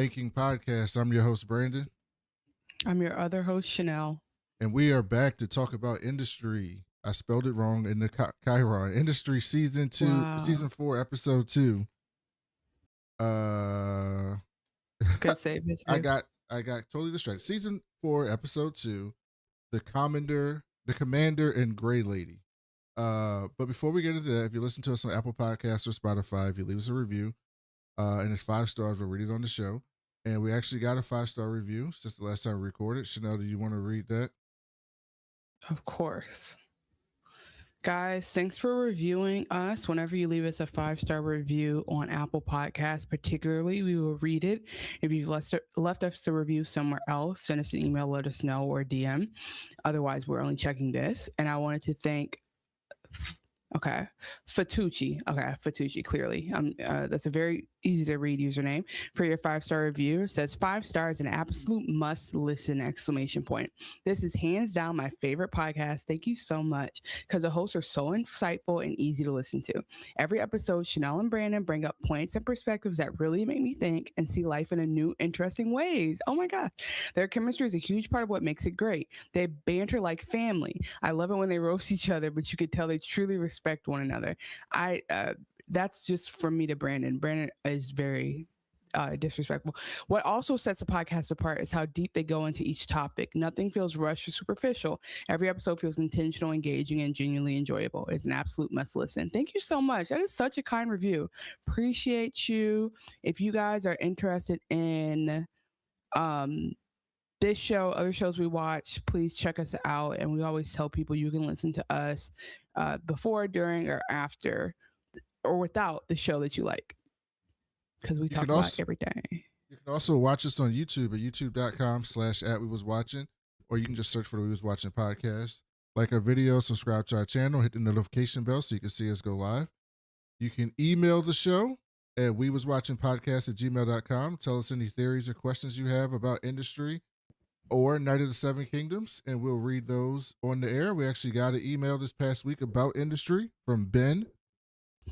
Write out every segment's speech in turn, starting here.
Making Podcast. I'm your host, Brandon. I'm your other host, Chanel. And we are back to talk about Industry. I spelled it wrong in the Chiron. Industry Season 2, Wow. Season 4, Episode 2. Good save. I got totally distracted. Season 4, Episode 2, The Commander and Gray Lady. But before we get into that, if you listen to us on Apple Podcasts or Spotify, if you leave us a review, and it's 5 stars, we'll read it on the show. And we actually got a 5-star review since the last time we recorded. Chanel, do you want to read that? Of course. Guys, thanks for reviewing us. Whenever you leave us a 5-star review on Apple Podcasts, particularly, we will read it. If you've left us a review somewhere else, send us an email, let us know, or DM. Otherwise, we're only checking this. And I wanted to thank Fatucci, clearly. That's a very easy to read username for your 5-star review. It says 5 stars, an absolute must listen, ! This is hands down my favorite podcast. Thank you so much, because the hosts are so insightful and easy to listen to. Every episode, Chanel and Brandon bring up points and perspectives that really make me think and see life in a new, interesting ways. Oh my God. Their chemistry is a huge part of what makes it great. They banter like family. I love it when they roast each other, but you could tell they truly respect one another. That's just from me to Brandon. Brandon is very disrespectful. What also sets the podcast apart is how deep they go into each topic. Nothing feels rushed or superficial. Every episode feels intentional, engaging, and genuinely enjoyable. It's an absolute must listen. Thank you so much. That is such a kind review. Appreciate you. If you guys are interested in this show, other shows we watch, please check us out. And we always tell people you can listen to us before, during, or after, or without the show that you like, because we talk about every day. You can also watch us on YouTube at youtube.com/@WeWasWatching, or you can just search for the We Was Watching podcast. Like our video, subscribe to our channel, hit the notification bell so you can see us go live. You can email the show at wewaswatchingpodcast@gmail.com. Tell us any theories or questions you have about Industry or Night of the Seven Kingdoms, and we'll read those on the air. We actually got an email this past week about Industry from Ben.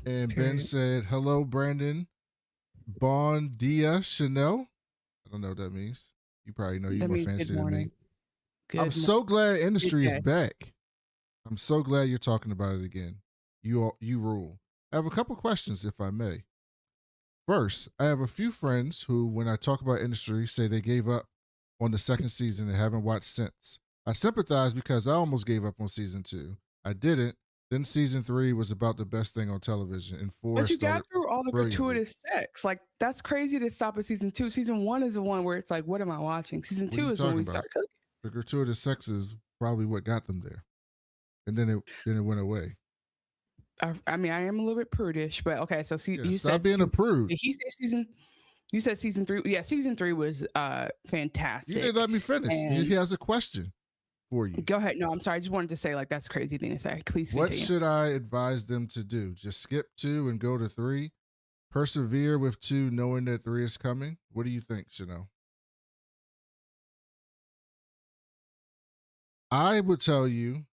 And Ben said, "Hello, Brandon. Bon dia, Chanel." I don't know what that means. You probably know. You're more fancy than me. I'm so glad Industry is back. I'm so glad you're talking about it again. You rule. I have a couple questions, if I may. First, I have a few friends who, when I talk about Industry, say they gave up on the second season and haven't watched since. I sympathize because I almost gave up on season 2. I didn't. Then season 3 was about the best thing on television, and 4 But you got through all the gratuitous sex. Like, that's crazy to stop at season 2. Season 1 is the one where it's like, what am I watching? Season 2 is when we start cooking. The gratuitous sex is probably what got them there, and then it went away. I mean, I am a little bit prudish, but okay. So you stop said being a prude. He said season. You said season 3. Yeah, season 3 was fantastic. You didn't let me finish. He has a question for you. Go ahead. No, I'm sorry. I just wanted to say, like, that's a crazy thing to say. Please continue. What should I advise them to do? Just skip 2 and go to 3? Persevere with 2 knowing that 3 is coming? What do you think, Chanel? I would tell you,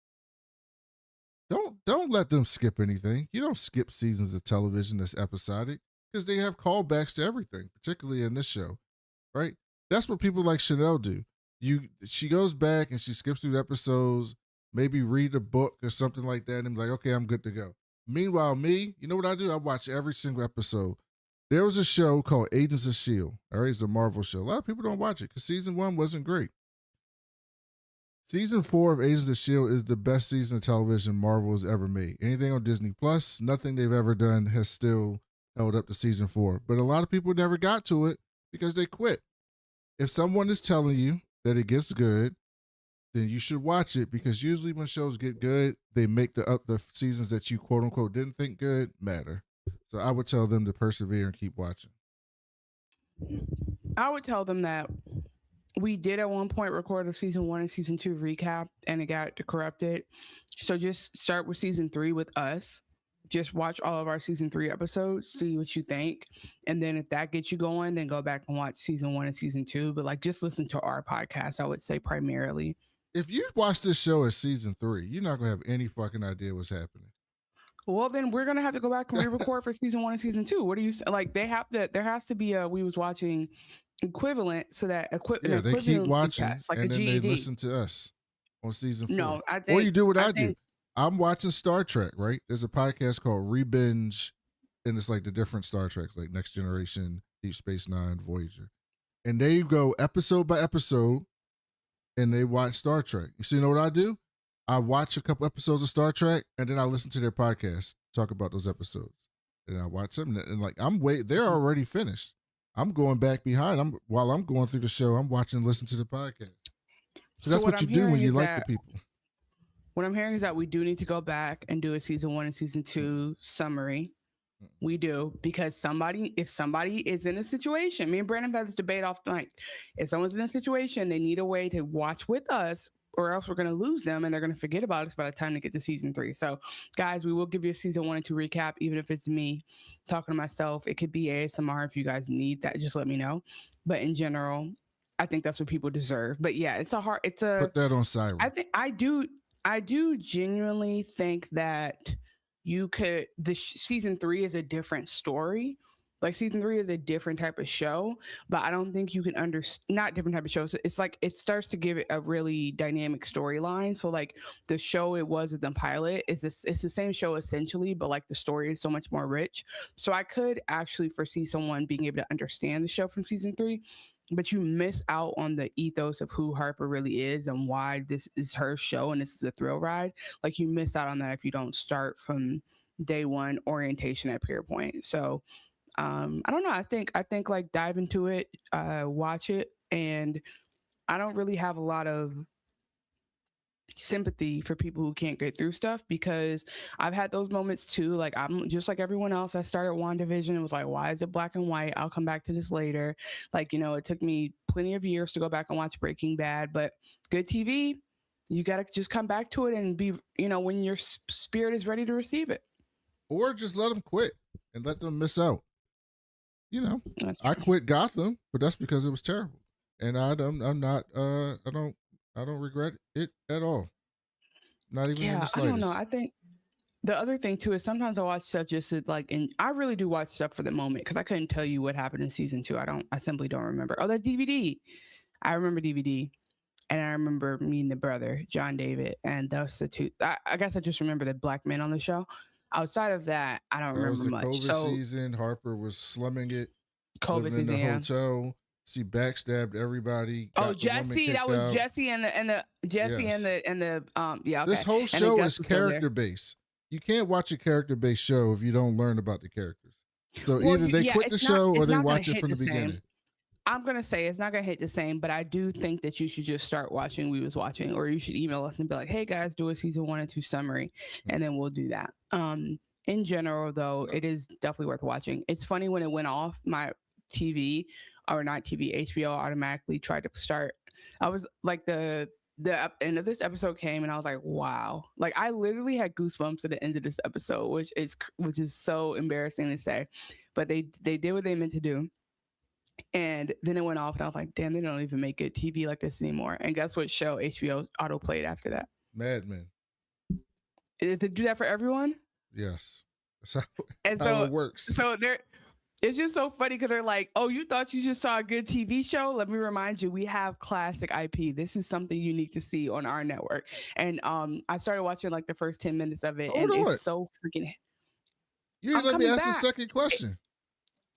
don't let them skip anything. You don't skip seasons of television that's episodic, because they have callbacks to everything, particularly in this show, right? That's what people like Chanel do. She goes back and she skips through the episodes, maybe read a book or something like that, and I'm like, okay, I'm good to go. Meanwhile, me, you know what I do? I watch every single episode. There was a show called Agents of S.H.I.E.L.D. All right, it's a Marvel show. A lot of people don't watch it because season 1 wasn't great. Season 4 of Agents of S.H.I.E.L.D. is the best season of television Marvel has ever made. Anything on Disney Plus, nothing they've ever done has still held up to season 4. But a lot of people never got to it because they quit. If someone is telling you that it gets good, then you should watch it, because usually when shows get good, they make the seasons that you quote unquote didn't think good matter. So I would tell them to persevere and keep watching. I would tell them that we did at one point record a season 1 and season 2 recap, and it got corrupted. So just start with season 3 with us. Just watch all of our season 3 episodes, see what you think. And then if that gets you going, then go back and watch season 1 and season 2. But like, just listen to our podcast, I would say, primarily. If you watch this show as season 3, you're not going to have any fucking idea what's happening. Well, then we're going to have to go back and re-record for season 1 and season 2. What do you like? There has to be a We Was Watching equivalent, so that an Yeah, they keep equivalency watching test, like a and then they GED. listen to us on season 4. No, I Or think you do what I do. think I'm watching Star Trek, right? There's a podcast called Rebinge, and it's like the different Star Treks, like Next Generation, Deep Space Nine, Voyager. And they go episode by episode and they watch Star Trek. You know what I do? I watch a couple episodes of Star Trek and then I listen to their podcast, talk about those episodes. And I watch them and like they're already finished. I'm going back behind. While I'm going through the show, I'm watching and listening to the podcast. So that's what you do when you like the people. What I'm hearing is that we do need to go back and do a season 1 and season 2 summary. We do, because if somebody is in a situation, me and Brandon had this debate off night. If someone's in a situation, they need a way to watch with us, or else we're going to lose them and they're going to forget about us by the time they get to season 3. So, guys, we will give you a season 1 and 2 recap, even if it's me talking to myself. It could be ASMR if you guys need that. Just let me know. But in general, I think that's what people deserve. But yeah, put that on Siren. I do genuinely think that season 3 is a different story. Like season 3 is a different type of show, but I don't think you can not different type of shows. So it's like it starts to give it a really dynamic storyline. So like the show it was at the pilot it's the same show essentially, but like the story is so much more rich. So I could actually foresee someone being able to understand the show from season 3, but you miss out on the ethos of who Harper really is and why this is her show and this is a thrill ride. Like you miss out on that if you don't start from day one orientation at Pierpoint. So I don't know. I think like dive into it, watch it, and I don't really have a lot of sympathy for people who can't get through stuff, because I've had those moments too. Like I'm just like everyone else. I started WandaVision and was like, why is it black and white? I'll come back to this later. Like, it took me plenty of years to go back and watch Breaking Bad, but good TV, you got to just come back to it and be, when your spirit is ready to receive it. Or just let them quit and let them miss out. I quit Gotham, but that's because it was terrible, and I don't regret it at all. Not even in the slightest. I don't know. I think the other thing too is sometimes I watch stuff just to I really do watch stuff for the moment, because I couldn't tell you what happened in season 2. I simply don't remember. Oh, that DVD. I remember DVD, and I remember meeting the brother John David, and those the two. I guess I just remember the black men on the show. Outside of that, I don't remember much. COVID season. Harper was slumming it. COVID living season, in the hotel. She backstabbed everybody. Jesse, that was out. Jesse and the Jesse yes. and the yeah. Okay. This whole show is character based. You can't watch a character based show if you don't learn about the characters. So either they quit the show or they watch it from the beginning. I'm going to say it's not going to hit the same, but I do think that you should just start watching We Was Watching, or you should email us and be like, hey guys, do a season 1 and 2 summary, and then we'll do that. In general though, it is definitely worth watching. It's funny, when it went off, my TV, or not TV, HBO automatically tried to start. I was like, the end of this episode came and I was like, wow. Like I literally had goosebumps at the end of this episode, which is so embarrassing to say, but they did what they meant to do. And then it went off and I was like, damn, they don't even make good TV like this anymore. And guess what show HBO auto played after that? Mad Men. Did they do that for everyone? Yes. That's how it works. So it's just so funny, because they're like, oh, you thought you just saw a good TV show? Let me remind you, we have classic IP. This is something you need to see on our network. And I started watching like the first 10 minutes of it. It's so freaking... You didn't let me ask the second question.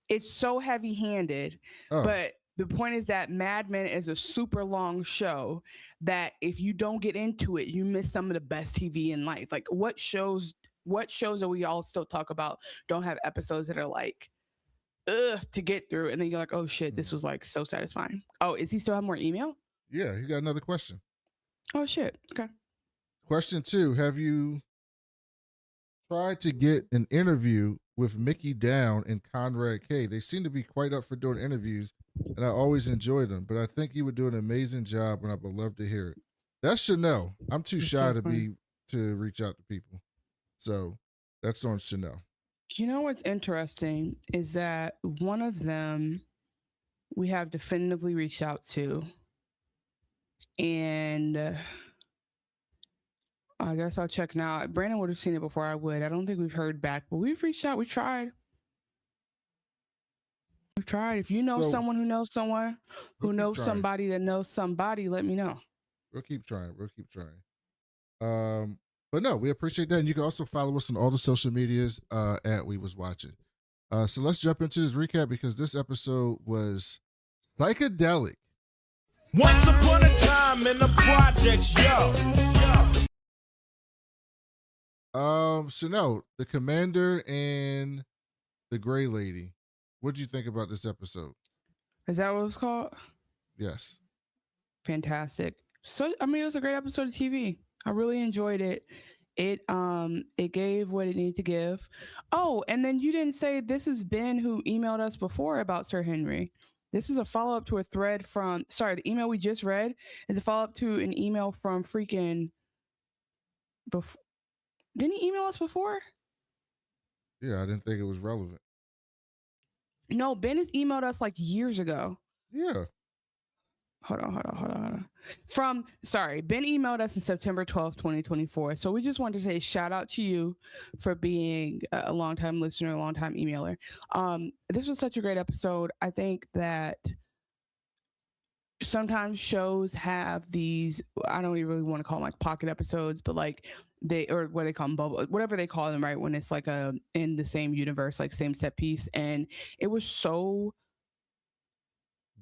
It's so heavy-handed, but the point is that Mad Men is a super long show that if you don't get into it, you miss some of the best TV in life. Like what shows that we all still talk about don't have episodes that are like, ugh, to get through, and then you're like, oh shit, this was like so satisfying. Oh, is he still have more email? Yeah, he got another question. Oh shit. Okay. Question 2: have you tried to get an interview with Mickey Down and Conrad K? They seem to be quite up for doing interviews, and I always enjoy them, but I think you would do an amazing job, and I would love to hear it. That's Chanel. I'm too shy to reach out to people, so that's on Chanel. You know what's interesting is that one of them we have definitively reached out to, and I guess I'll check now. Brandon would have seen it before I would. I don't think we've heard back, but we've reached out. We tried. tried. If you know So, someone who knows someone we'll who keep knows trying. somebody that knows somebody, let me know. We'll keep trying. But no, we appreciate that. And you can also follow us on all the social medias at We Was Watching. So let's jump into this recap because this episode was psychedelic. Once upon a time in the projects, yo. Chanel, the commander and the gray lady. What did you think about this episode? Is that what it was called? Yes. Fantastic. So I mean, it was a great episode of TV. I really enjoyed it. It gave what it needed to give. Oh, and then you didn't say this is Ben who emailed us before about Sir Henry. This is a follow up to a thread from the email we just read is a follow up to an email from freaking didn't he email us before? Yeah, I didn't think it was relevant. No, Ben has emailed us like years ago. Yeah. Hold on. Ben emailed us in September 12th, 2024. So we just wanted to say shout out to you for being a longtime listener, a longtime emailer. This was such a great episode. I think that sometimes shows have these, I don't even really want to call them like pocket episodes, but like or what they call them, bubble, whatever they call them, right? When it's like in the same universe, like same set piece. And it was so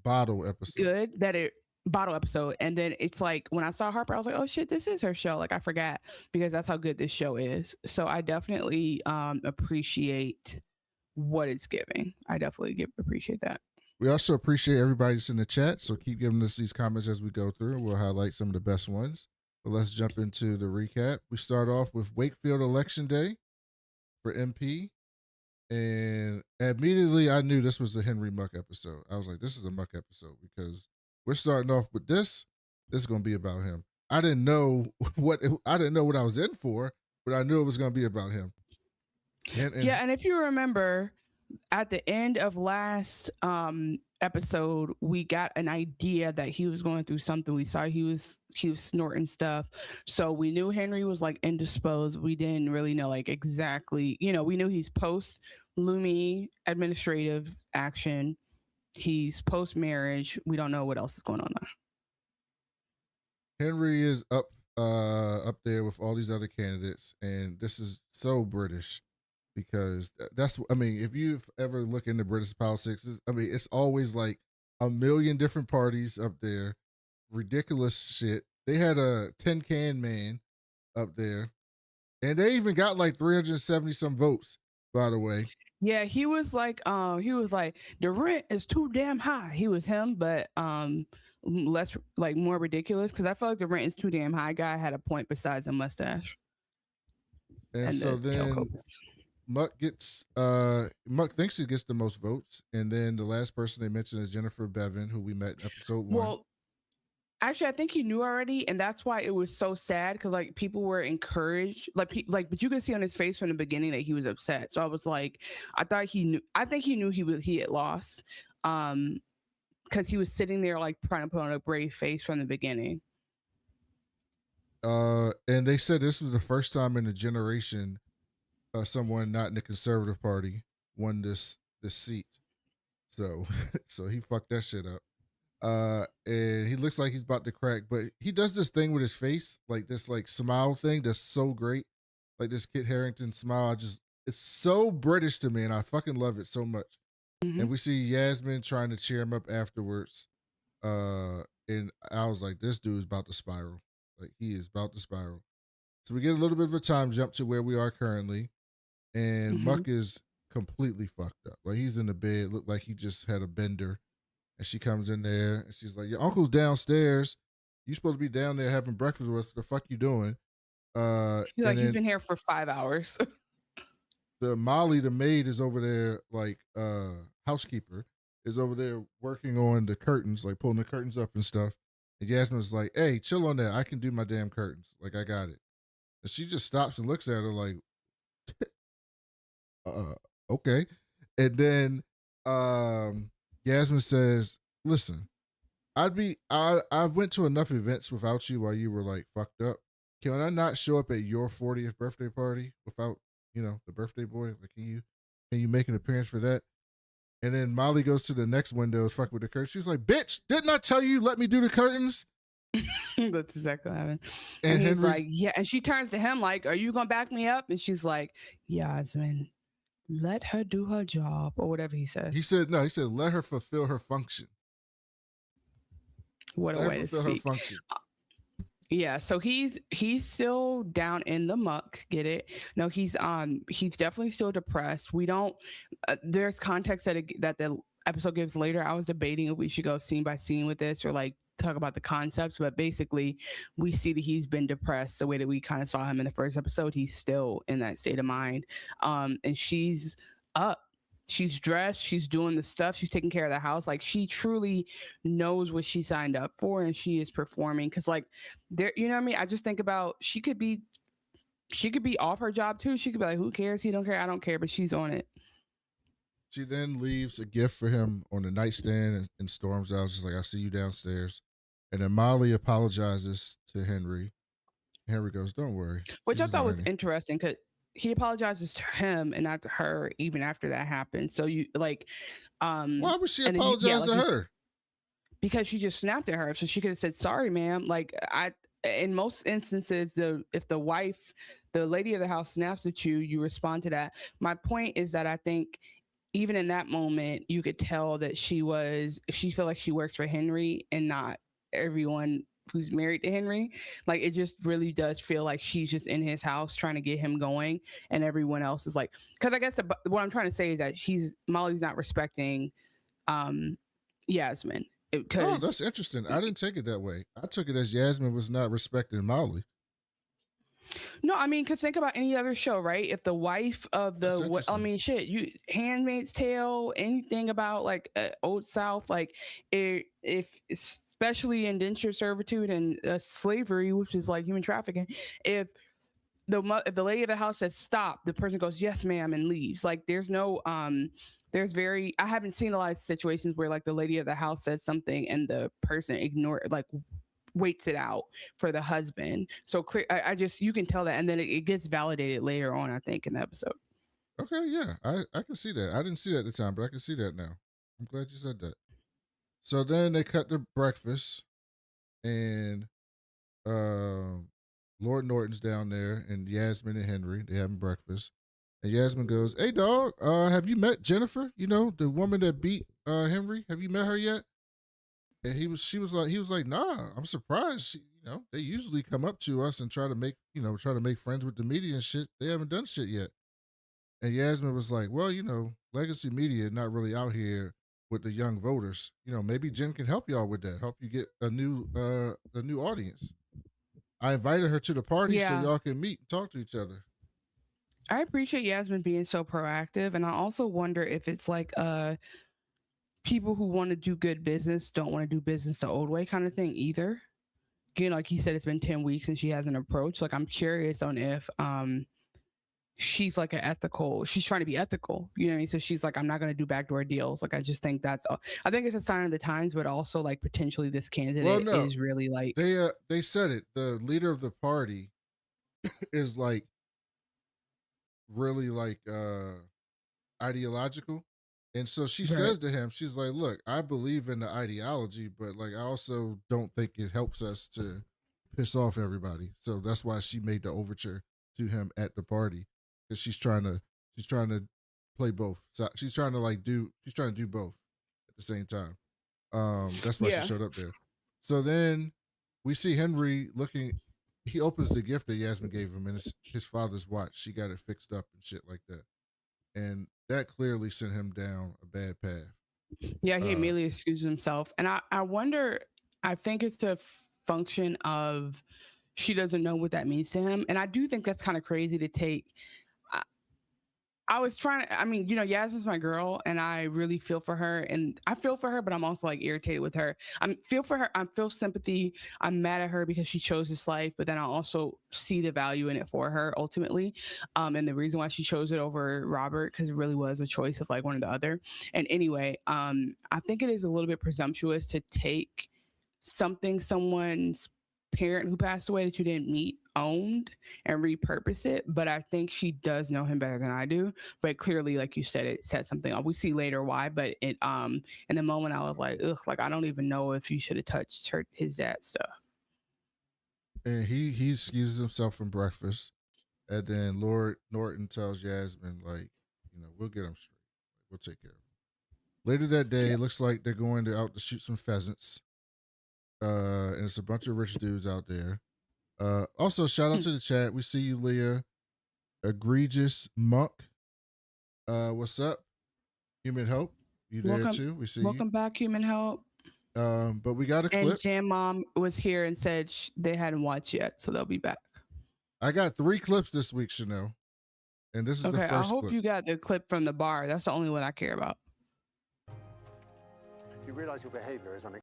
bottle episode. Good that it bottle episode. And then it's like when I saw Harper, I was like, oh shit, this is her show. Like I forgot because that's how good this show is. So I definitely appreciate what it's giving. I definitely appreciate that. We also appreciate everybody that's in the chat. So keep giving us these comments as we go through. We'll highlight some of the best ones. But let's jump into the recap. We start off with Wakefield Election Day for MP. And immediately I knew this was the Henry Muck episode. I was like, this is a Muck episode because we're starting off with this. This is going to be about him. I didn't know what I was in for, but I knew it was going to be about him. And if you remember, at the end of last episode, we got an idea that he was going through something. We saw he was snorting stuff, so we knew Henry was like indisposed. We didn't really know like exactly, we knew he's post Lumi administrative action, he's post marriage. We don't know what else is going on though. Henry is up there with all these other candidates, and this is so British. Because if you've ever looked into British politics, it's always like a million different parties up there, ridiculous shit. They had a tin can man up there, and they even got like 370 some votes, by the way. Yeah, he was like the rent is too damn high. He was him, but less like more ridiculous because I feel like the rent is too damn high. Guy had a point besides a mustache. And so then Muck thinks he gets the most votes, and then the last person they mentioned is Jennifer Bevan, who we met in episode 1. Well, actually, I think he knew already, and that's why it was so sad because like people were encouraged, but you could see on his face from the beginning that he was upset. So I was like, I think he knew he had lost, because he was sitting there like trying to put on a brave face from the beginning. And they said this was the first time in a generation someone not in the Conservative Party won this seat. So he fucked that shit up. And he looks like he's about to crack, but he does this thing with his face, like this like smile thing that's so great. Like this Kit Harington smile. It's so British to me, and I fucking love it so much. Mm-hmm. And we see Yasmin trying to cheer him up afterwards. And I was like, this dude's about to spiral. Like he is about to spiral. So we get a little bit of a time jump to where we are currently. And Muck is completely fucked up. Like he's in the bed, looked like he just had a bender. And she comes in there and she's like, your uncle's downstairs. You supposed to be down there having breakfast with us. The fuck you doing? He's been here for 5 hours. The Molly, the maid, is over there, like housekeeper, is over there working on the curtains, like pulling the curtains up and stuff. And Yasmin's like, hey, chill on that. I can do my damn curtains. Like I got it. And she just stops and looks at her like, okay. And then Yasmin says, listen, I went to enough events without you while you were like fucked up. Can I not show up at your 40th birthday party without, the birthday boy? Like, can you make an appearance for that? And then Molly goes to the next window, fuck with the curtains. She's like, "Bitch, didn't I tell you let me do the curtains?" That's exactly what happened. And And he's Henry, like, yeah. And she turns to him like, are you gonna back me up? And she's like, Yasmin, let her do her job, or whatever he said. he said, no, he said, let her fulfill her function. What a Let her way to fulfill her speak. function. Yeah, so he's still down in the muck. Get it? No, he's definitely still depressed. We don't. There's context that the episode gives later. I was debating if we should go scene by scene with this or like talk about the concepts, but basically we see that he's been depressed the way that we kind of saw him in the first episode. He's still in that state of mind. And she's up. She's dressed, she's doing the stuff, she's taking care of the house. Like she truly knows what she signed up for, and she is performing. Cause like there, you know what I mean? I just think about she could be off her job too. She could be like, who cares? He don't care, I don't care, but she's on it. She then leaves a gift for him on the nightstand and storms out. She's like, "I see you downstairs." And then Molly apologizes to Henry. Henry goes, "Don't worry." Which I thought was interesting because he apologizes to him and not to her even after that happened. So you like why would she apologize to her? Because she just snapped at her. So she could have said, "Sorry, ma'am." Like in most instances, if the wife, the lady of the house snaps at you, you respond to that. My point is that I think even in that moment, you could tell that she felt like she works for Henry and not everyone who's married to Henry. Like it just really does feel like she's just in his house trying to get him going, and everyone else is like, because I guess what I'm trying to say is that Molly's not respecting Yasmin. Oh, that's interesting. I didn't take it that way. I took it as Yasmin was not respecting Molly. No, I mean, because think about any other show, right? If the wife of you Handmaid's Tale, anything about like Old South, like if especially indentured servitude and slavery, which is like human trafficking, if the lady of the house says stop, the person goes yes ma'am and leaves. Like there's no I haven't seen a lot of situations where like the lady of the house says something and the person waits it out for the husband. So clear, you can tell that, and then it gets validated later on, I think, in the episode. Okay, yeah, I can see that. I didn't see that at the time, but I can see that now. I'm glad you said that. So then they cut to breakfast, and Lord Norton's down there, and Yasmin and Henry, they having breakfast. And Yasmin goes, "Hey dog, have you met Jennifer? You know, the woman that beat Henry? Have you met her yet?" And he was like, "Nah, I'm surprised. They usually come up to us and try to make friends with the media and shit. They haven't done shit yet." And Yasmin was like, "Well, legacy media not really out here with the young voters. Maybe Jen can help y'all with that. Help you get a new audience." I invited her to the party so y'all can meet and talk to each other. I appreciate Yasmin being so proactive, and I also wonder if it's like people who want to do good business don't want to do business the old way kind of thing either. Again, like he said, it's been 10 weeks and she has an approach. Like I'm curious on if she's like she's trying to be ethical, you know what I mean? So she's like, I'm not going to do backdoor deals. Like I just think I think it's a sign of the times, but also like potentially this candidate is really like they said it. The leader of the party is like really like ideological. And so she says to him, she's like, "Look, I believe in the ideology, but like I also don't think it helps us to piss off everybody." So that's why she made the overture to him at the party, because she's trying to play both. So she's trying to do both at the same time. That's why she showed up there. So then we see Henry looking. He opens the gift that Yasmin gave him, and it's his father's watch. She got it fixed up and shit like that. And that clearly sent him down a bad path. Yeah, he immediately excuses himself. And I wonder, I think it's a function of she doesn't know what that means to him. And I do think that's kind of crazy to take. I was trying to, Yasmin's my girl and I really feel for her. And I feel for her, but I'm also like irritated with her. I feel for her. I feel sympathy. I'm mad at her because she chose this life, but then I also see the value in it for her ultimately. And the reason why she chose it over Robert, because it really was a choice of like one or the other. And anyway, I think it is a little bit presumptuous to take someone's parent who passed away that you didn't meet owned and repurpose it. But I think she does know him better than I do. But clearly, like you said, it set something off. We see later why, but it in the moment I was like, ugh, like I don't even know if you should have touched his dad's stuff. And he excuses himself from breakfast, and then Lord Norton tells Yasmin, like, we'll get him straight. We'll take care of him. Later that day, it looks like they're going out to shoot some pheasants. And it's a bunch of rich dudes out there. Also, shout out to the chat. We see you, Leah. Egregious Muck. What's up? Human Help. You there too? We see welcome back, Human Help. But we got a clip. And Jam Mom was here and said they hadn't watched yet, so they'll be back. I got 3 clips this week, Chanel. And this is the first I hope clip. you got the clip from the bar. That's the only one I care about. You realize your behavior is unacceptable.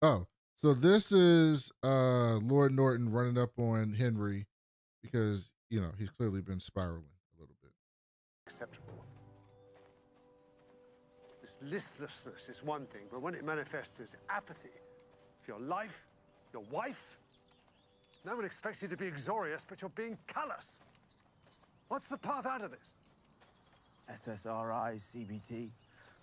Oh, so this is Lord Norton running up on Henry because, he's clearly been spiraling a little bit. Acceptable. This listlessness is one thing, but when it manifests as apathy for your life, your wife, no one expects you to be uxorious, but you're being callous. What's the path out of this? SSRI, CBT,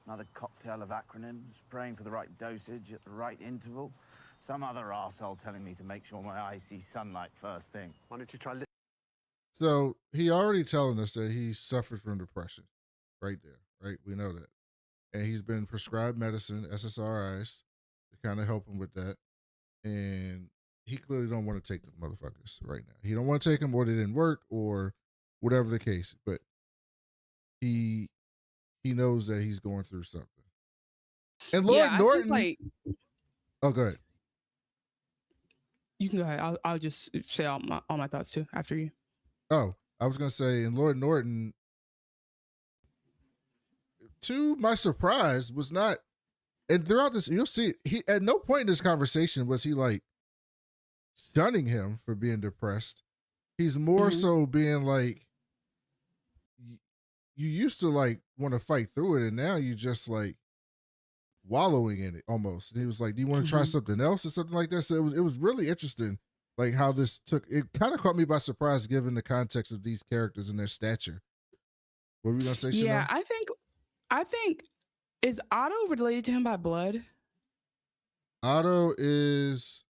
another cocktail of acronyms, praying for the right dosage at the right interval. Some other arsehole telling me to make sure my eyes see sunlight first thing. Why don't you try So he already telling us that he suffered from depression right there, right? We know that. And he's been prescribed medicine, SSRIs, to kind of help him with that. And he clearly don't want to take the motherfuckers right now. He don't want to take them, or they didn't work, or whatever the case. But he knows that he's going through something. And Lord Norton. Oh, go ahead. You can go ahead. I'll just say all my thoughts too after you. Oh, I was gonna say, and Lord Norton, to my surprise, was not. And throughout this, you'll see, he at no point in this conversation was he like stunning him for being depressed. He's more so being like, you used to like want to fight through it, and now you just like wallowing in it almost. And he was like, do you want to try something else or something like that? So it was really interesting, like how this took, it kind of caught me by surprise given the context of these characters and their stature. What were we gonna say, Chanel? Yeah, I think is Otto related to him by blood? Otto is,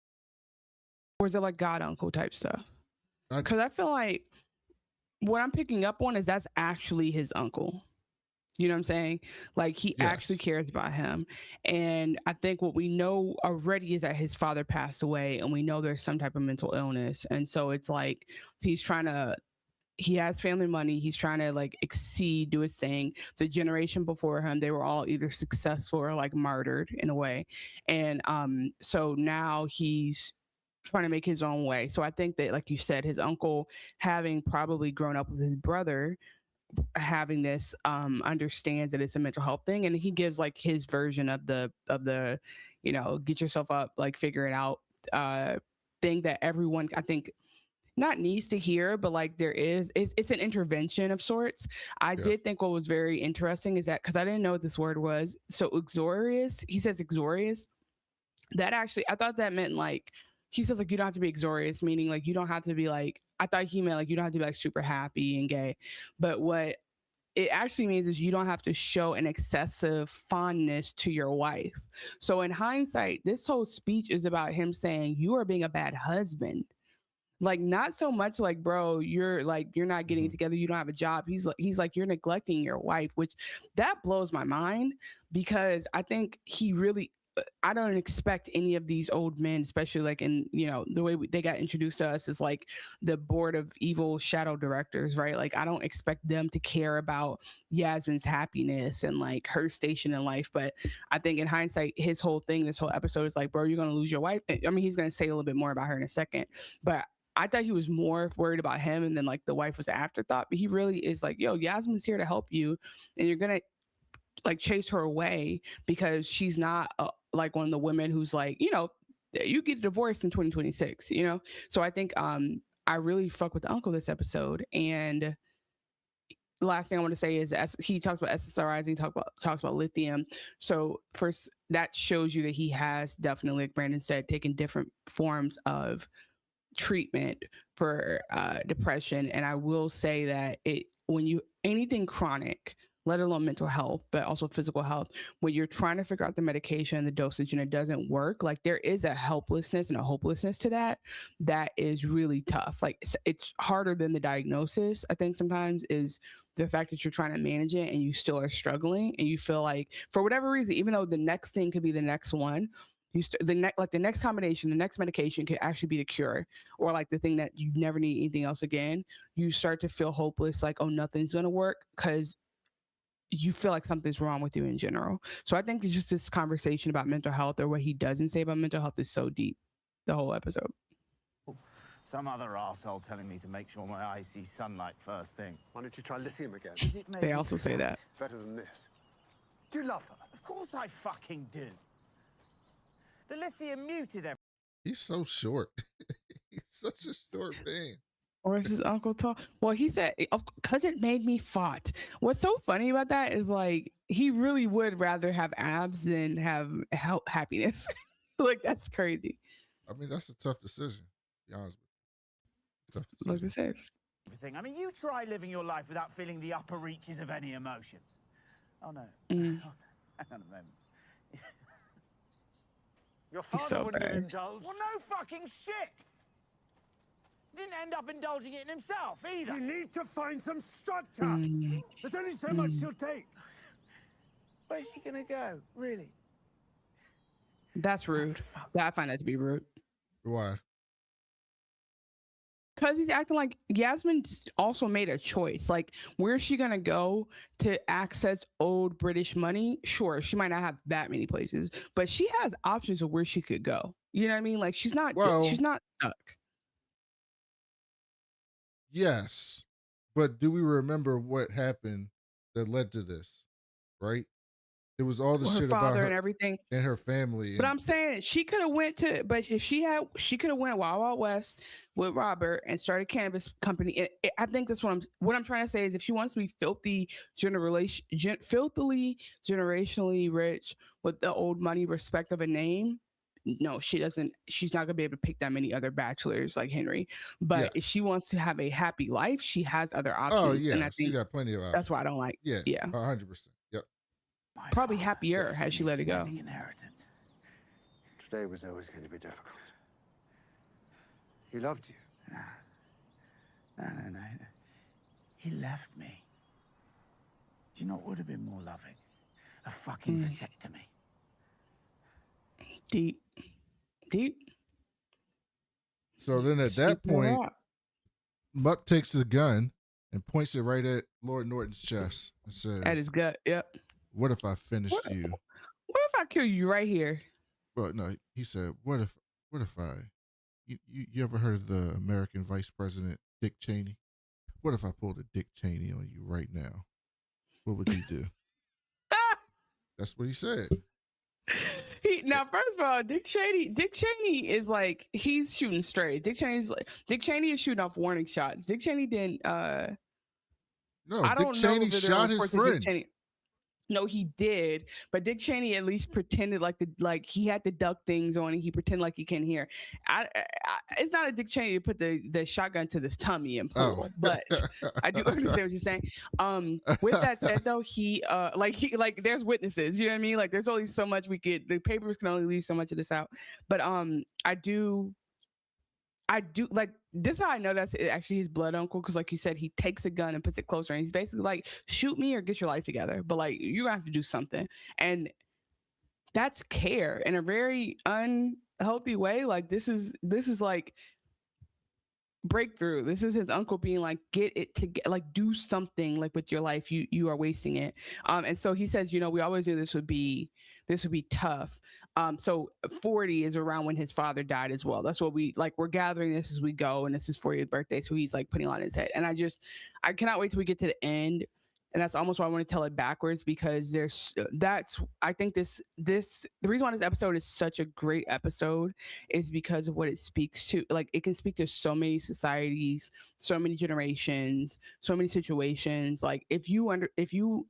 or is it like god uncle type stuff? Because I feel like what I'm picking up on is that's actually his uncle. You know what I'm saying? Like he actually cares about him. And I think what we know already is that his father passed away, and we know there's some type of mental illness. And so it's like he has family money. He's trying to like do his thing. The generation before him, they were all either successful or like martyred in a way. And so now he's trying to make his own way. So I think that, like you said, his uncle, having probably grown up with his brother having this, understands that it's a mental health thing, and he gives like his version of the get yourself up, like figure it out thing that everyone, I think, not needs to hear, but like it's an intervention of sorts. I did think what was very interesting is that, because I didn't know what this word was, so uxorious, he says uxorious, that actually I thought that meant like, he says like you don't have to be uxorious, meaning like you don't have to be like, I thought he meant like you don't have to be like super happy and gay, but what it actually means is you don't have to show an excessive fondness to your wife. So in hindsight, this whole speech is about him saying you are being a bad husband. Like, not so much like, bro, you're not getting it together, you don't have a job. He's like you're neglecting your wife, which that blows my mind, because I think he really, I don't expect any of these old men, especially like in, the way they got introduced to us is like the board of evil shadow directors, right? Like, I don't expect them to care about Yasmin's happiness and like her station in life. But I think in hindsight, his whole thing, this whole episode is like, bro, you're going to lose your wife. I mean, he's going to say a little bit more about her in a second, but I thought he was more worried about him, and then like the wife was an afterthought. But he really is like, yo, Yasmin's here to help you, and you're going to like chase her away because she's not like one of the women who's like, you get divorced in 2026, So I think I really fuck with the uncle this episode. And the last thing I want to say is, as he talks about SSRIs, and he talks about lithium. So first, that shows you that he has definitely, like Brandon said, taken different forms of treatment for depression, and I will say that when you anything chronic, let alone mental health, but also physical health, when you're trying to figure out the medication and the dosage and it doesn't work, like there is a helplessness and a hopelessness to that is really tough. Like it's harder than the diagnosis, I think sometimes, is the fact that you're trying to manage it and you still are struggling and you feel like for whatever reason, even though the next thing could be the next one, the next combination, the next medication could actually be the cure, or like the thing that you never need anything else again. You start to feel hopeless, like, oh, nothing's gonna work, because you feel like something's wrong with you in general. So I think it's just this conversation about mental health, or what he doesn't say about mental health, is so deep, the whole episode. Some other arsehole telling me to make sure my eyes see sunlight first thing. Why don't you try lithium again? They also say that. Better than this. Do you love her? Of course I fucking do. The lithium muted everything. He's so short. He's such a short man. Or is his uncle talk? Well, he said, because it made me fought. What's so funny about that is, like, he really would rather have abs than have happiness. Like, that's crazy. I mean, that's a tough decision, to be honest with you. Tough Like I decision. said. Everything. I mean, you try living your life without feeling the upper reaches of any emotion. Oh, no. Mm. Hang on a moment. Your father so wouldn't have bad. indulged. Well, no fucking shit. Didn't end up indulging it in himself either. You need to find some structure. There's only so much she'll take. Where's she gonna go? Really? That's rude. I find that to be rude. Why? Because he's acting like Yasmin also made a choice. Like, where's she going to go to access old British money? Sure, she might not have that many places, but she has options of where she could go. You know what I mean? Like, she's not stuck. Yes. But do we remember what happened that led to this? Right? It was all the Her shit about father her and everything. and her family. But I'm saying she could have went to, but if she could have went Wild Wild West with Robert and started a cannabis company. I think that's what I'm trying to say is, if she wants to be filthily generationally rich with the old money respect of a name, no, she doesn't. She's not gonna be able to pick that many other bachelors like Henry. But if she wants to have a happy life, she has other options. Oh yeah, and I think she got plenty of options. that's why I don't like. Yeah, 100%. Yep. Probably happier had she let it go. Inheritance. Today was always going to be difficult. He loved you. No. He left me. Do you know what would have been more loving? A fucking vasectomy. Deep. So then at that point, Muck takes the gun and points it right at Lord Norton's chest and says, at his gut. Yep. "What if I finished you? What if I kill you right here?" Well, no, he said, "What if I? You ever heard of the American Vice President Dick Cheney? What if I pulled a Dick Cheney on you right now? What would you do?" That's what he said. Now, first of all, Dick Cheney is like, he's shooting straight. Dick Cheney is shooting off warning shots. Dick Cheney didn't. No, I Dick don't Cheney know shot his friend. No, he did, but Dick Cheney at least pretended like he had the duck things on, and he pretended like he can't hear. It's not a Dick Cheney to put the shotgun to this tummy and pull, but I do understand what you're saying. With that said, though, he there's witnesses. You know what I mean? Like, there's only so much the papers can only leave so much of this out. But I do like, this is how I know that's actually his blood uncle, because like you said, he takes a gun and puts it closer, and he's basically like, shoot me or get your life together, but like, you're gonna have to do something. And that's care in a very unhealthy way. Like, this is like breakthrough. This is his uncle being like, get it to like, do something like with your life. You are wasting it. And so he says, we always knew this would be tough. So 40 is around when his father died as well. That's what we're gathering this as we go, and this is 40th birthday, so he's like putting it on his head. And I cannot wait till we get to the end. And that's almost why I want to tell it backwards, because I think the reason why this episode is such a great episode is because of what it speaks to. Like, it can speak to so many societies, so many generations, so many situations. Like, if you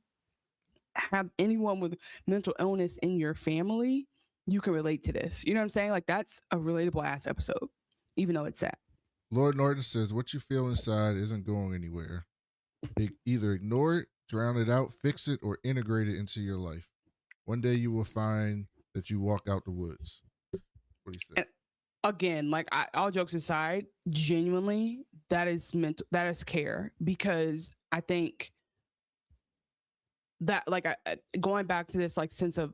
have anyone with mental illness in your family, you can relate to this. You know what I'm saying? Like, that's a relatable ass episode, even though it's sad. Lord Norton says, what you feel inside isn't going anywhere. Either ignore it, drown it out, fix it, or integrate it into your life. One day you will find that you walk out the woods. What do you say? Again, like all jokes aside, genuinely, that is care, because I think that like going back to this like sense of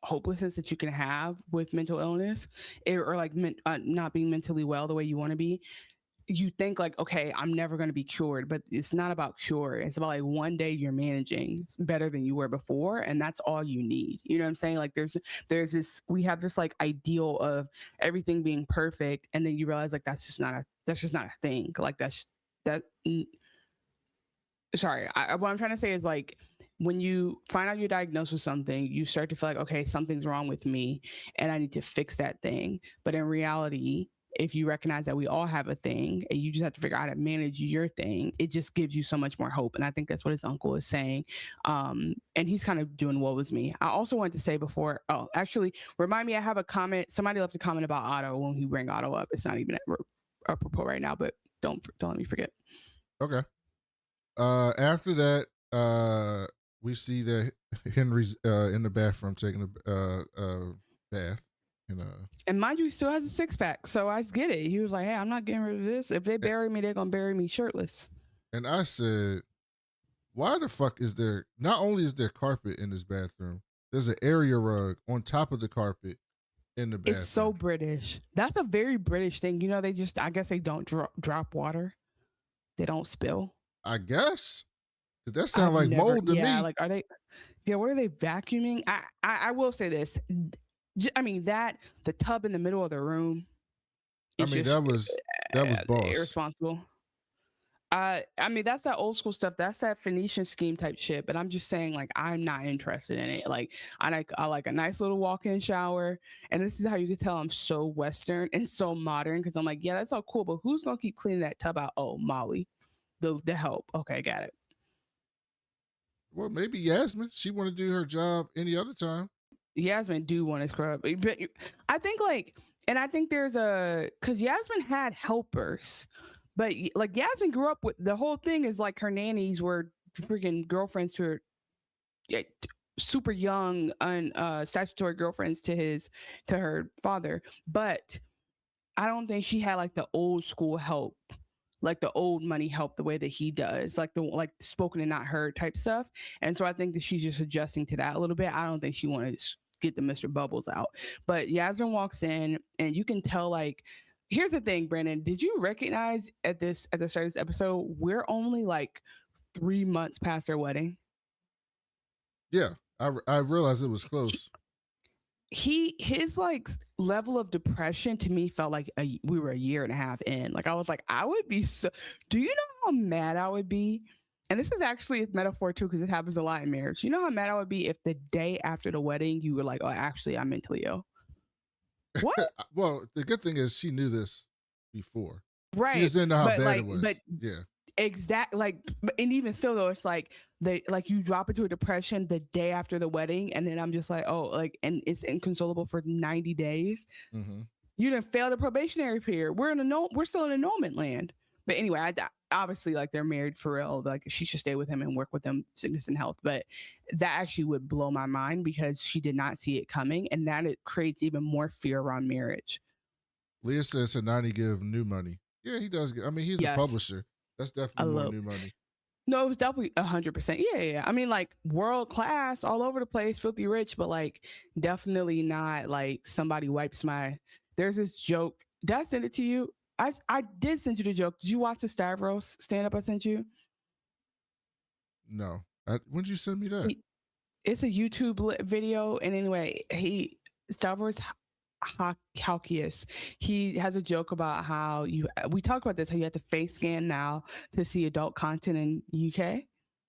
hopelessness that you can have with mental illness, or like not being mentally well the way you want to be. You think like, okay, I'm never going to be cured, but it's not about cure. It's about like one day you're managing better than you were before, and that's all you need. You know what I'm saying? Like there's we have this like ideal of everything being perfect, and then you realize like that's just not a thing. Like sorry, what I'm trying to say is like, when you find out you're diagnosed with something, you start to feel like, okay, something's wrong with me and I need to fix that thing. But in reality, if you recognize that we all have a thing and you just have to figure out how to manage your thing, it just gives you so much more hope. And I think that's what his uncle is saying. And he's kind of doing what was me. I also wanted to say before, actually, remind me, I have a comment. Somebody left a comment about Otto when we bring Otto up. It's not even apropos right now, but don't let me forget. Okay. After that, we see that Henry's in the bathroom taking a bath. And mind you, he still has a six-pack, so I get it. He was like, hey, I'm not getting rid of this. If they bury me, they're going to bury me shirtless. And I said, why the fuck is there, not only is there carpet in this bathroom, there's an area rug on top of the carpet in the bathroom. It's so British. That's a very British thing. You know, I guess they don't drop water. They don't spill. I guess. That sounds like mold to me. Yeah, like, what are they vacuuming? I will say this. I mean, the tub in the middle of the room. That was boss. Irresponsible. I mean, that's that old school stuff. That's that Phoenician scheme type shit. But I'm just saying, like, I'm not interested in it. Like, I like a nice little walk-in shower. And this is how you can tell I'm so Western and so modern, because I'm like, yeah, that's all cool. But who's gonna keep cleaning that tub out? Oh, Molly, the help. Okay, got it. Well, maybe Yasmin. She want to do her job any other time. Yasmin do want to scrub, but I think there's because Yasmin had helpers, but like Yasmin grew up with, the whole thing is like her nannies were freaking girlfriends to her, super young statutory girlfriends to her father. But I don't think she had like the old school help, like the old money help the way that he does, like the spoken and not heard type stuff. And so I think that she's just adjusting to that a little bit. I don't think she wanted to get the Mr. Bubbles out. But Yasmin walks in and you can tell, like, here's the thing, Brandon, did you recognize at the start of this episode, we're only like 3 months past their wedding? Yeah, I realized it was close. His like level of depression to me felt like we were a year and a half in. Like I was like, I would be so. Do you know how mad I would be? And this is actually a metaphor too, because it happens a lot in marriage. You know how mad I would be if the day after the wedding you were like, oh, actually, I'm mentally ill. What? Well, the good thing is she knew this before. Right. She just didn't know how bad it was. But yeah. Exactly. Like, and even still though, it's like you drop into a depression the day after the wedding, and then I'm just like, oh, like, and it's inconsolable for 90 days. Mm-hmm. You didn't fail the probationary period. We're still in annulment land. But anyway, I obviously, like, they're married for real. Like, she should stay with him and work with him, sickness and health. But that actually would blow my mind because she did not see it coming, and that it creates even more fear around marriage. Leah says Hanani give new money. Yeah, he does. I mean, he's a publisher. That's definitely more new money. No, it was definitely 100%. Yeah. I mean, like, world class, all over the place, filthy rich, but like definitely not like somebody wipes my. There's this joke. Did I send it to you? I did send you the joke. Did you watch the Stavros stand up I sent you? No. When did you send me that? It's a YouTube video, and anyway, Stavros Halkias, he has a joke about how we talk about this, how you have to face scan now to see adult content in UK,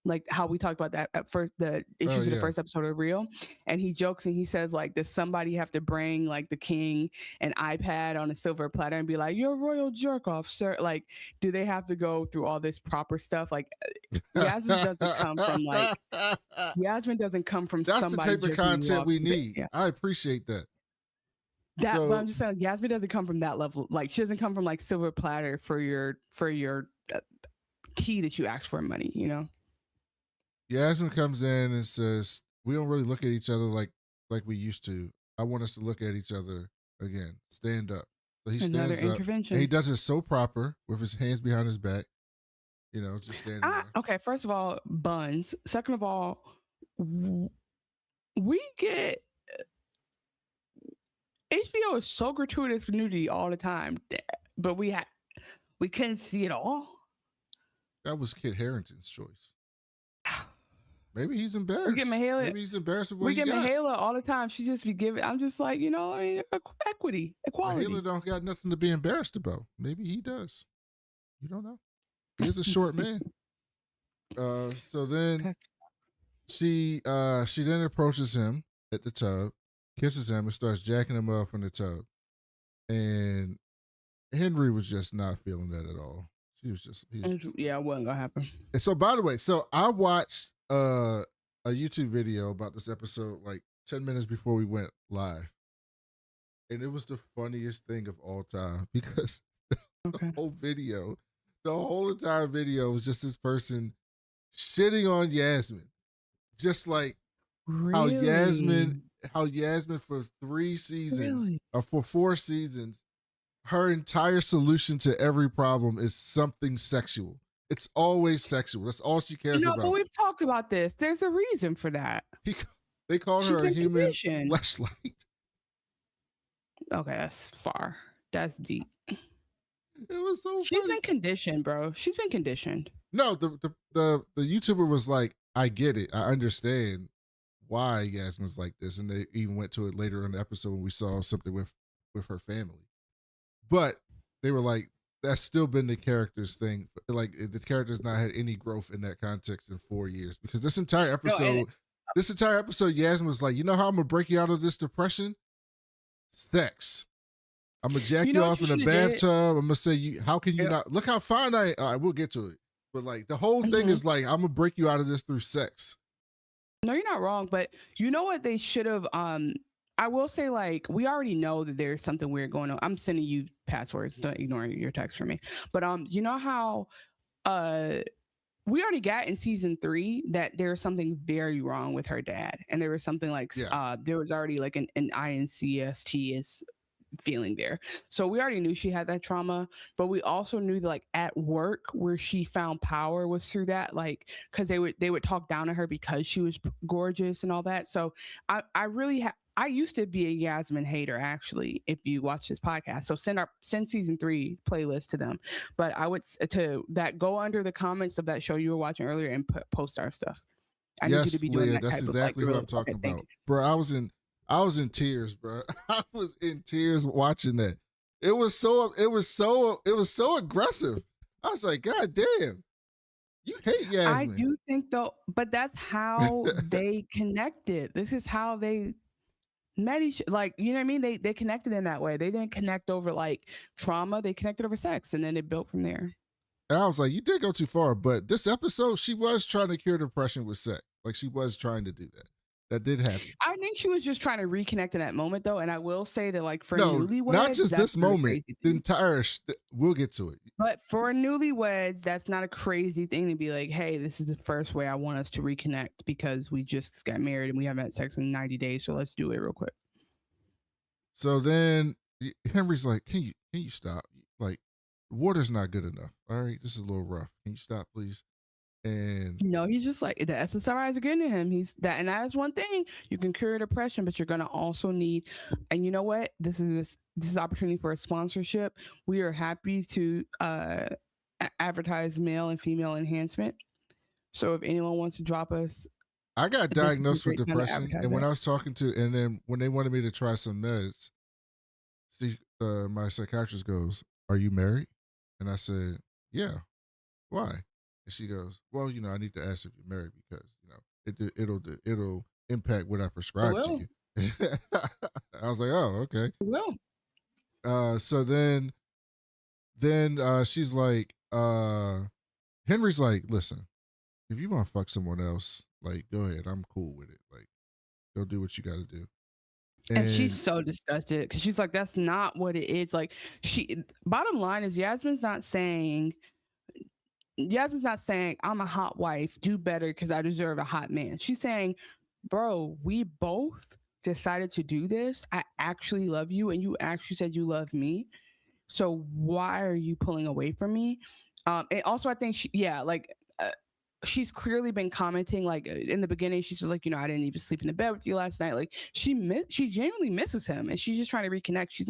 like how we talked about that at first, the issues of the first episode of Real. And he jokes and he says, like, does somebody have to bring like the king an iPad on a silver platter and be like, you're a royal jerk off, sir? Like, do they have to go through all this proper stuff? Like, Yasmin doesn't come from like Yasmin doesn't come from that's somebody. That's the type of content we need. Yeah. I appreciate that. That, So- but I'm just saying, Yasmin doesn't come from that level. Like, she doesn't come from like silver platter for your key that you ask for in money. You know. Yasmin comes in and says, "We don't really look at each other like we used to. I want us to look at each other again. Stand up." So he Another stands up, intervention. and he does it so proper with his hands behind his back. You know, just standing there. Okay, first of all, buns. Second of all, we get HBO is so gratuitous with nudity all the time, but we couldn't see it all. That was Kit Harington's choice. Maybe he's embarrassed. We get Mahala. Maybe he's embarrassed with what We he get got. Mahala all the time. She just be giving. I'm just like, you know, I mean, equity, equality. Mahala don't got nothing to be embarrassed about. Maybe he does. You don't know. He's a short man. So then she then approaches him at the tub, kisses him, and starts jacking him up in the tub. And Henry was just not feeling that at all. She was just, yeah, it wasn't gonna happen. And so, by the way, so I watched a YouTube video about this episode like 10 minutes before we went live, and it was the funniest thing of all time because the whole entire video was just this person shitting on Yasmin, just like how Yasmin for 3 seasons or for 4 seasons, her entire solution to every problem is something sexual. It's always sexual. That's all she cares about. But we've talked about this. There's a reason for that. They call her a human fleshlight. Okay, that's far. That's deep. It was so She's funny. been conditioned, bro. She's been conditioned. No, the YouTuber was like, I get it. I understand why Yasmin's like this. And they even went to it later in the episode when we saw something with her family. But they were like, that's still been the character's thing. Like, the character's not had any growth in that context in 4 years. Because this entire episode, Yasmin was like, you know how I'm going to break you out of this depression? Sex. I'm going to jack you off in a bathtub. I'm going to say, how can you not? Look how fine I am. All right, we'll get to it. But like, the whole thing is like, I'm going to break you out of this through sex. No, you're not wrong. But you know what they should have, I will say, like, we already know that there's something weird going on. I'm sending you passwords. Don't ignore your text from me. But you know how we already got in season 3 that there's something very wrong with her dad, and there was something like there was already like an INCST is feeling there. So we already knew she had that trauma, but we also knew that like at work where she found power was through that, like, because they would talk down to her because she was gorgeous and all that. So I used to be a Yasmin hater, actually, if you watch this podcast. So send season 3 playlist to them. But I would go under the comments of that show you were watching earlier and post our stuff. I need you to be doing Leah, that that's type exactly of, like, what I'm talking about. Bro, I was in tears, bro. I was in tears watching that. It was so aggressive. I was like, God damn. You hate Yasmin. I do think though, but that's how they connected. This is how they met like, you know what I mean? They connected in that way. They didn't connect over like trauma. They connected over sex, and then it built from there. And I was like, you did go too far. But this episode, she was trying to cure depression with sex. Like, she was trying to do that. That did happen. I think she was just trying to reconnect in that moment, though. And I will say that, like, for newlyweds, not just this moment. The entire. We'll get to it. But for newlyweds, that's not a crazy thing to be like, hey, this is the first way I want us to reconnect because we just got married and we haven't had sex in 90 days. So let's do it real quick. So then Henry's like, can you stop? Like, water's not good enough. All right, this is a little rough. Can you stop, please? And no, he's just like, the SSRIs are getting to him. And that is one thing. You can cure depression, but you're gonna also need, and you know what? This is opportunity for a sponsorship. We are happy to advertise male and female enhancement. So if anyone wants to drop us, I got diagnosed with depression, and when I was talking to, and then when they wanted me to try some meds, my psychiatrist goes, "Are you married?" And I said, "Yeah." Why? And she goes, "Well, you know, I need to ask if you're married because, you know, it'll impact what I prescribe to you." I was like, "Oh, okay." It will. So then she's like, Henry's like, "Listen, if you want to fuck someone else, like, go ahead. I'm cool with it. Like, go do what you got to do." And she's And so disgusted because she's like, that's not what it is. Like, bottom line is Yasmin's not saying, I'm a hot wife, do better because I deserve a hot man. She's saying, bro, we both decided to do this. I actually love you and you actually said you love me. So why are you pulling away from me? And also I think she's clearly been commenting, like in the beginning she's like, I didn't even sleep in the bed with you last night. Like she genuinely misses him and she's just trying to reconnect. She's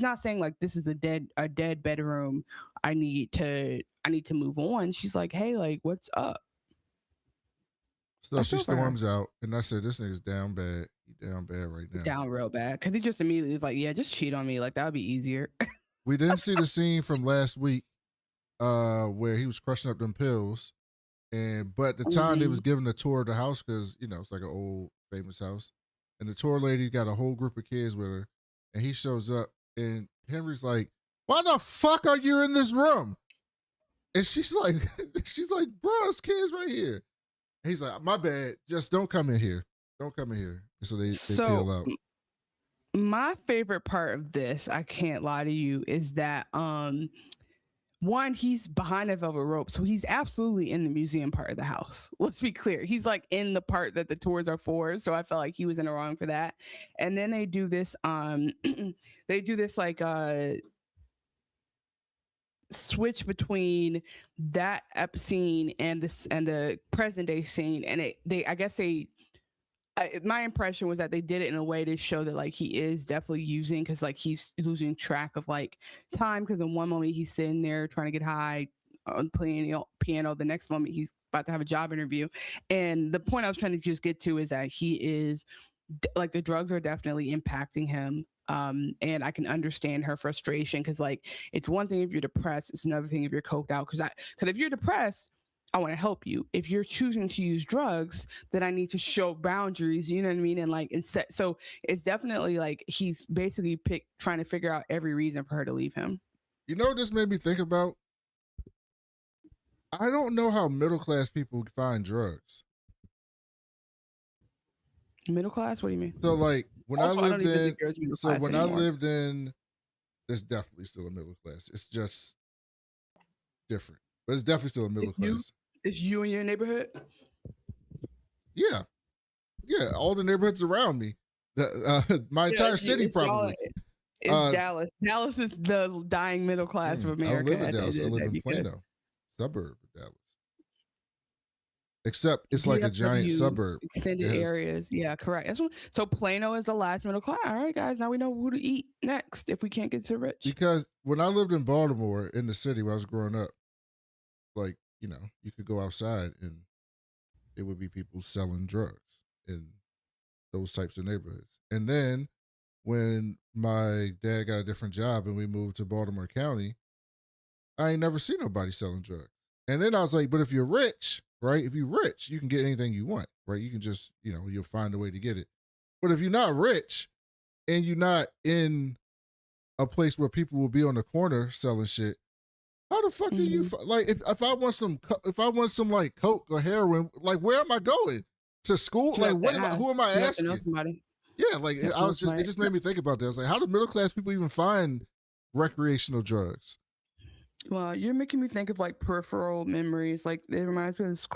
not saying like this is a dead bedroom. I need to move on. She's like, hey, like what's up? so she storms out, and I said, this nigga's down bad. He down bad right now. Down real bad. Because he just immediately was like, yeah, just cheat on me. Like, that would be easier. We didn't see the scene from last week where he was crushing up them pills. But at the time they was giving a tour of the house because, it's like an old famous house. And the tour lady got a whole group of kids with her. And he shows up, and Henry's like, why the fuck are you in this room? And she's like, bro, it's kids right here. He's like, my bad. Just don't come in here. Don't come in here. And so they peel out. My favorite part of this, I can't lie to you, is that one, he's behind a velvet rope, so he's absolutely in the museum part of the house. Let's be clear. He's like in the part that the tours are for. So I felt like he was in the wrong for that. And then they do this like switch between that scene and the present day scene, and my impression was that they did it in a way to show that like he is definitely using, because like he's losing track of like time, because in one moment he's sitting there trying to get high playing piano, the next moment he's about to have a job interview. And the point I was trying to just get to is that he is like, the drugs are definitely impacting him. And I can understand her frustration, because like it's one thing if you're depressed, it's another thing if you're coked out. Because if you're depressed, I want to help you. If you're choosing to use drugs, then I need to show boundaries. You know what I mean? And like, so it's definitely like he's basically trying to figure out every reason for her to leave him. You know what this made me think about? I don't know how middle class people find drugs. Middle class? What do you mean? So like when I lived in, there's definitely still a middle class. It's just different, but it's definitely still a middle class. It's you in your neighborhood? Yeah. All the neighborhoods around me, my entire city probably. It's Dallas. Dallas is the dying middle class of America. I don't live in Dallas. I live in Plano, suburb of Dallas. Except it's like a giant suburb. Extended areas. Yeah, correct. So Plano is the last middle class. All right, guys. Now we know who to eat next if we can't get so rich. Because when I lived in Baltimore, in the city when I was growing up, like, you could go outside and it would be people selling drugs in those types of neighborhoods. And then when my dad got a different job and we moved to Baltimore County, I ain't never seen nobody selling drugs. And then I was like, but if you're rich, right? If you're rich, you can get anything you want, right? You can just, you'll find a way to get it. But if you're not rich and you're not in a place where people will be on the corner selling shit, how the fuck do you like? If I want some like coke or heroin, like where am I going to school? Like who am I asking? Yeah, like it just made me think about that. I was like, how do middle class people even find recreational drugs? Well, you're making me think of like peripheral memories. Like it reminds me of this.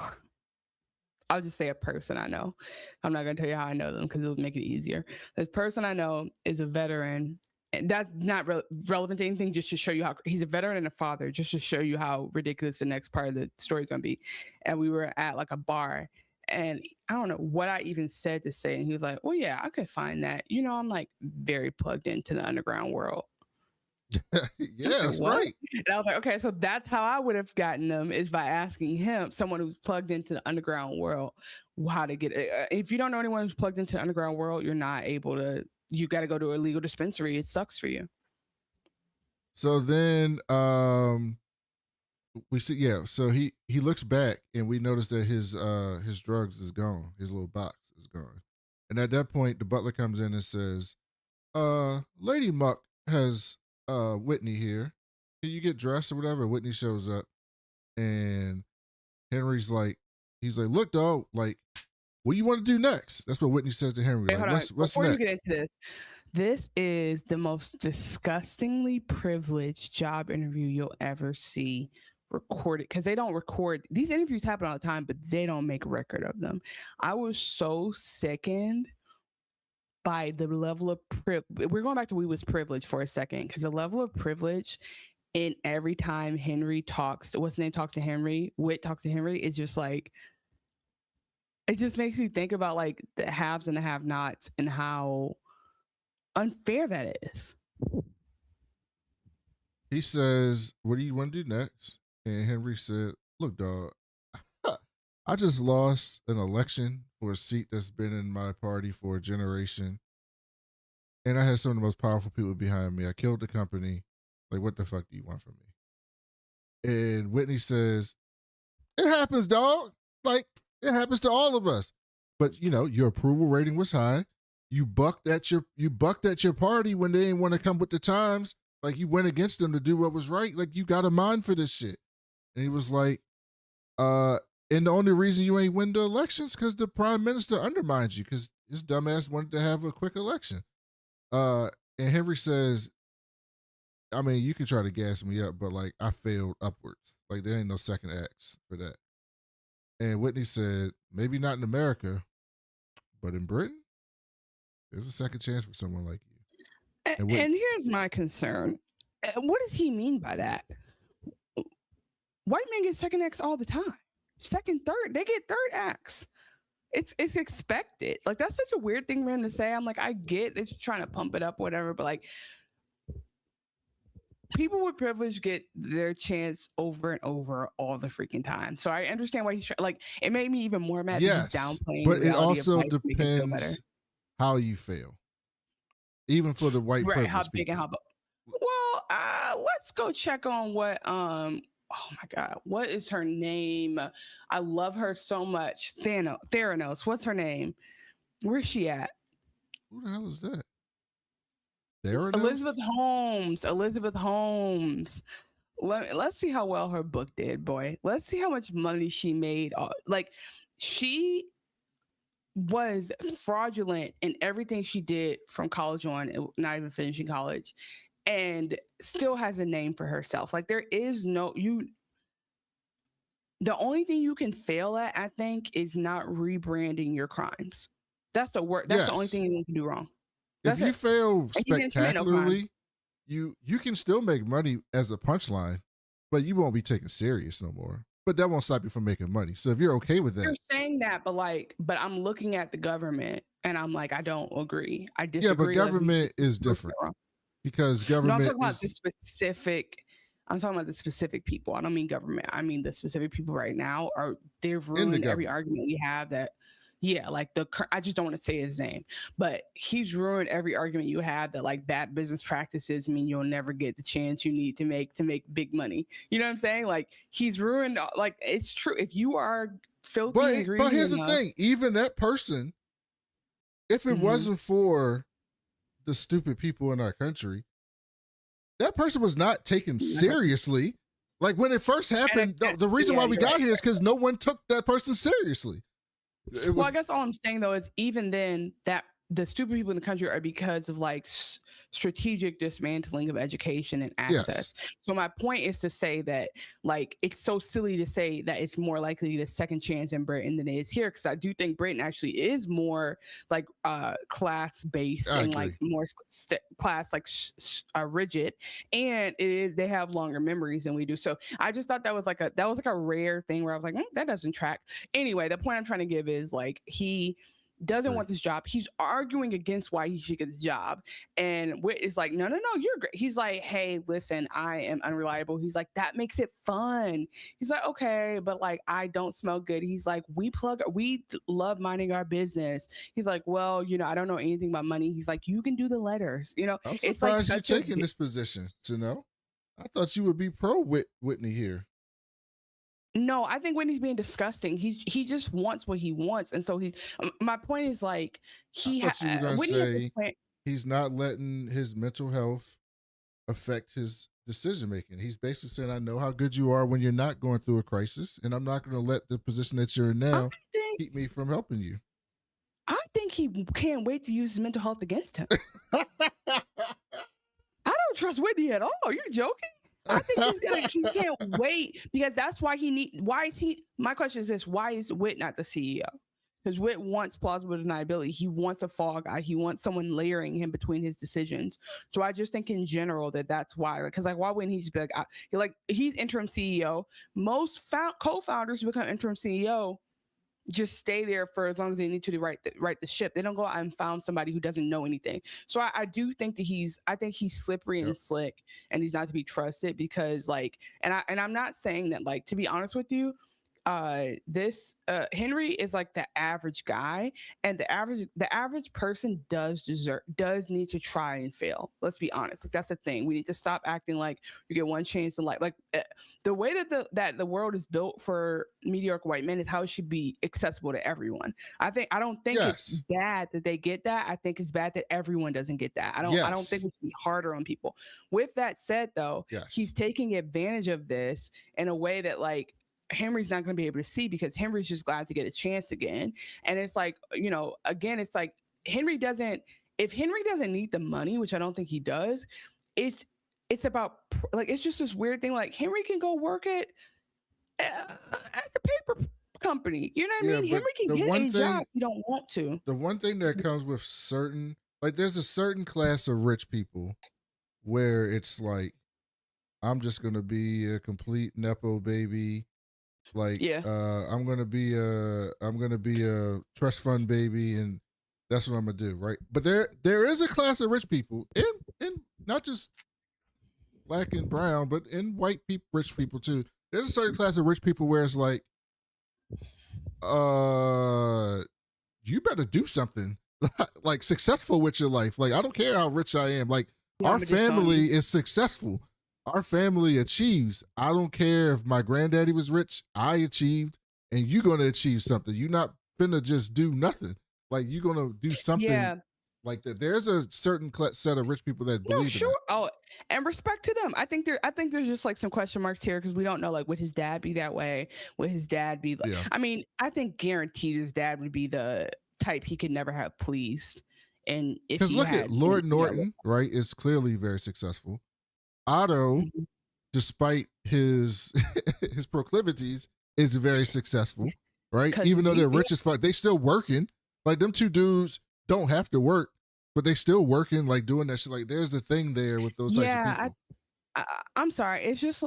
I'll just say a person I know. I'm not gonna tell you how I know them because it'll make it easier. This person I know is a veteran. And that's not relevant to anything, just to show you how he's a veteran and a father, just to show you how ridiculous the next part of the story is going to be. And we were at like a bar, and I don't know what I even said to say. And he was like, well, yeah, I could find that. I'm like very plugged into the underground world. Yeah, that's right. And I was like, okay, so that's how I would have gotten them, is by asking him, someone who's plugged into the underground world, how to get it. If you don't know anyone who's plugged into the underground world, you're not able to. You got to go to a legal dispensary. It sucks for you. So then we see, so he looks back and we notice that his drugs is gone. His little box is gone. And at that point, the butler comes in and says, Lady Muck has Whitney here. Can you get dressed or whatever? Whitney shows up and Henry's like, he's like, look, dog, like, what do you want to do next? That's what Whitney says to Henry. Wait, Like, hold on. what's Before next? you get into this is the most disgustingly privileged job interview you'll ever see recorded, because they don't record these interviews. Happen all the time, but they don't make a record of them. I was so sickened by the level of we're going back to we was privileged for a second, because the level of privilege in every time Henry talks, what's the name talks to Henry, Whit talks to Henry, is just like, it just makes you think about like the haves and the have-nots and how unfair that is. He says, what do you want to do next? And Henry said, look, dog, I just lost an election for a seat that's been in my party for a generation. And I had some of the most powerful people behind me. I killed the company. Like, what the fuck do you want from me? And Whitney says, it happens, dog. Like, it happens to all of us. But, you know, your approval rating was high. You bucked at your party when they didn't want to come with the times. Like, you went against them to do what was right. Like, you got a mind for this shit. And he was like, and the only reason you ain't win the elections because the prime minister undermined you, because his dumbass wanted to have a quick election. And Henry says, I mean, you can try to gas me up, but like, I failed upwards. Like, there ain't no second acts for that. And Whitney said, maybe not in America, but in Britain, there's a second chance for someone like you. And here's my concern. What does he mean by that? White men get second acts all the time. Second, third, they get third acts. It's expected. Like, that's such a weird thing for him to say. I'm like, I get that you're trying to pump it up, whatever, but like, people with privilege get their chance over and over all the freaking time. So I understand why he's like, it made me even more mad that he's downplaying. But it also depends how you fail. Even for the white privilege how big people. and how. Well, let's go check on what oh my God, what is her name? I love her so much. Theranos. What's her name? Where's she at? Who the hell is that? Theranos? Elizabeth Holmes. Let's see how well her book did, boy. Let's see how much money she made. Like, she was fraudulent in everything she did from college on, not even finishing college, and still has a name for herself. Like, there is the only thing you can fail at, I think, is not rebranding your crimes. That's the worst. That's the only thing you can do wrong. If you fail spectacularly, you can still make money as a punchline, but you won't be taken serious no more. But that won't stop you from making money. So if you're okay with that. You're saying that, but I'm looking at the government and I'm like, I don't agree. I disagree. Yeah, but government is different. Because government I'm talking about the specific people. I don't mean government. I mean the specific people right now they've ruined every argument we have that. Yeah, like I just don't want to say his name, but he's ruined every argument you have that like bad business practices mean you'll never get the chance you need to make big money. You know what I'm saying? Like, he's ruined, like, it's true. If you are filthy and greedy, but here's the thing, even that person, if it wasn't for the stupid people in our country, that person was not taken seriously. Like, when it first happened, the reason why we got here is because no one took that person seriously. Well, I guess all I'm saying though is even then that the stupid people in the country are because of like strategic dismantling of education and access. Yes. So my point is to say that like it's so silly to say that it's more likely the second chance in Britain than it is here, because I do think Britain actually is more like class based and like more class like rigid, and they have longer memories than we do. So I just thought that was like a rare thing where I was like, that doesn't track. Anyway, the point I'm trying to give is like he doesn't want this job. He's arguing against why he should get the job. And Whit is like, no, you're great. He's like, hey, listen, I am unreliable. He's like, that makes it fun. He's like, okay, but like, I don't smell good. He's like, we love minding our business. He's like, well, I don't know anything about money. He's like, you can do the letters. I'm surprised you're taking this position, I thought you would be pro Whitney here. No, I think Whitney's being disgusting. He just wants what he wants, and so my point is like he's not letting his mental health affect his decision making. He's basically saying, I know how good you are when you're not going through a crisis, and I'm not going to let the position that you're in now keep me from helping you. he can't wait to use his mental health against him. I don't trust Whitney at all. Are you joking? I think he can't wait, because that's why my question is this: why is Whit not the CEO? Because Whit wants plausible deniability. He wants a fall guy. He wants someone layering him between his decisions. So I just think in general that's why. Because why wouldn't he just be like, he's interim CEO. Most co-founders who become interim CEO just stay there for as long as they need to right the ship. They don't go out and found somebody who doesn't know anything. So I do think that he's slippery and slick, and he's not to be trusted, because I'm not saying that, to be honest with you, Henry is like the average guy, and the average person does need to try and fail. Let's be honest. That's the thing. We need to stop acting like you get one chance in life. The way that the world is built for mediocre white men is how it should be accessible to everyone. I don't think it's bad that they get that. I think it's bad that everyone doesn't get that. I don't think we should be harder on people. With that said, though, he's taking advantage of this in a way that Henry's not going to be able to see, because Henry's just glad to get a chance again. And it's again, it's like if Henry doesn't need the money, which I don't think he does, it's about it's just this weird thing. Henry can go work at the paper company. You know what I mean? Henry can get a job if you don't want to. The one thing that comes with certain, there's a certain class of rich people where it's I'm just going to be a complete Nepo baby. I'm gonna be a trust fund baby, and that's what I'm gonna do, right? But there is a class of rich people in not just black and brown, but in white people, rich people too. There's a certain class of rich people where it's you better do something successful with your life. I don't care how rich I am. Our family is successful. Our family achieves. I don't care if my granddaddy was rich. I achieved, and you're gonna achieve something. You're not finna just do nothing. You're gonna do something like that. There's a certain set of rich people that believe in it. Oh, and respect to them. I think there's just some question marks here, because we don't know would his dad be that way? Would his dad be I mean, I think guaranteed his dad would be the type he could never have pleased. And because look at Lord Norton, right? Is clearly very successful. Otto, despite his proclivities, is very successful, right? Even though they're rich as fuck, they still working. Them two dudes don't have to work, but they still working, doing that shit. There's a thing there with those types of people. I'm sorry. It's just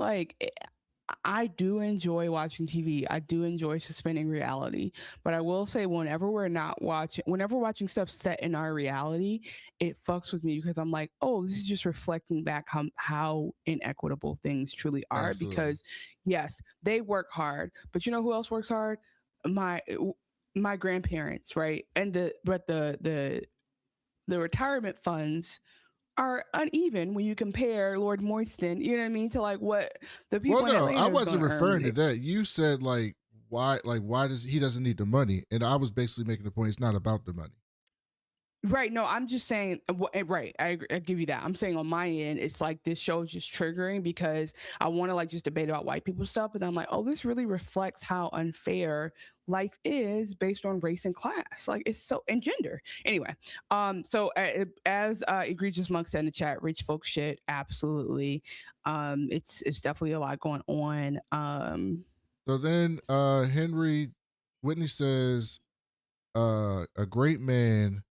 I do enjoy watching TV. I do enjoy suspending reality. But I will say, whenever watching stuff set in our reality, it fucks with me, because I'm this is just reflecting back how inequitable things truly are. Absolutely. Because yes, they work hard, but you know who else works hard? My grandparents, right? And the retirement funds are uneven when you compare Lord Moiston, you know what I mean, to what the people. Well, no, I wasn't referring to that. You said why does he doesn't need the money, and I was basically making the point it's not about the money. Right. No, I'm just saying, right. I give you that. I'm saying on my end, it's this show is just triggering, because I want to just debate about white people stuff. But I'm this really reflects how unfair life is based on race and class. It's so, and gender. Anyway. So as Egregious Monk said in the chat, rich folk shit. Absolutely. It's definitely a lot going on. So then Whitney says, a great man,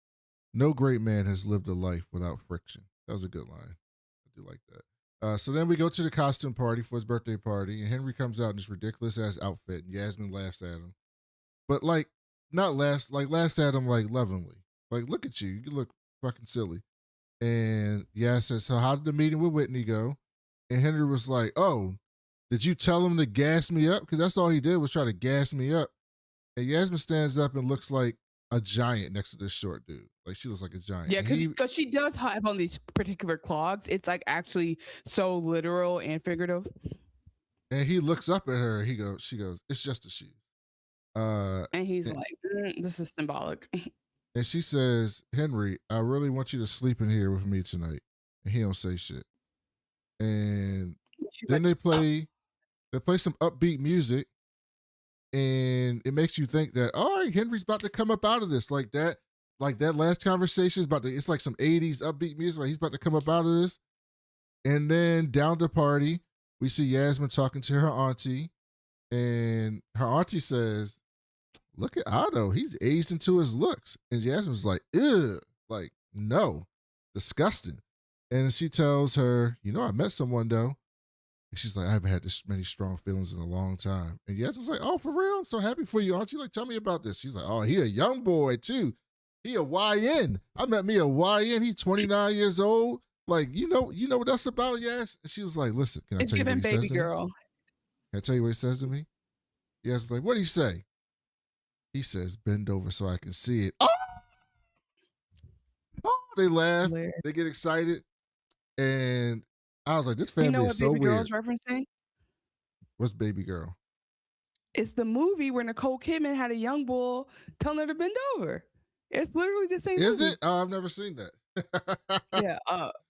no great man has lived a life without friction. That was a good line. I do like that. So then we go to the costume party for his birthday party, and Henry comes out in this ridiculous ass outfit, and Yasmin laughs at him. But not laughs at him lovingly. Look at you. You look fucking silly. And Yas says, so how did the meeting with Whitney go? And Henry was like, oh, did you tell him to gas me up? Because that's all he did was try to gas me up. And Yasmin stands up and looks like a giant next to this short dude. She looks like a giant. Yeah, because she does have on these particular clogs. It's actually so literal and figurative. And he looks up at her. She goes, it's just a shoe. And he's this is symbolic. And she says, Henry, I really want you to sleep in here with me tonight. And he don't say shit. And then they play some upbeat music. And it makes you think that, all right, Henry's about to come up out of this like that. like that last conversation is it's like some 80s upbeat music. Like he's about to come up out of this. And then down the party, we see Yasmin talking to her auntie. And her auntie says, look at Otto. He's aged into his looks. And Yasmin's like, ew. Like, no. Disgusting. And she tells her, I met someone though. And she's like, I haven't had this many strong feelings in a long time. And Yasmin's like, oh, for real? I'm so happy for you, auntie. Like, tell me about this. She's like, oh, he a young boy too. He a YN. I met me a YN. He's 29 years old. Like, you know what that's about, Yas? And she was like, listen, can I tell you what he says to me? It's giving baby girl. Can I tell you what he says to me? Yas was like, what'd he say? He says, bend over so I can see it. Oh! They laugh. Hilarious. They get excited. And I was like, this family is so weird. You know what Baby Girl's referencing? What's Baby Girl? It's the movie where Nicole Kidman had a young bull telling her to bend over. It's literally the same Is movie. It? Oh, I've never seen that.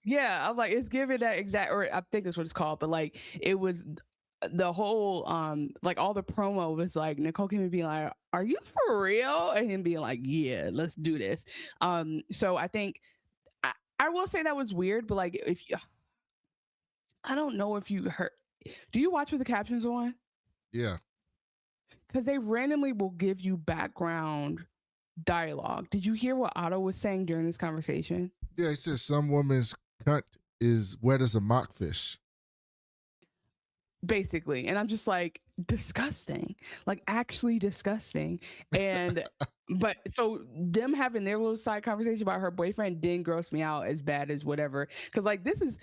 Yeah. I'm like, it's giving that exact, or I think that's what it's called, but like, it was the whole, like all the promo was like Nicole Kidman being like, are you for real? And him being like, yeah, let's do this. So I think, I will say that was weird, but like, I don't know if you heard, do you watch with the captions on? Yeah. Because they randomly will give you background dialogue. Did you hear what Otto was saying during this conversation? Yeah, he said some woman's cunt is wet as a mockfish. Basically. And I'm just like, disgusting. Like actually disgusting. And but so them having their little side conversation about her boyfriend didn't gross me out as bad as whatever. Because like this is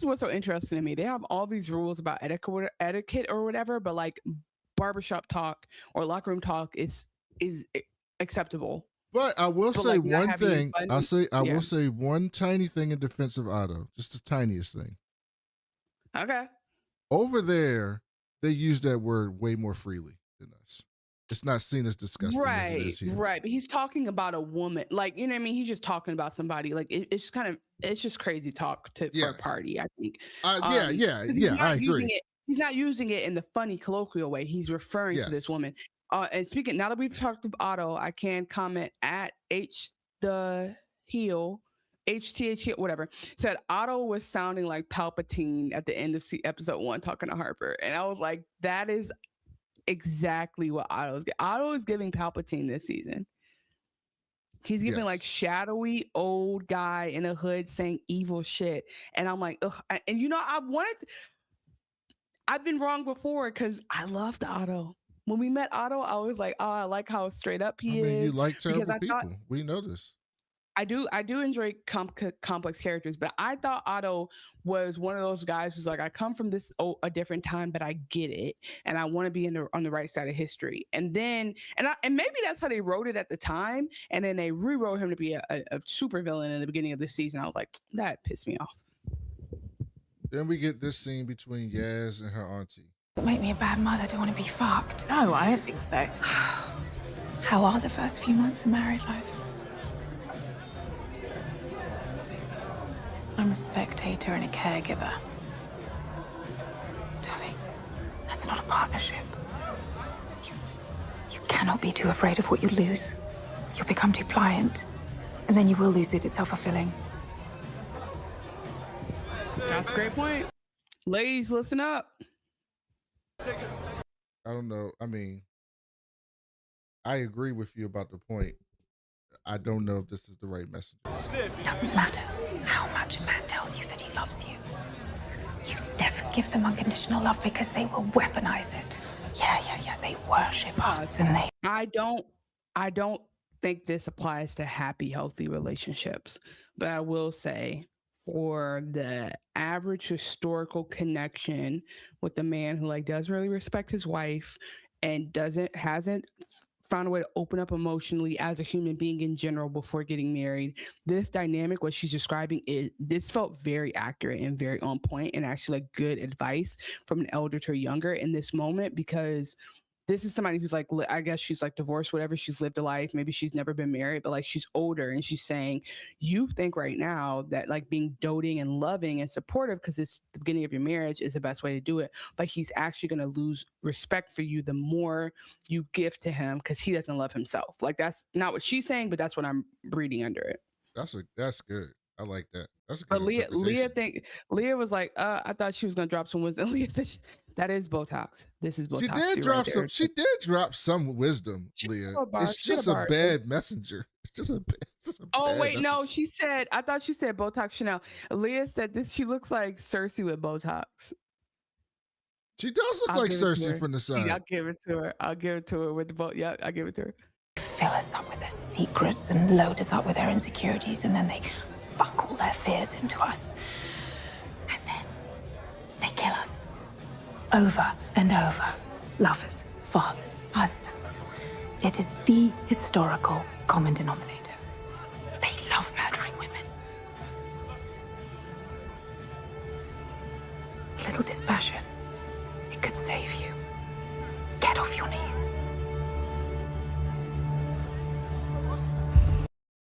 what's so interesting to me. They have all these rules about etiquette or whatever, but like barbershop talk or locker room talk is acceptable. But I will say one thing. I will say one tiny thing in defense of Otto. Just the tiniest thing. Okay. Over there, they use that word way more freely than us. It's not seen as disgusting as it is here. Right. But he's talking about a woman. Like, you know what I mean? He's just talking about somebody. Like, it's just crazy talk for a party, I think. I agree. He's not using it in the funny colloquial way. He's referring to this woman. And speaking, now that we've talked with Otto, I can comment at HTHE, whatever, said Otto was sounding like Palpatine at the end of episode 1 talking to Harper. And I was like, that is exactly what Otto is giving Palpatine this season. He's giving like shadowy old guy in a hood saying evil shit. And I'm like, ugh. And I've been wrong before because I loved Otto. When we met Otto, I was like, oh, I like how straight up he is. You like terrible people. We know this. I do enjoy complex characters, but I thought Otto was one of those guys who's like, I come from a different time, but I get it, and I want to be on the right side of history. And then, and maybe that's how they wrote it at the time, and then they rewrote him to be a super villain in the beginning of this season. I was like, that pissed me off. Then we get this scene between Yaz and her auntie. Make me a bad mother, do want to be fucked. No, I don't think so. How are the first few months of married life? I'm a spectator and a caregiver. Darling, that's not a partnership. You cannot be too afraid of what you lose. You'll become too pliant, and then you will lose it. It's self-fulfilling. That's a great point. Ladies, listen up. I don't know. I mean, I agree with you about the point. I don't know if this is the right message. Doesn't matter how much a man tells you that he loves you. You never give them unconditional love because they will weaponize it. Yeah. They worship us and they... I don't think this applies to happy, healthy relationships, but I will say for the average historical connection with the man who like doesn't really respect his wife and hasn't found a way to open up emotionally as a human being in general before getting married, this dynamic, what she's describing, this felt very accurate and very on point and actually like good advice from an elder to a younger in this moment, because this is somebody who's like, I guess she's like divorced, whatever. She's lived a life. Maybe she's never been married, but like she's older, and she's saying, you think right now that like being doting and loving and supportive because it's the beginning of your marriage is the best way to do it. But he's actually going to lose respect for you the more you give to him because he doesn't love himself. Like that's not what she's saying, but that's what I'm reading under it. That's good. I like that. That's a good But Leah was like, I thought she was gonna drop some wisdom. Leah said that is Botox. This is Botox. She did drop some wisdom, Leah. It's just a bad messenger. It's just a oh wait, no, she said, I thought she said Botox Chanel. Leah said this, she looks like Cersei with Botox. She does look like Cersei from the side. I'll give it to her. I'll give it to her with the boat. Yeah, I'll give it to her. Fill us up with their secrets and load us up with their insecurities, and then they fuck all their fears into us. And then they kill us. Over and over. Lovers, fathers, husbands. It is the historical common denominator. They love murdering women. A little dispassion. It could save you. Get off your knees.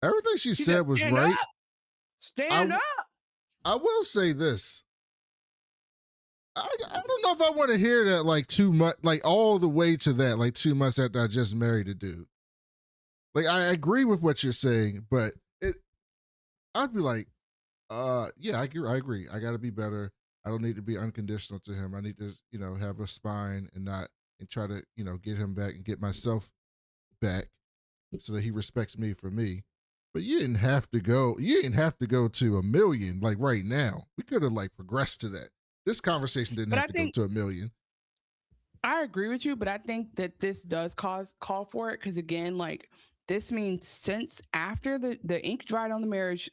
Everything she said was right. Stand up. I will say this. I don't know if I want to hear that like too much, like all the way to that, like 2 months after I just married a dude. Like I agree with what you're saying, but I'd be like, yeah, I agree. I got to be better. I don't need to be unconditional to him. I need to, have a spine and try to, get him back and get myself back so that he respects me for me. But you didn't have to go to a million like right now. We could have like progressed to that. This conversation didn't have to go to a million. I agree with you, but I think that this does call for it because again, like this means since after the ink dried on the marriage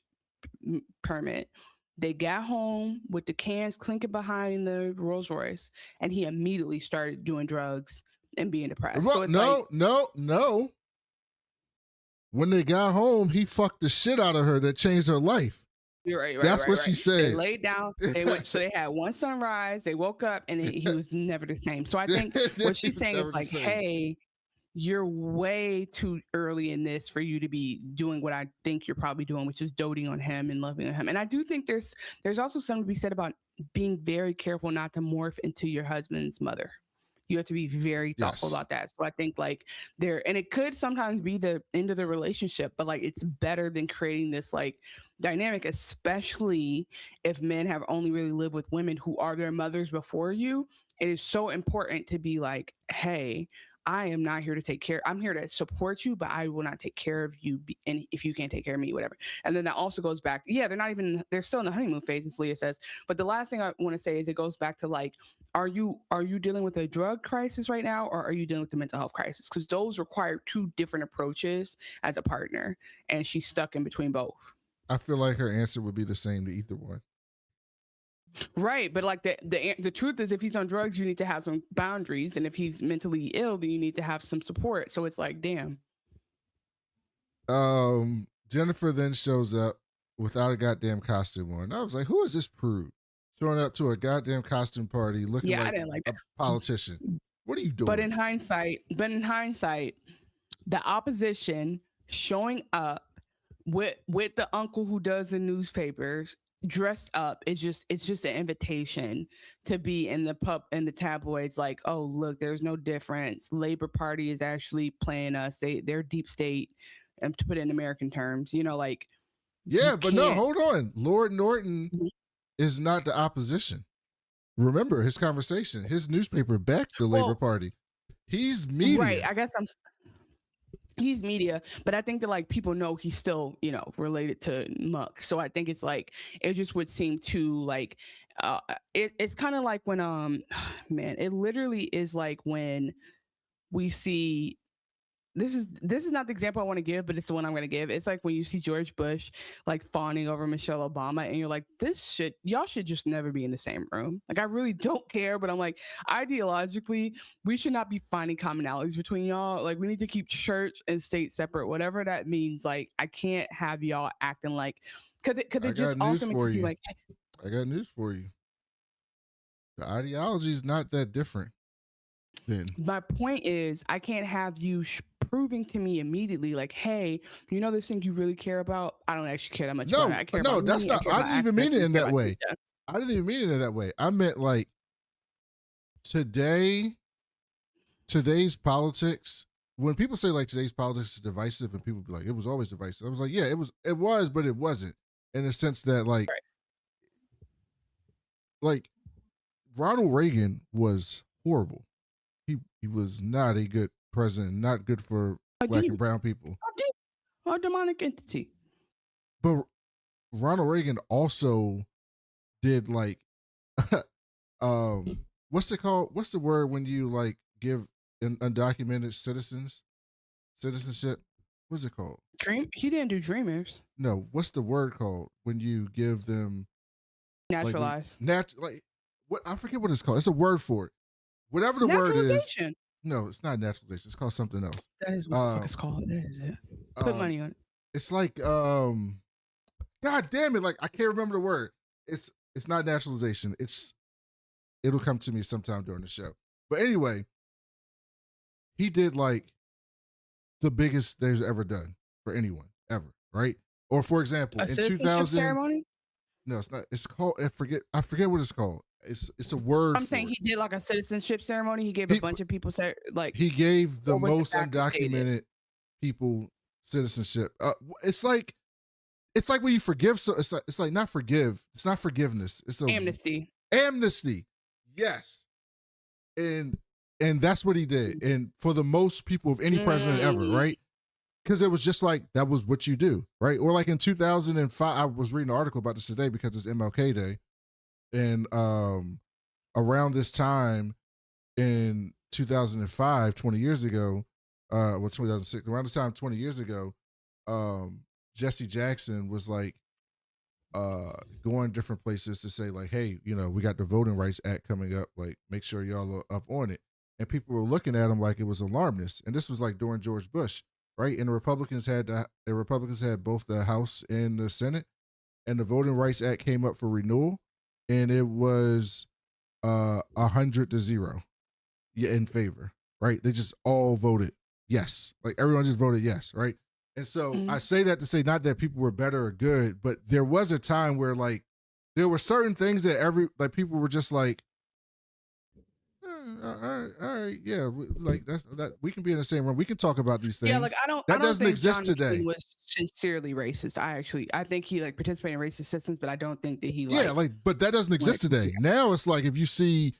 permit, they got home with the cans clinking behind the Rolls Royce, and he immediately started doing drugs and being depressed. Well, so it's no. When they got home, he fucked the shit out of her that changed her life. You're right. That's what she said. They laid down. So they had one sunrise. They woke up, and he was never the same. So I think what she's saying is like, hey, you're way too early in this for you to be doing what I think you're probably doing, which is doting on him and loving on him. And I do think there's also something to be said about being very careful not to morph into your husband's mother. You have to be very thoughtful about that. So I think like and it could sometimes be the end of the relationship, but like it's better than creating this like dynamic, especially if men have only really lived with women who are their mothers before you. It is so important to be like, hey, I am not here to take care. I'm here to support you, but I will not take care of you. And if you can't take care of me, whatever. And then that also goes back. Yeah, they're still in the honeymoon phase, as Leah says. But the last thing I want to say is it goes back to like, are you dealing with a drug crisis right now, or are you dealing with a mental health crisis? Because those require two different approaches as a partner, and she's stuck in between both. I feel like her answer would be the same to either one. Right, but like the truth is, if he's on drugs, you need to have some boundaries, and if he's mentally ill, then you need to have some support. So it's like, damn. Jennifer then shows up without a goddamn costume on. I was like, who is this prude showing up to a goddamn costume party looking like a politician? What are you doing? But in hindsight, the opposition showing up with the uncle who does the newspapers dressed up, it's just an invitation to be in the tabloids like, oh look, there's no difference. Labor Party is actually playing us. They're deep state, and to put it in American terms, like, yeah, but no, hold on. Lord Norton is not the opposition. Remember his conversation. His newspaper backed the Labor Party. He's media. Right, I guess he's media, but I think that like people know he's still, related to Muck. So I think it's like, it just would seem to like, it's kind of like when, man, it literally is like when we see, this is not the example I want to give, but it's the one I'm going to give. It's like when you see George Bush like fawning over Michelle Obama, and you're like, y'all should just never be in the same room. Like, I really don't care, but I'm like, ideologically, we should not be finding commonalities between y'all. Like, we need to keep church and state separate, whatever that means. Like, I can't have y'all acting like, because it just also makes you like, I got news for you. The ideology is not that different. then. My point is, I can't have you proving to me immediately, like, hey, you know this thing you really care about? I don't actually care that much about it. I care about that's money, not. I didn't even mean it in that way. data. I didn't even mean it in that way. I meant like today's politics. When people say like today's politics is divisive, and people be like, it was always divisive. I was like, yeah, it was, but it wasn't, in the sense that like, like Ronald Reagan was horrible. He was not a good president, not good for black and brown people. A demonic entity. But Ronald Reagan also did like, what's it called? What's the word when you like give undocumented citizenship? What's it called? He didn't do dreamers. No, what's the word called when you give them naturalized? Like what? I forget what it's called. It's a word for it. Whatever the word is. No, it's not naturalization. It's called something else. That is what it's called. That is it. Put money on it. It's like God damn it! Like I can't remember the word. It's not naturalization. It'll come to me sometime during the show. But anyway, he did like the biggest there's ever done for anyone ever, right? Or for example, in 2000 ceremony? No, it's not. It's called. I forget what it's called. It's a word. I'm saying he did like a citizenship ceremony. He gave a bunch of people like he gave the most undocumented people citizenship. It's like when you forgive. So it's like not forgive. It's not forgiveness. It's amnesty. Amnesty. Yes. And that's what he did. And for the most people of any president ever, right? Because it was just like that was what you do, right? Or like in 2005, I was reading an article about this today because it's MLK Day. And around this time in 2005, 20 years ago, 2006, around this time 20 years ago, Jesse Jackson was like going different places to say like, hey, you know, we got the Voting Rights Act coming up, like make sure y'all are up on it. And people were looking at him like it was alarmist. And this was like during George Bush, right? And the Republicans had both the House and the Senate, and the Voting Rights Act came up for renewal. And it was 100-0 in favor, right? They just all voted yes. Like everyone just voted yes, right? And so I say that to say not that people were better or good, but there was a time where like there were certain things that people were just like, all right, yeah, like that we can be in the same room. We can talk about these things. Yeah, like that doesn't think exist John today. McCain was sincerely racist. I think he like participated in racist systems, but I don't think that he but that doesn't exist today. Now it's like if you see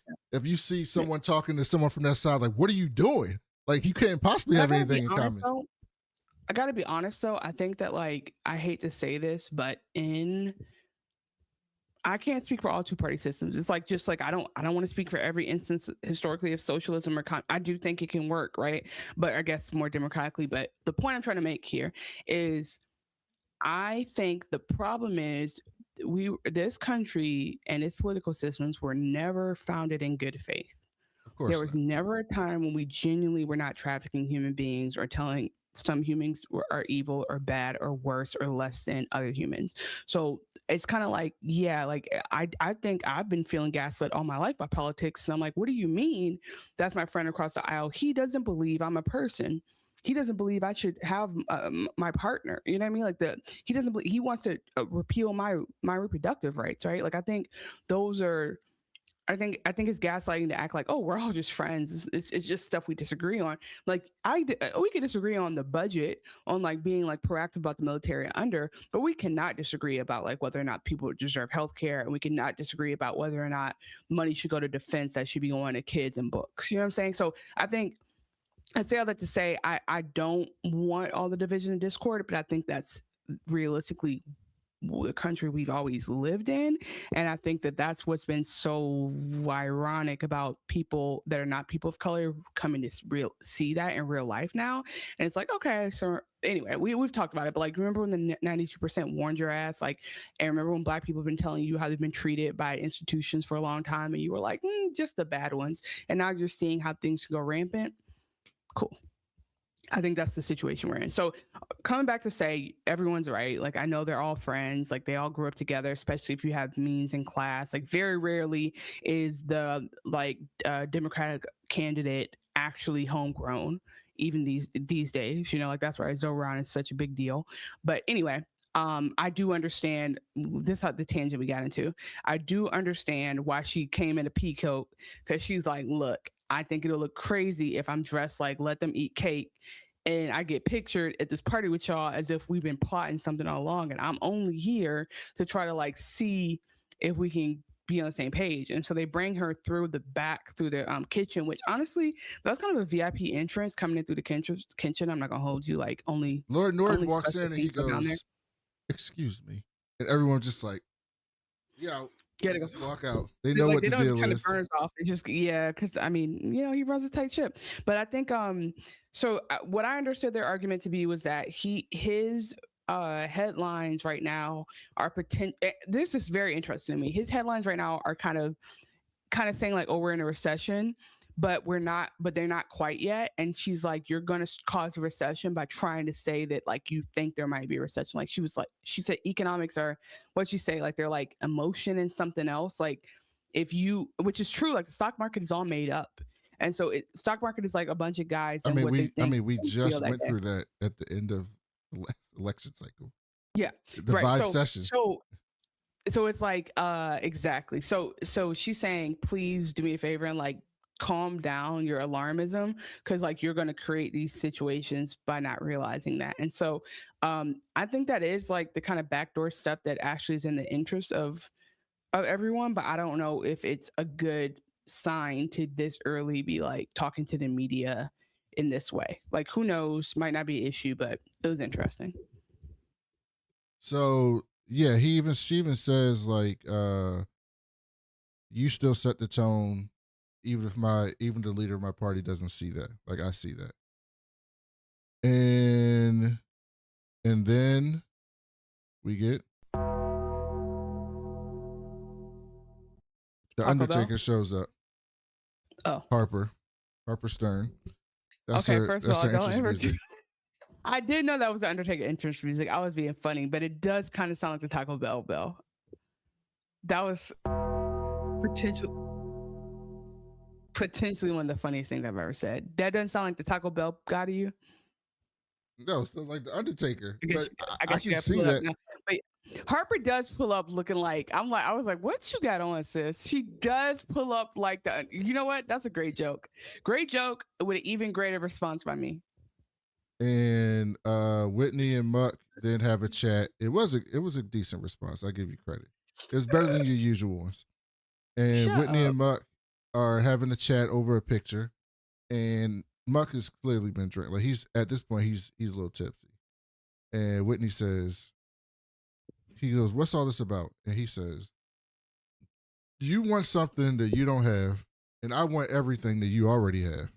someone talking to someone from that side, like what are you doing? Like you can't possibly have anything in common. I gotta be honest though. I think that like I hate to say this, but I can't speak for all two-party systems. It's like just like I don't want to speak for every instance historically of socialism or I do think it can work, right? But I guess more democratically. But the point I'm trying to make here is I think the problem is this country and its political systems were never founded in good faith. Of course, there was never a time when we genuinely were not trafficking human beings or telling some humans are evil or bad or worse or less than other humans. So it's kind of like, yeah, like I think I've been feeling gaslit all my life by politics. And I'm like, what do you mean? That's my friend across the aisle. He doesn't believe I'm a person. He doesn't believe I should have my partner. You know what I mean? Like he doesn't believe, he wants to repeal my reproductive rights, right? Like I think those are, I think it's gaslighting to act like, oh, we're all just friends. It's just stuff we disagree on. Like we can disagree on the budget, on like being like proactive about the military under, but we cannot disagree about like whether or not people deserve health care, and we cannot disagree about whether or not money should go to defense that should be going to kids and books. You know what I'm saying? So I think I say all that to say I don't want all the division and discord, but I think that's realistically the country we've always lived in. And I think that that's what's been so ironic about people that are not people of color coming to see that in real life now. And it's like, okay, so anyway, we've talked about it, but like, remember when the 92% warned your ass? Like, and remember when Black people have been telling you how they've been treated by institutions for a long time, and you were like, just the bad ones. And now you're seeing how things go rampant. Cool. I think that's the situation we're in. So coming back to say everyone's right. Like I know they're all friends. Like they all grew up together, especially if you have means in class. Like very rarely is the like Democratic candidate actually homegrown, even these days, you know, like that's why Zoran is such a big deal. But anyway, I do understand this, the tangent we got into. I do understand why she came in a pea coat, because she's like, look, I think it'll look crazy if I'm dressed like Let Them Eat Cake and I get pictured at this party with y'all as if we've been plotting something all along, and I'm only here to try to like see if we can be on the same page. And so they bring her through the back, through the kitchen, which honestly, that's kind of a VIP entrance coming in through the kitchen. I'm not gonna hold you, like only Lord Norton only walks special in and he things go down there. goes, "Excuse me," and everyone's just like, "Yeah, Gotta just go. walk out." They know Like what they the don't even deal turn the is. burners off. They just, yeah, because I mean, you know, he runs a tight ship. But I think so what I understood their argument to be was that his headlines right now are this is very interesting to me. His headlines right now are kind of saying like, oh, we're in a recession, but they're not quite yet. And she's like, you're gonna cause a recession by trying to say that like you think there might be a recession. Like she said economics are, what'd she say, like they're like emotion and something else. Like which is true, like the stock market is all made up. And so stock market is like a bunch of guys and what they think. We just went through that at the end of the last election cycle. Yeah. The right. vibe session. So it's like exactly. So she's saying, please do me a favor and like calm down your alarmism, because like you're going to create these situations by not realizing that. And so I think that is like the kind of backdoor stuff that actually is in the interest of everyone, but I don't know if it's a good sign to this early be like talking to the media in this way. Like who knows, might not be an issue, but it was interesting. So yeah, she even says like, you still set the tone, even if the leader of my party doesn't see that. Like I see that. And then we get the Undertaker shows up. Oh, Harper Stern. That's okay, her, first that's of all, her entrance music. I did know that was the Undertaker entrance music. I was being funny, but it does kind of sound like the Taco Bell bell. That was potentially one of the funniest things I've ever said. That doesn't sound like the Taco Bell guy to you? No, it sounds like the Undertaker. I guess you can see that. But Harper does pull up looking like, I was like, what you got on, sis? She does pull up like you know what? That's a great joke. Great joke with an even greater response by me. And Whitney and Muck then have a chat. It was a decent response. I give you credit. It was better than your usual ones. And Shut Whitney up. and Muck are having a chat over a picture, and Muck has clearly been drinking. Like he's at this point he's a little tipsy. And Whitney says, he goes, "What's all this about?" And he says, "You want something that you don't have, and I want everything that you already have.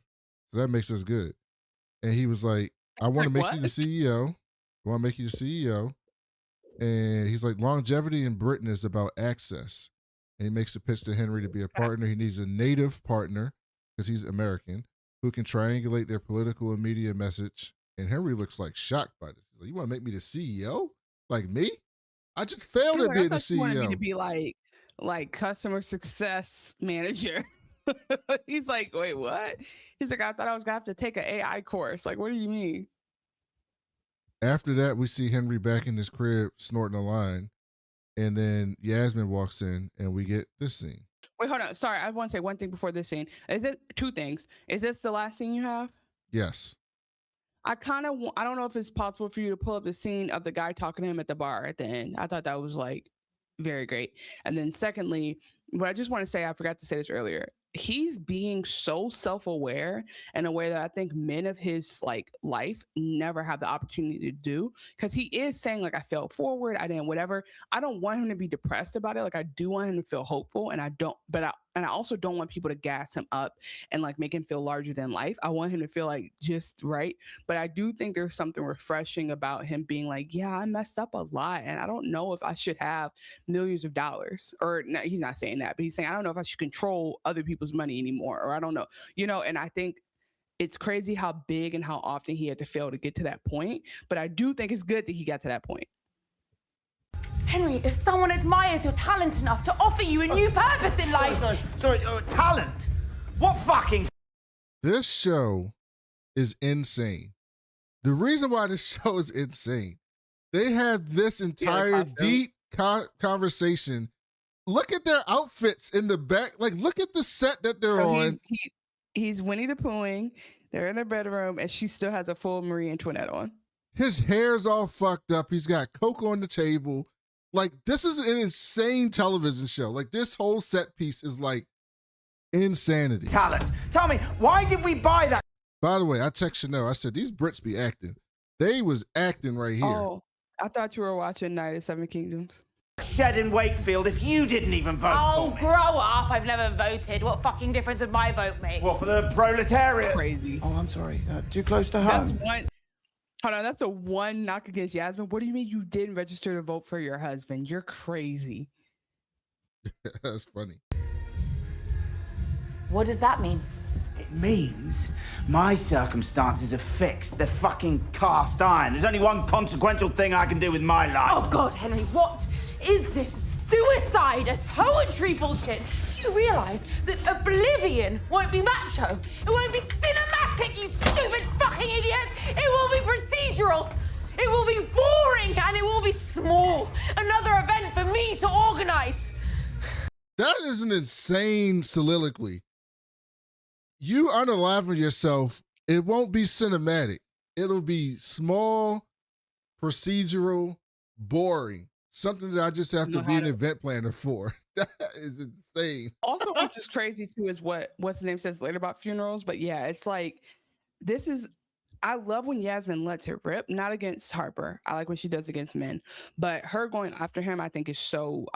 So that makes us good." And he was like, "I want to make you the CEO. I want to make you the CEO." And he's like, "Longevity in Britain is about access." And he makes a pitch to Henry to be a partner. He needs a native partner, because he's American, who can triangulate their political and media message. And Henry looks like shocked by this. He's like, "You want to make me the CEO? Like me? I just failed at being the CEO." You wanted me to be like customer success manager. He's like, wait, what? He's like, I thought I was gonna have to take an AI course. Like, what do you mean? After that, we see Henry back in his crib snorting a line. And then Yasmin walks in and we get this scene. Wait, hold on. Sorry, I want to say one thing before this scene. Is it two things? Is this the last scene you have? Yes. I don't know if it's possible for you to pull up the scene of the guy talking to him at the bar at the end. I thought that was like very great. And then secondly, what I just want to say, I forgot to say this earlier. He's being so self-aware in a way that I think men of his like life never have the opportunity to do, because he is saying like, I failed forward, I didn't whatever. I don't want him to be depressed about it. Like I do want him to feel hopeful, and I also don't want people to gas him up and like make him feel larger than life. I want him to feel like just right. But I do think there's something refreshing about him being like, yeah, I messed up a lot, and I don't know if I should have millions of dollars. Or no, he's not saying that, but he's saying I don't know if I should control other people's money anymore, or I don't know, you know. And I think it's crazy how big and how often he had to fail to get to that point. But I do think it's good that he got to that point. Henry, if someone admires your talent enough to offer you a new purpose in life... Sorry, talent? What fucking This show is insane. The reason why this show is insane, they have this entire deep conversation. Look at their outfits in the back. Like, look at the set that they're on. He's Winnie the Poohing. They're in their bedroom, and she still has a full Marie Antoinette on. His hair's all fucked up. He's got Coke on the table. Like, this is an insane television show. Like, this whole set piece is like insanity. Talent. Tell me, why did we buy that? By the way, I text Chanel. I said, these Brits be acting. They was acting right here. Oh, I thought you were watching Night of Seven Kingdoms. Shed in Wakefield if you didn't even vote for me. Grow up. I've never voted. What fucking difference would my vote make? What, for the proletariat? Crazy. Oh, I'm sorry. Too close to home. That's one. Hold on, that's a one knock against Yasmin. What do you mean you didn't register to vote for your husband? You're crazy. That's funny. What does that mean? It means my circumstances are fixed. They're fucking cast iron. There's only one consequential thing I can do with my life. Oh, God, Henry, what is this suicide as poetry bullshit? Do you realise that oblivion won't be macho? It won't be cinematic, you stupid fucking idiots! It will be procedural! It will be boring, and it will be small! Another event for me to organise! That is an insane soliloquy. You unalive yourself, it won't be cinematic. It'll be small, procedural, boring. Something that I just have to be an event planner for. That is insane. Also, what's just crazy too is what's his name says later about funerals. But yeah, it's like I love when Yasmin lets it rip, not against Harper. I like when she does against men, but her going after him, I think is so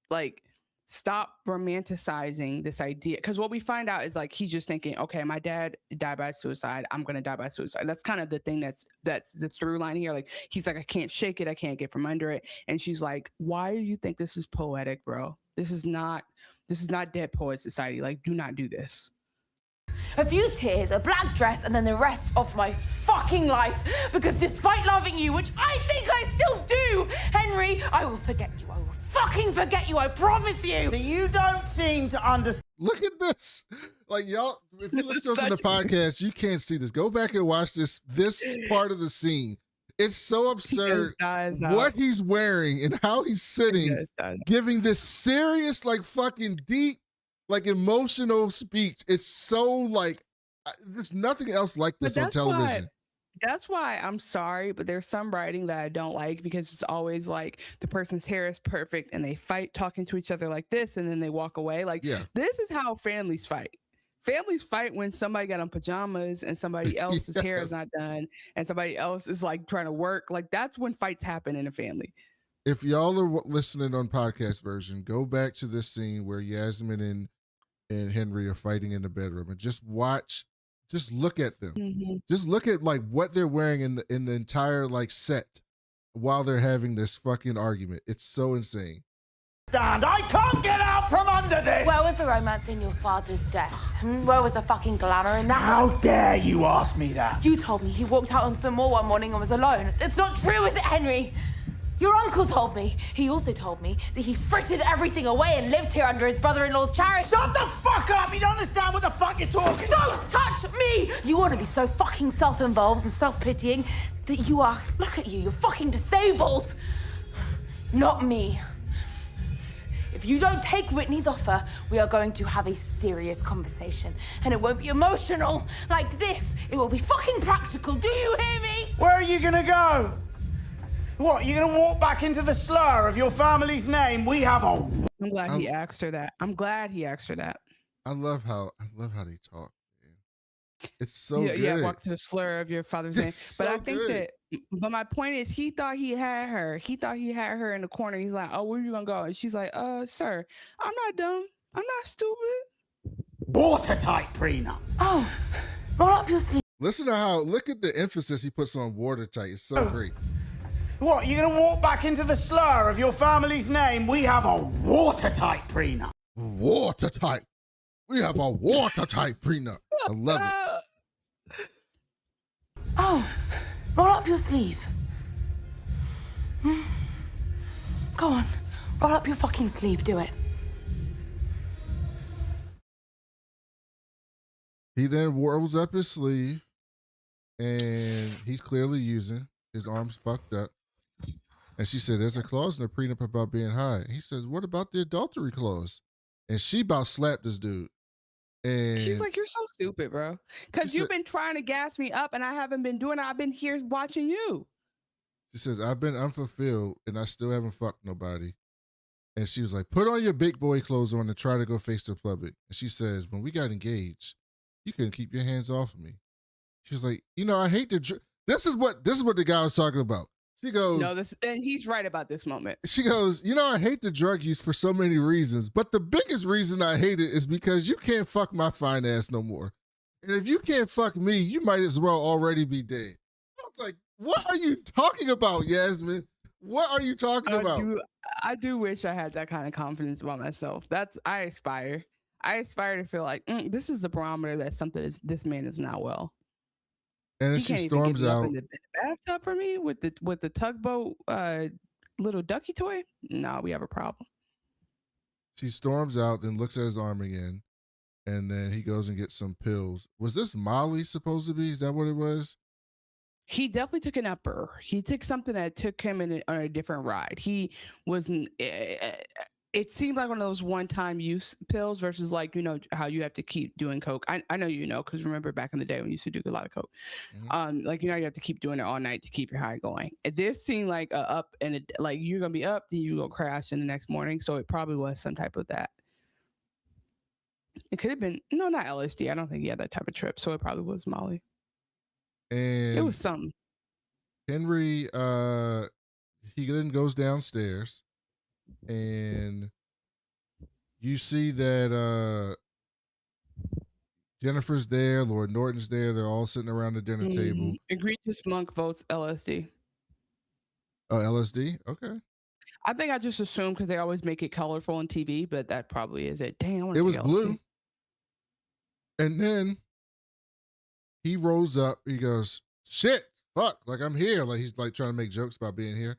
like, stop romanticizing this idea, because what we find out is like he's just thinking, okay, my dad died by suicide, I'm gonna die by suicide. That's kind of the thing that's the through line here. Like, he's like, I can't shake it, I can't get from under it. And she's like, why do you think this is poetic, bro? This is not Dead Poet Society. Like, do not do this. A few tears, a black dress, and then the rest of my fucking life. Because despite loving you, which I think I still do, Henry, I will forget you. I will fucking forget you, I promise you. So you don't seem to understand. Look at this. Like, y'all, if you listen to the podcast, you can't see this. Go back and watch this part of the scene. It's so absurd what he's wearing and how he's sitting, giving this serious, like, fucking deep, like, emotional speech. It's so, like, there's nothing else like this on television. That's why I'm sorry, but there's some writing that I don't like, because it's always like the person's hair is perfect and they fight talking to each other like this and then they walk away. Like, this is how families fight. Families fight when somebody got on pajamas and somebody else's hair is not done and somebody else is like trying to work. Like, that's when fights happen in a family. If y'all are listening on podcast version, go back to this scene where Yasmin and Henry are fighting in the bedroom and just watch. Just look at them. Mm-hmm. Just look at like what they're wearing in the entire like set while they're having this fucking argument. It's so insane. Stand! I can't get out from under this! Where was the romance in your father's death? Where was the fucking glamour in that? How dare you ask me that? You told me he walked out onto the moor one morning and was alone. It's not true, is it, Henry? Your uncle told me. He also told me that he frittered everything away and lived here under his brother-in-law's charity. Shut the fuck up! You don't understand what the fuck you're talking about! Don't touch me! You want to be so fucking self-involved and self-pitying that you are... Look at you, you're fucking disabled! Not me. If you don't take Whitney's offer, we are going to have a serious conversation. And it won't be emotional like this. It will be fucking practical. Do you hear me? Where are you gonna go? What, you're gonna walk back into the slur of your family's name? We have a... I'm glad he asked her that. I'm glad he asked her that. I love how they talk, man. It's so good. Yeah, walk to the slur of your father's name. So but I think good. but my point is, he thought he had her. He thought he had her in the corner. He's like, oh, where are you gonna go? And she's like, sir, I'm not dumb. I'm not stupid. Watertight prenup. Oh, roll up your sleeve. Listen to look at the emphasis he puts on watertight. It's so great. What, you're gonna walk back into the slur of your family's name? We have a watertight prenup. Watertight. We have a watertight prenup. I love it. Oh, roll up your sleeve. Go on, roll up your fucking sleeve, do it. He then rolls up his sleeve, and he's clearly using. His arms fucked up. And she said, there's a clause in the prenup about being high. He says, what about the adultery clause? And she about slapped this dude. And she's like, you're so stupid, bro. Because you've been trying to gas me up and I haven't been doing it. I've been here watching you. She says, I've been unfulfilled and I still haven't fucked nobody. And she was like, put on your big boy clothes on and try to go face the public. And she says, when we got engaged, you couldn't keep your hands off of me. She was like, I hate to. This is what the guy was talking about. She goes, no, and he's right about this moment. She goes, I hate the drug use for so many reasons, but the biggest reason I hate it is because you can't fuck my fine ass no more. And if you can't fuck me, you might as well already be dead. I was like, what are you talking about, Yasmin? What are you talking about? I do wish I had that kind of confidence about myself. I aspire to feel like this is the barometer that this man is not well. And then she storms out. In the bathtub for me with the tugboat little ducky toy. No, we have a problem. She storms out, then looks at his arm again, and then he goes and gets some pills. Was this Molly supposed to be? Is that what it was? He definitely took an upper. He took something that took him on a different ride. He wasn't. It seemed like one of those one-time use pills versus like, how you have to keep doing coke. I know because remember back in the day when you used to do a lot of coke. Mm-hmm. You have to keep doing it all night to keep your high going. This seemed like up and like you're gonna be up, then you go crash in the next morning. So it probably was some type of that. It could have been not LSD. I don't think he had that type of trip. So it probably was Molly. And it was something. Henry, he then goes downstairs. And you see that Jennifer's there, Lord Norton's there. They're all sitting around the dinner table. Egregious monk votes LSD. Oh, LSD? Okay. I think I just assumed because they always make it colorful on TV, but that probably is it. Damn, it was blue. And then he rolls up. He goes, shit, fuck, like I'm here. Like he's like trying to make jokes about being here.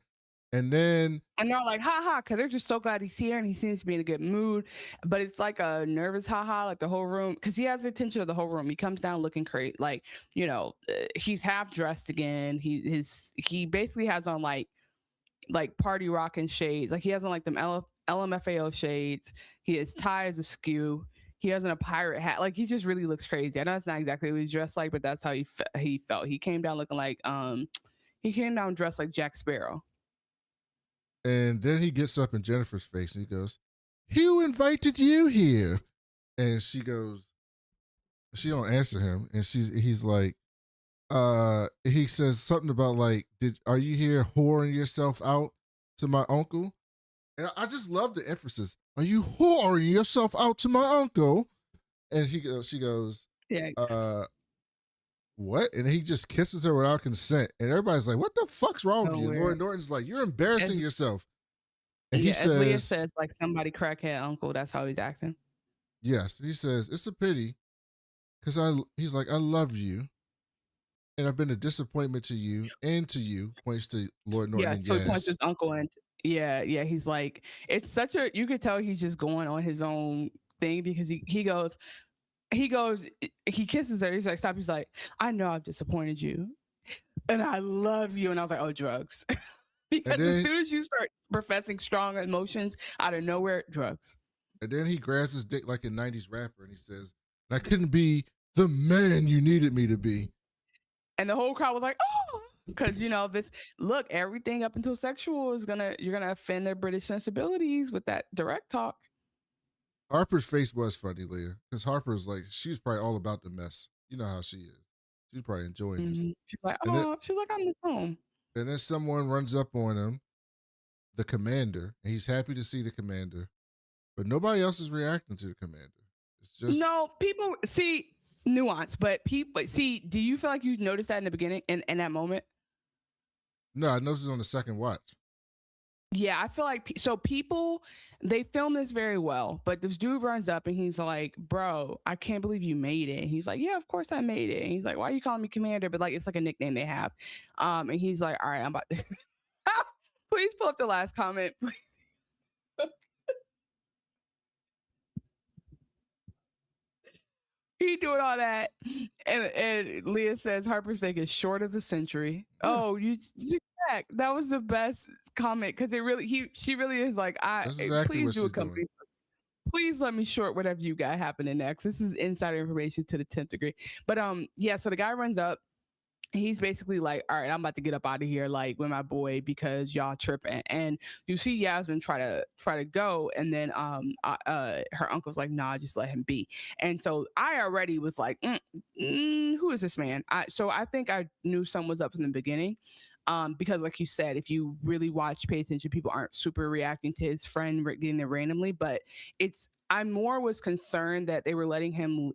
And they're like, ha, because they're just so glad he's here and he seems to be in a good mood. But it's like a nervous ha, like the whole room, because he has the attention of the whole room. He comes down looking great. Like, he's half dressed again. He basically has on like party rocking shades. Like he has on like them LMFAO shades. His tie is askew. He has on a pirate hat. Like he just really looks crazy. I know it's not exactly what he's dressed like, but that's how he felt. He came down looking like, he came down dressed like Jack Sparrow. And then he gets up in Jennifer's face and he goes, who invited you here? And she goes, she don't answer him. And he's like, he says something about like, are you here whoring yourself out to my uncle? And I just love the emphasis. Are you whoring yourself out to my uncle? And she goes, yeah. What? And he just kisses her without consent. And everybody's like, what the fuck's wrong with you? Lord Norton's like, you're embarrassing yourself. And he says, Leah says, like somebody crackhead uncle. That's how he's acting. Yes. He says, it's a pity. Because he's like, I love you. And I've been a disappointment to you and to you. Points to Lord Norton. Yeah, so he points to his uncle. And yeah. He's like, it's such you could tell he's just going on his own thing because he goes, he kisses her. He's like, stop. He's like, I know I've disappointed you and I love you. And I was like, oh, drugs. Because as soon as you start professing strong emotions out of nowhere, drugs. And then he grabs his dick like a 90s rapper and he says, I couldn't be the man you needed me to be. And the whole crowd was like, oh, because, everything up until sexual you're going to offend their British sensibilities with that direct talk. Harper's face was funny, Leah, because Harper's like, she was probably all about the mess. You know how she is. She's probably enjoying this. She's like, oh, she's like, I'm just home. And then someone runs up on him, the commander, and he's happy to see the commander, but nobody else is reacting to the commander. It's just people see nuance, but people see. Do you feel like you noticed that in the beginning, in that moment? No, I noticed it on the second watch. Yeah, I feel like people, they film this very well, but this dude runs up and he's like, bro, I can't believe you made it. And he's like, yeah, of course I made it. And he's like, why are you calling me commander? But like, it's like a nickname they have. And he's like, all right, I'm about to please pull up the last comment. Please. he doing all that, and Leah says Harper's steak is short of the century. Oh, you correct. That was the best comment because it really she really is like That's exactly please what do a she's company. doing. Please let me short whatever you got happening next. This is insider information to the 10th degree. But yeah, so the guy runs up. He's basically like, all right, I'm about to get up out of here, like with my boy because y'all tripping. And you see Yasmin try to go, and then her uncle's like, nah, just let him be. And so I already was like, who is this man? So I think I knew something was up from the beginning. Because like you said, if you really pay attention, people aren't super reacting to his friend getting there randomly. But I more was concerned that they were letting him.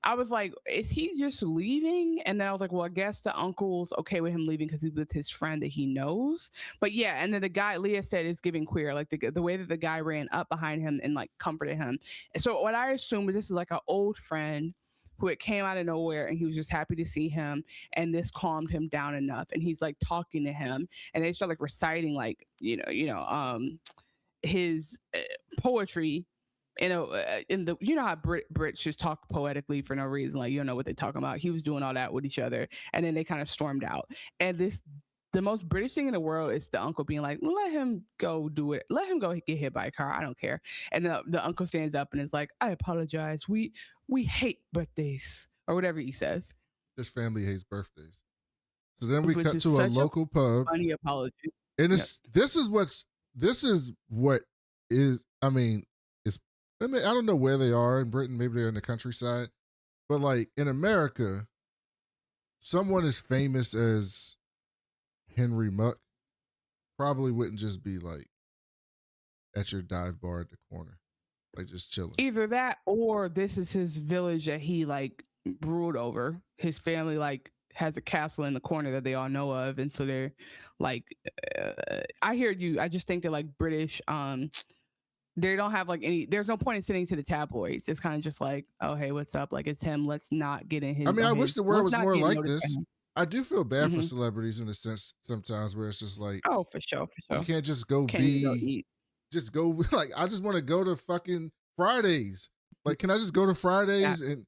I was like, is he just leaving? And then I was like, well, I guess the uncle's okay with him leaving because he's with his friend that he knows. But yeah, and then the guy, Leah said, is giving queer, like the way that the guy ran up behind him and like comforted him. So what I assume is this is like an old friend who it came out of nowhere and he was just happy to see him, and this calmed him down enough, and he's like talking to him, and they start like reciting like his poetry. In the how Brits just talk poetically for no reason, like you don't know what they're talking about. He was doing all that with each other, and then they kind of stormed out. And the most British thing in the world is the uncle being like, let him go do it, let him go get hit by a car, I don't care. And the uncle stands up and is like, I apologize, we hate birthdays, or whatever he says. This family hates birthdays. So then we Which cut is to a such local pub. Funny apology. And this is what is, I mean, I don't know where they are in Britain. Maybe they're in the countryside. But like in America, someone as famous as Henry Muck probably wouldn't just be like at your dive bar at the corner, like just chilling. Either that or this is his village that he like ruled over. His family like has a castle in the corner that they all know of. And so they're like, I hear you. I just think that like British, they don't have like there's no point in sitting to the tabloids. It's kind of just like, oh, hey, what's up? Like, it's him. Let's not get in his. I mean, I wish the world was more like this. this. I do feel bad for celebrities in the sense sometimes where it's just like, oh, for sure. You can't just go just go like, I just want to go to fucking Fridays. Like, can I just go to Fridays and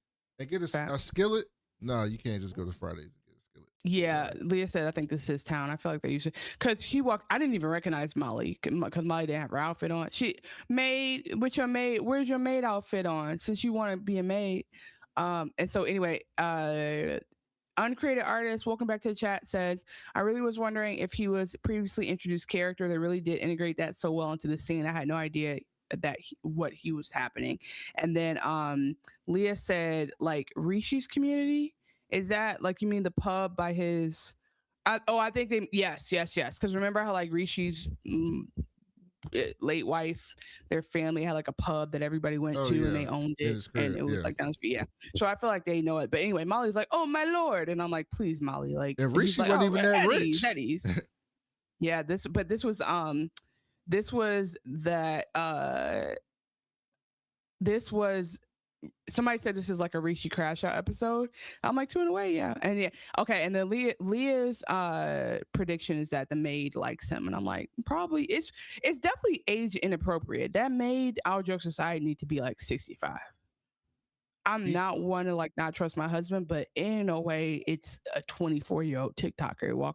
get a skillet? No, you can't just go to Fridays and get a skillet. Yeah, sorry. Leah said, I think this is his town. I feel like they used to, because she walked, I didn't even recognize Molly because Molly didn't have her outfit on. She maid, where's your maid outfit on since you want to be a maid? And so anyway, Uncreated Artist, welcome back to the chat, says, I really was wondering if he was previously introduced character that really did integrate that so well into the scene. I had no idea that what he was happening. And then Leah said, like, Rishi's community, is that like, you mean the pub by his I think they yes because remember how like Rishi's late wife, their family had like a pub that everybody went to and they owned it, and it was like down the street. So I feel like they know it. But anyway, Molly's like, oh my lord, and I'm like, please Molly, like, and Rishi like, wasn't even that rich. Yeah, this was somebody said this is like a Rishi crash out episode. I'm like, 2 in a way, yeah. And yeah, okay. And then Leah's prediction is that the maid likes him, and I'm like, probably it's definitely age inappropriate. That maid, all jokes aside, need to be like 65. I'm not one to like not trust my husband, but in a way, it's a 24-year-old TikToker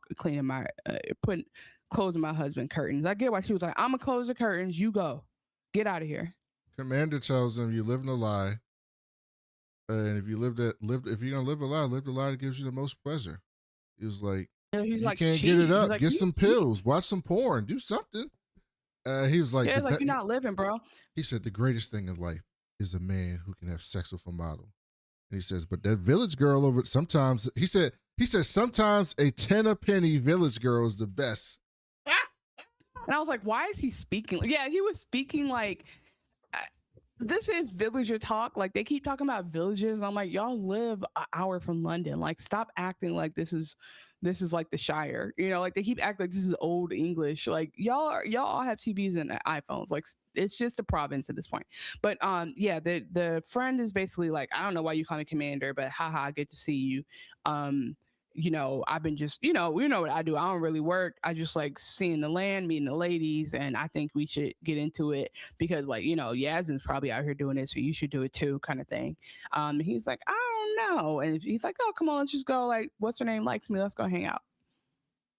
closing my husband curtains. I get why she was like, I'm gonna close the curtains, you go, get out of here. Commander tells him, you live in a lie. And if you're gonna live a lie that gives you the most pleasure. He was like, you can't get it up. Like, get some pills, watch some porn, do something. He was like, yeah, like, you're not living, bro. He said the greatest thing in life is a man who can have sex with a model. And he says, but that village girl over sometimes he said sometimes a 10 a penny village girl is the best. And I was like, why is he speaking? Yeah, he was speaking like, this is villager talk. Like, they keep talking about villages, and I'm like, y'all live an hour from London. Like, stop acting like this is like the Shire. You know, like they keep acting like this is old English. Like, y'all all have TVs and iPhones. Like, it's just a province at this point. But yeah, the friend is basically like, I don't know why you call me commander, but haha, good to see you. I've been just, you know what I do. I don't really work. I just like seeing the land, meeting the ladies, and I think we should get into it because, like, Yasmin's probably out here doing it, so you should do it too, kind of thing. He's like, I don't know, and he's like, oh, come on, let's just go. Like, what's her name likes me? Let's go hang out.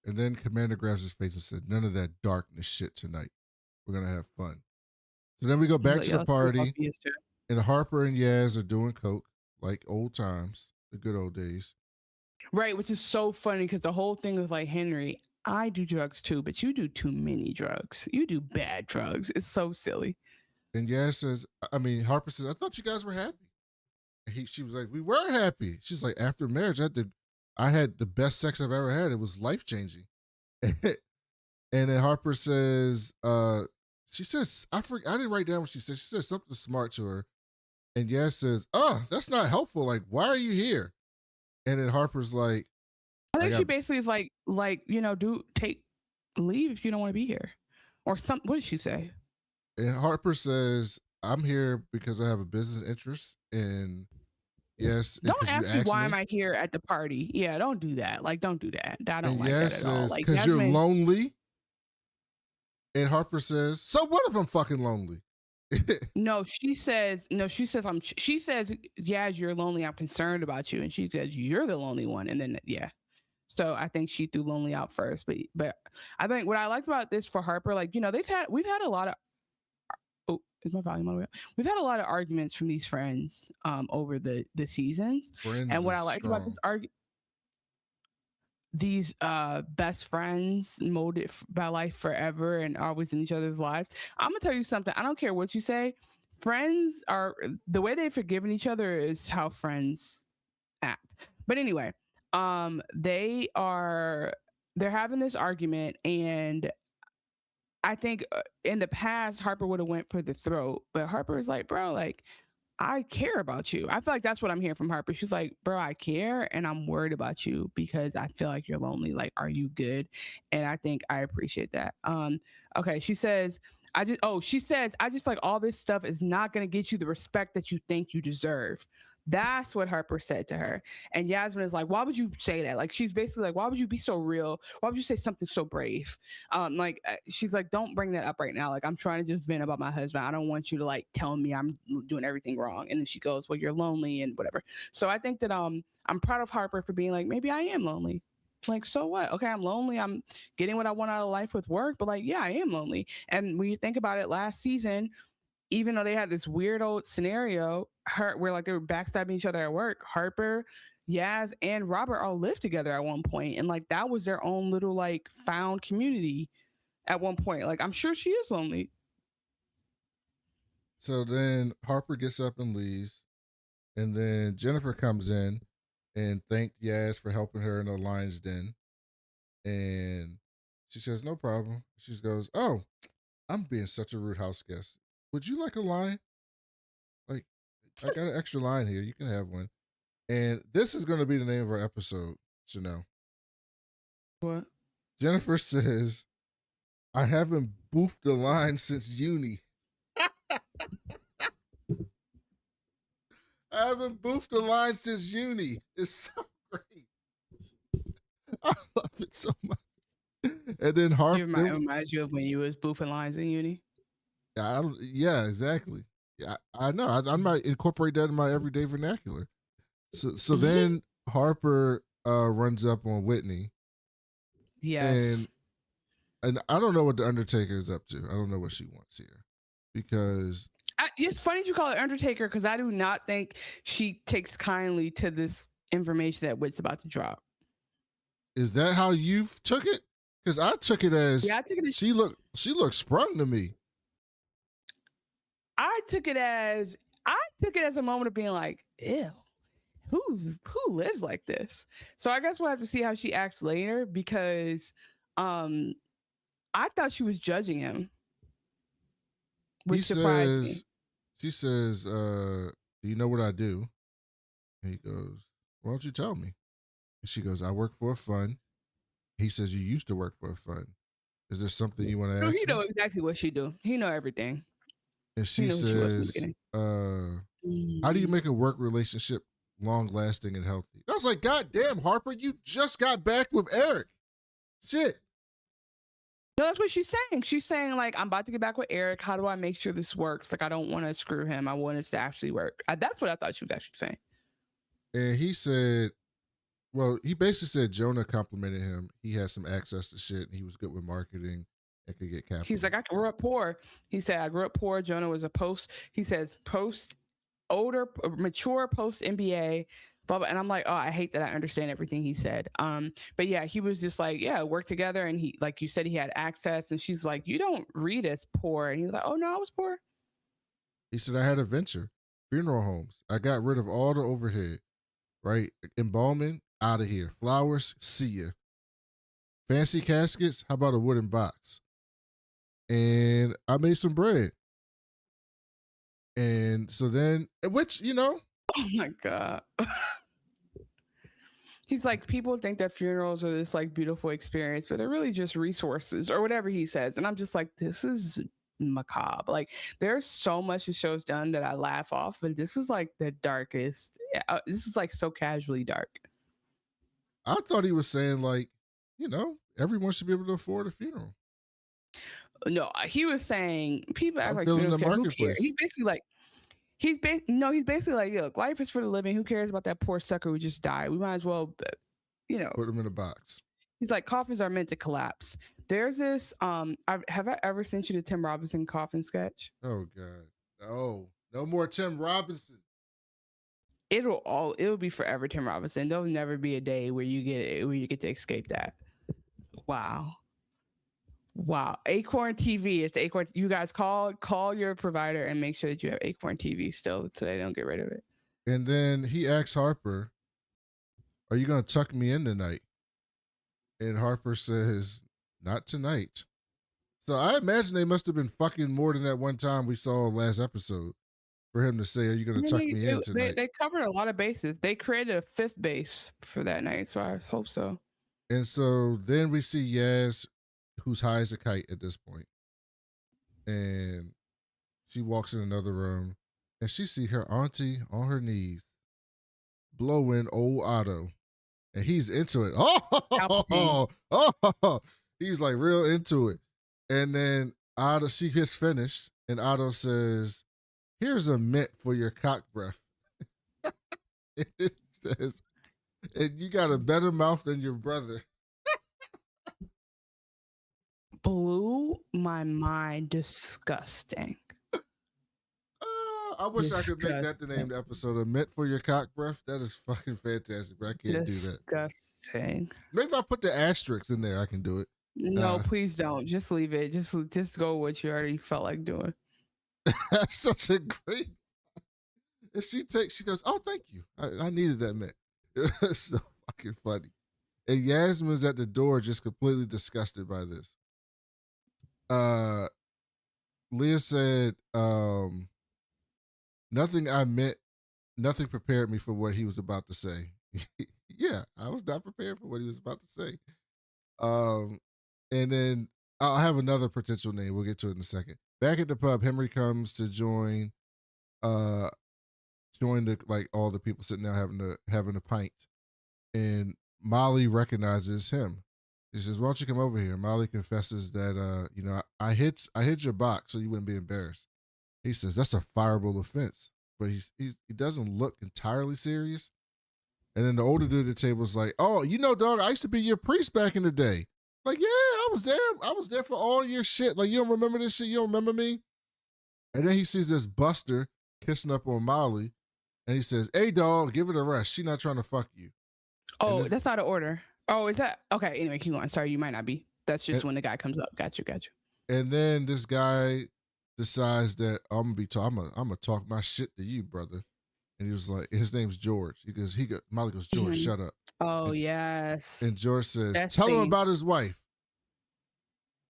And then Commander grabs his face and said, "None of that darkness shit tonight. We're gonna have fun." So then we go back to the party, and Harper and Yaz are doing coke like old times, the good old days. Right, which is so funny because the whole thing was like, Henry, I do drugs too, but you do too many drugs. You do bad drugs. It's so silly. And Harper says, "I thought you guys were happy." And she was like, "We were happy." She's like, "After marriage, I had the best sex I've ever had. It was life changing." And then Harper says, she says, I didn't write down what she said. She said something smart to her. And Yaz says, "Oh, that's not helpful. Like, why are you here?" And then Harper's like, I think she basically is like, take leave if you don't want to be here. Or something. What did she say? And Harper says, "I'm here because I have a business interest." And yes, don't ask me why am I here at the party. Yeah, don't do that. Like, don't do that. I don't like that at all. Like, because you're lonely. And Harper says, "So what if I'm fucking lonely?" No, she says, Yaz, you're lonely. I'm concerned about you. And she says, you're the lonely one. And then, yeah. So I think she threw lonely out first. But I think what I liked about this for Harper, like, we've had a lot of, is my volume all the way up? We've had a lot of arguments from these friends over the seasons. And what I liked about this argument, these best friends molded by life forever and always in each other's lives. I'm gonna tell you something. I don't care what you say. Friends are the way they've forgiven each other is how friends act. But anyway, they're having this argument, and I think in the past Harper would have went for the throat, but Harper is like, bro, like, I care about you. I feel like that's what I'm hearing from Harper. She's like, bro, I care and I'm worried about you because I feel like you're lonely. Like, are you good? And I think I appreciate that. Okay. She says, I just like all this stuff is not going to get you the respect that you think you deserve. That's what Harper said to her. And Yasmin is like, why would you say that? Like, she's basically like, why would you be so real? Why would you say something so brave? She's like, don't bring that up right now. Like, I'm trying to just vent about my husband. I don't want you to like tell me I'm doing everything wrong. And then she goes, well, you're lonely and whatever. So I think that I'm proud of Harper for being like, maybe I am lonely. Like, so what? Okay, I'm lonely. I'm getting what I want out of life with work. But like, yeah, I am lonely. And when you think about it, last season, even though they had this weird old scenario where like they were backstabbing each other at work, Harper, Yaz, and Robert all lived together at one point, and like that was their own little like found community at one point. Like, I'm sure she is lonely. So then Harper gets up and leaves, and then Jennifer comes in and thanked Yaz for helping her in the lion's den, and she says, "No problem." She goes, "Oh, I'm being such a rude house guest. Would you like a line? Like, I got an extra line here. You can have one." And this is going to be the name of our episode, Chanel. What? Jennifer says, "I haven't boofed the line since uni." I haven't boofed the line since uni. It's so great. I love it so much. And then Harper reminds you of when you was boofing lines in uni. Yeah, exactly. Yeah, I know. I might incorporate that in my everyday vernacular. So then Harper runs up on Whitney. Yes. And I don't know what the Undertaker is up to. I don't know what she wants here, because it's funny you call it Undertaker, because I do not think she takes kindly to this information that Whit's about to drop. Is that how you took it? Because I took it as she looked sprung to me. I took it as a moment of being like, ew, who lives like this? So I guess we'll have to see how she acts later, because I thought she was judging him, which surprised me. She says, "Do you know what I do?" And he goes, "Why don't you tell me?" And she goes, "I work for a fund." He says, "You used to work for a fund. Is there something you want to ask me?" He know exactly what she do. He know everything. And she says, "How do you make a work relationship long lasting and healthy?" No, was like, God damn, Harper, you just got back with Eric. Shit. No, that's what she's saying. She's saying, like, I'm about to get back with Eric. How do I make sure this works? Like, I don't want to screw him. I want it to actually work. That's what I thought she was actually saying. And he said, well, he basically said Jonah complimented him. He had some access to shit and he was good with marketing and could get capital. He's like, I grew up poor. He said, I grew up poor. Jonah was mature post MBA. Blah, blah. And I'm like, oh, I hate that I understand everything he said. But yeah, he was just like, yeah, work together. And he, like you said, he had access. And she's like, you don't read as poor. And he was like, oh no, I was poor. He said, I had a venture, funeral homes. I got rid of all the overhead, right? Embalming, out of here. Flowers, see ya. Fancy caskets, how about a wooden box? And I made some bread. And so then, which, you know. Oh my God. He's like, people think that funerals are this like beautiful experience, but they're really just resources or whatever he says. And I'm just like, this is macabre. Like, there's so much the show's done that I laugh off, but this is like the darkest. This is like so casually dark. I thought he was saying, like, you know, everyone should be able to afford a funeral. No, he was saying people act like feeling funerals the care. Who marketplace. cares? He's basically like, he's basically like, look, life is for the living. Who cares about that poor sucker who just died? We might as well, you know, Put them in a box. He's like, coffins are meant to collapse. There's this, have I ever sent you the Tim Robinson coffin sketch? Oh God. No more Tim Robinson. It'll be forever Tim Robinson. There'll never be a day where you get to escape that. Wow. Acorn TV. It's the Acorn. You guys call your provider and make sure that you have Acorn TV still so they don't get rid of it. And then he asks Harper, are you going to tuck me in tonight? And Harper says, not tonight. So I imagine they must have been fucking more than that one time we saw last episode for him to say, are you going to tuck me in tonight? They covered a lot of bases. They created a fifth base for that night, so I hope so. And so then we see Yaz, who's high as a kite at this point. And she walks in another room and she see her auntie on her knees blowing old Otto. And he's into it. He's like real into it. And then Otto, she gets finished and Otto says, here's a mint for your cock breath. It says, and you got a better mouth than your brother. Blew my mind. Disgusting. I wish I could make that the name of the episode. A mint for your cock breath. That is fucking fantastic, but I can't do that. Disgusting. Maybe if I put the asterisks in there, I can do it. No, please don't. Just leave it. Just go with what you already felt like doing. That's such a great. And she goes, oh, thank you. I needed that mint. It's so fucking funny. And Yasmin's at the door just completely disgusted by this. Leah said, nothing prepared me for what he was about to say. Yeah, I was not prepared for what he was about to say. And then I'll have another potential name. We'll get to it in a second. Back at the pub, Henry comes to join the like all the people sitting there having a pint. And Molly recognizes him. He says, why don't you come over here? Molly confesses that I hid your box so you wouldn't be embarrassed. He says, that's a fireable offense. But he doesn't look entirely serious. And then the older dude at the table is like, oh, dog, I used to be your priest back in the day. Like, yeah, I was there. I was there for all your shit. Like, you don't remember this shit? You don't remember me? And then he sees this Buster kissing up on Molly. And he says, hey, dog, give it a rest. She not trying to fuck you. Oh, that's not an order. Oh, is that? Okay, anyway, keep going. Sorry, you might not be. That's just when the guy comes up. Got you. And then this guy decides that I'm gonna talk my shit to you, brother. And he was like, his name's George. Molly goes, George, shut up. Oh, yes. And George says, tell him about his wife.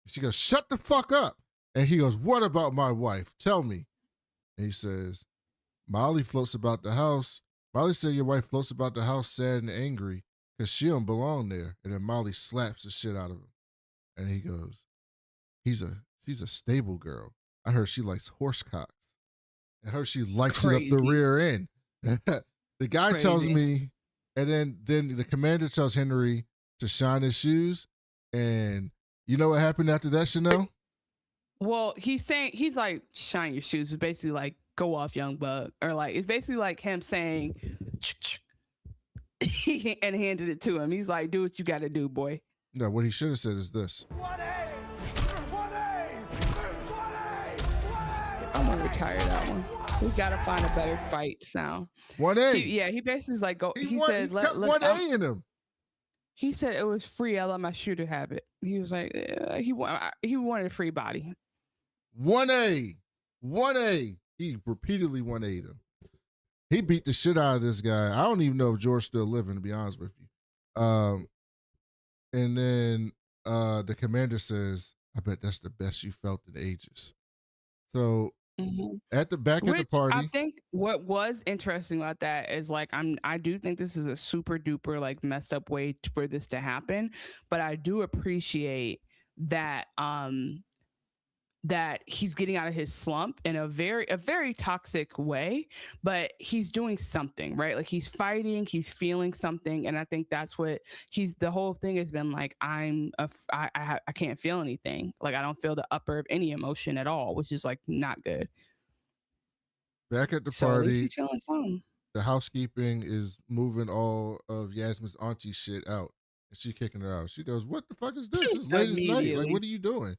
She goes, shut the fuck up. And he goes, what about my wife? Tell me. And he says, Molly floats about the house. Molly said your wife floats about the house sad and angry because she don't belong there. And then Molly slaps the shit out of him. And he goes, she's a stable girl. I heard she likes horse cocks. I heard she likes it up the rear end. The guy tells me, And then the commander tells Henry to shine his shoes. And you know what happened after that, Chanel? Well, he's like, shine your shoes. It's basically like, go off, young bug. Or like, it's basically like him saying, and handed it to him. He's like, do what you got to do, boy. No, what he should have said is this. I'm going to retire that one. We got to find a better fight sound. 1A. He basically is like, go. He said, let 1A in him. He said it was free. I let my shooter have it. He was like, he wanted a free body. 1A. He repeatedly 1A'd him. He beat the shit out of this guy. I don't even know if George's still living, to be honest with you. And then the commander says, I bet that's the best you felt in ages. So at the party, I think what was interesting about that is like, I do think this is a super duper like messed up way for this to happen, but I do appreciate that that he's getting out of his slump in a very toxic way, but he's doing something, right? Like he's fighting, he's feeling something. And I think that's what the whole thing has been like, I can't feel anything. Like I don't feel the upper of any emotion at all, which is like not good. Back at the party, the housekeeping is moving all of Yasmin's auntie shit out and she kicking her out. She goes, what the fuck is this? It's late as night. Like, what are you doing?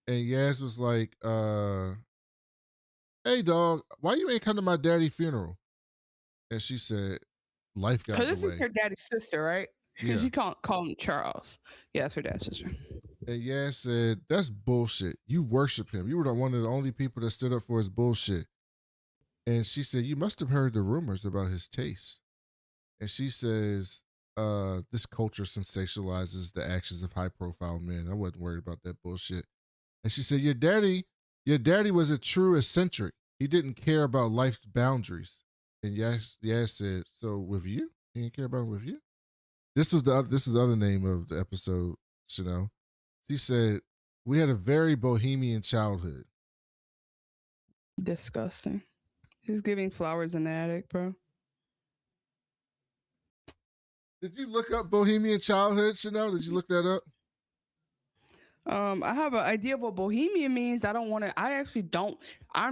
And Yaz was like, hey, dog, why you ain't come to my daddy's funeral? And she said, life got in the way. Because this is her daddy's sister, right? Because you can't call him Charles. Yeah, that's her dad's sister. And Yaz said, that's bullshit. You worship him. You were one of the only people that stood up for his bullshit. And she said, you must have heard the rumors about his taste. And she says, this culture sensationalizes the actions of high-profile men. I wasn't worried about that bullshit. And she said, your daddy was a true eccentric. He didn't care about life's boundaries. And Yaz said, so with you? He didn't care about him with you? This is the other name of the episode, Chanel. She said, we had a very bohemian childhood. Disgusting. He's giving flowers in the attic, bro. Did you look up bohemian childhood, Chanel? Did you look that up? I have an idea of what bohemian means. I'm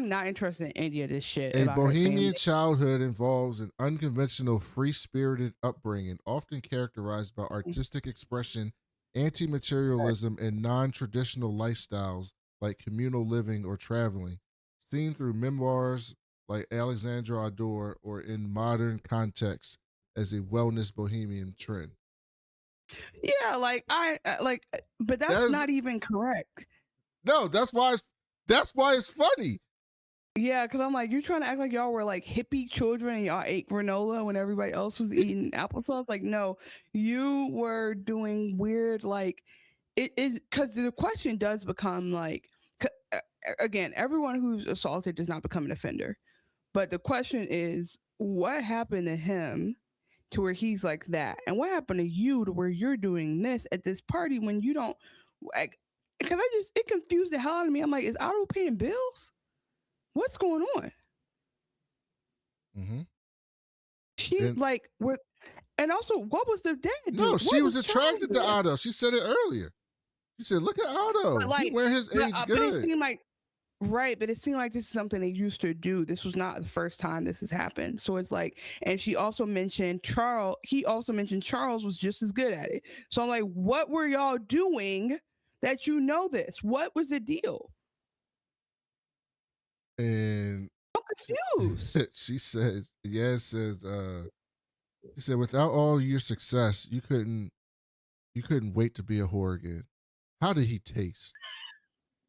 not interested in any of this shit. A bohemian childhood involves an unconventional, free-spirited upbringing, often characterized by artistic expression, anti-materialism, and non-traditional lifestyles like communal living or traveling, seen through memoirs like Alexandre Ador or in modern contexts as a wellness bohemian trend. Yeah, but that's not even correct. No, that's why it's funny. Yeah, because I'm like, you're trying to act like y'all were like hippie children and y'all ate granola when everybody else was eating applesauce. Like, no, you were doing weird, like, it is, because the question does become like, again, everyone who's assaulted does not become an offender. But the question is, what happened to him to where he's like that? And what happened to you to where you're doing this at this party when you don't, like, because it confused the hell out of me. I'm like, is Otto paying bills? What's going on? Mm-hmm. And also, what was the dad doing? No, she was attracted to Otto. She said it earlier. She said, look at Otto. He wear his age good. But it seemed like, right, but it seemed like this is something they used to do. This was not the first time this has happened. So it's like, and she also mentioned Charles. He also mentioned Charles was just as good at it. So I'm like, what were y'all doing that you know this? What was the deal? And I'm confused. She says, she said, without all your success, you couldn't wait to be a whore again. How did he taste?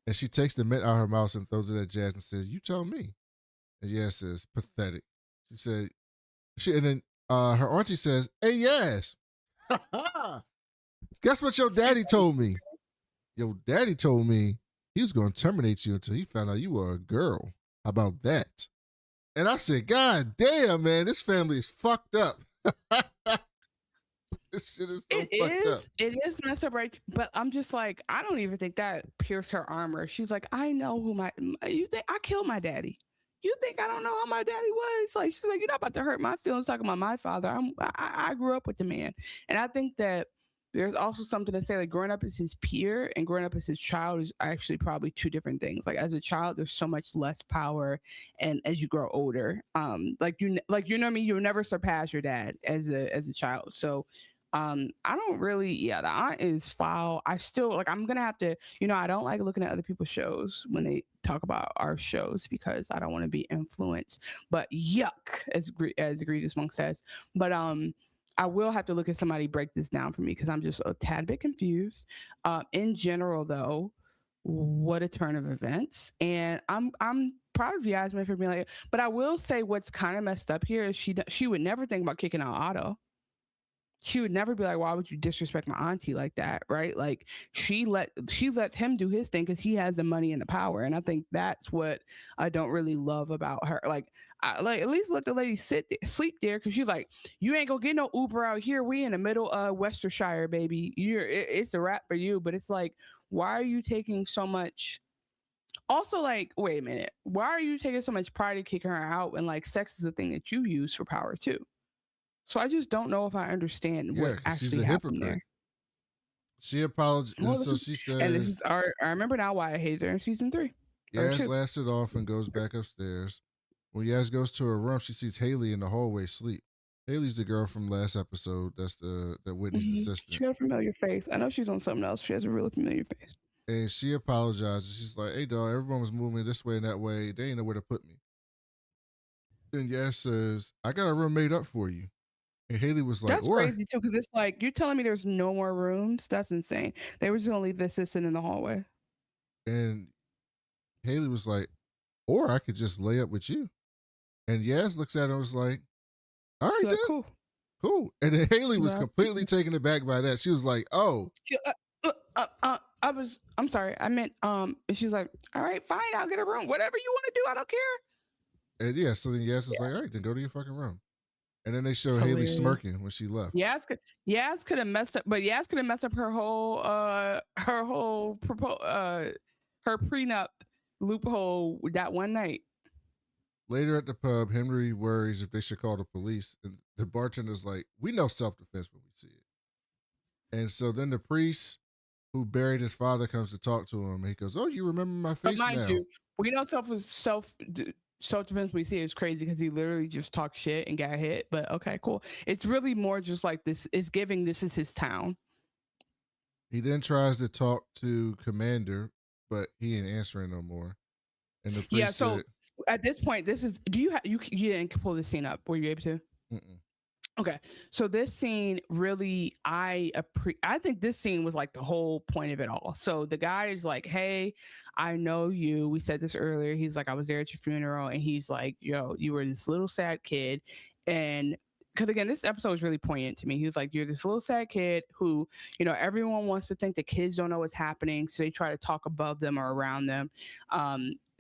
And she takes the mint out of her mouth and throws it at Jazz and says, you tell me. And Yaz says, pathetic. She said, and then her auntie says, hey, Yaz, guess what your daddy told me? Your daddy told me he was going to terminate you until he found out you were a girl. How about that? And I said, God damn, man, this family is fucked up. This shit is so fucked up. It is messed up, right? But I'm just like, I don't even think that pierced her armor. She's like, I know who you think I killed my daddy. you think I don't know how my daddy was? Like, she's like, you're not about to hurt my feelings talking about my father. I grew up with the man. And I think that there's also something to say, like, growing up as his peer and growing up as his child is actually probably two different things. Like, as a child, there's so much less power, and as you grow older, like you know what I mean, you'll never surpass your dad as a child. So I don't really, yeah, the aunt is foul. I still, like, I'm gonna have to, I don't like looking at other people's shows when they talk about our shows because I don't want to be influenced. But yuck, as Egregious Monk says. But I will have to look at somebody break this down for me because I'm just a tad bit confused. In general, though, what a turn of events. And I'm proud of Yasmin for being like, but I will say what's kind of messed up here is she would never think about kicking out Otto. She would never be like, why would you disrespect my auntie like that? Right? Like she lets him do his thing because he has the money and the power. And I think that's what I don't really love about her. Like at least let the lady sleep there, because she's like, you ain't gonna get no Uber out here. We in the middle of Worcestershire, baby. It's a wrap for you. But it's like, why are you taking so much? Also, like, wait a minute, why are you taking so much pride in kicking her out? And like, sex is a thing that you use for power too. So I just don't know if I understand what actually she's a happened hypocrite. there. She apologized, and so she says, and this is I remember now why I hated her in season 3. Yaz laughs it off and goes back upstairs. When Yaz goes to her room, she sees Hayley in the hallway sleep. Hayley's the girl from last episode. That's that Whitney's assistant. She has a familiar face. I know she's on something else. She has a really familiar face. And she apologizes. She's like, hey, dog, everyone was moving this way and that way. They ain't know where to put me. And Yaz says, I got a room made up for you. And Hayley was like, that's crazy too, because it's like, you're telling me there's no more rooms? That's insane. They were just gonna leave the assistant in the hallway. And Hayley was like, or I could just lay up with you. And Yaz looks at her and was like, all right, like, then. Cool. And then Hayley was completely taken aback by that. She was like, oh. I'm sorry. I meant, and she's like, all right, fine, I'll get a room. Whatever you want to do, I don't care. And yeah, so then Yaz was like, all right, then go to your fucking room. And then they show Hayley smirking when she left. Yaz could have messed up, but Yaz could have messed up her prenup loophole that one night. Later at the pub, Henry worries if they should call the police, and the bartender's like, we know self-defense when we see it. And so then the priest who buried his father comes to talk to him, and he goes, oh, you remember my face now. You, we know self-defense we see is crazy because he literally just talked shit and got hit. But okay, cool. It's really more just like this is giving this is his town. He then tries to talk to Commander, but he ain't answering no more. And the priest so at this point, this is you didn't pull this scene up. Were you able to? Mm-mm. Okay, so this scene really, I think this scene was like the whole point of it all. So the guy is like, hey, I know you. We said this earlier. He's like, I was there at your funeral. And he's like, yo, you were this little sad kid. And because again, this episode is really poignant to me. He was like, you're this little sad kid who, everyone wants to think the kids don't know what's happening. So they try to talk above them or around them.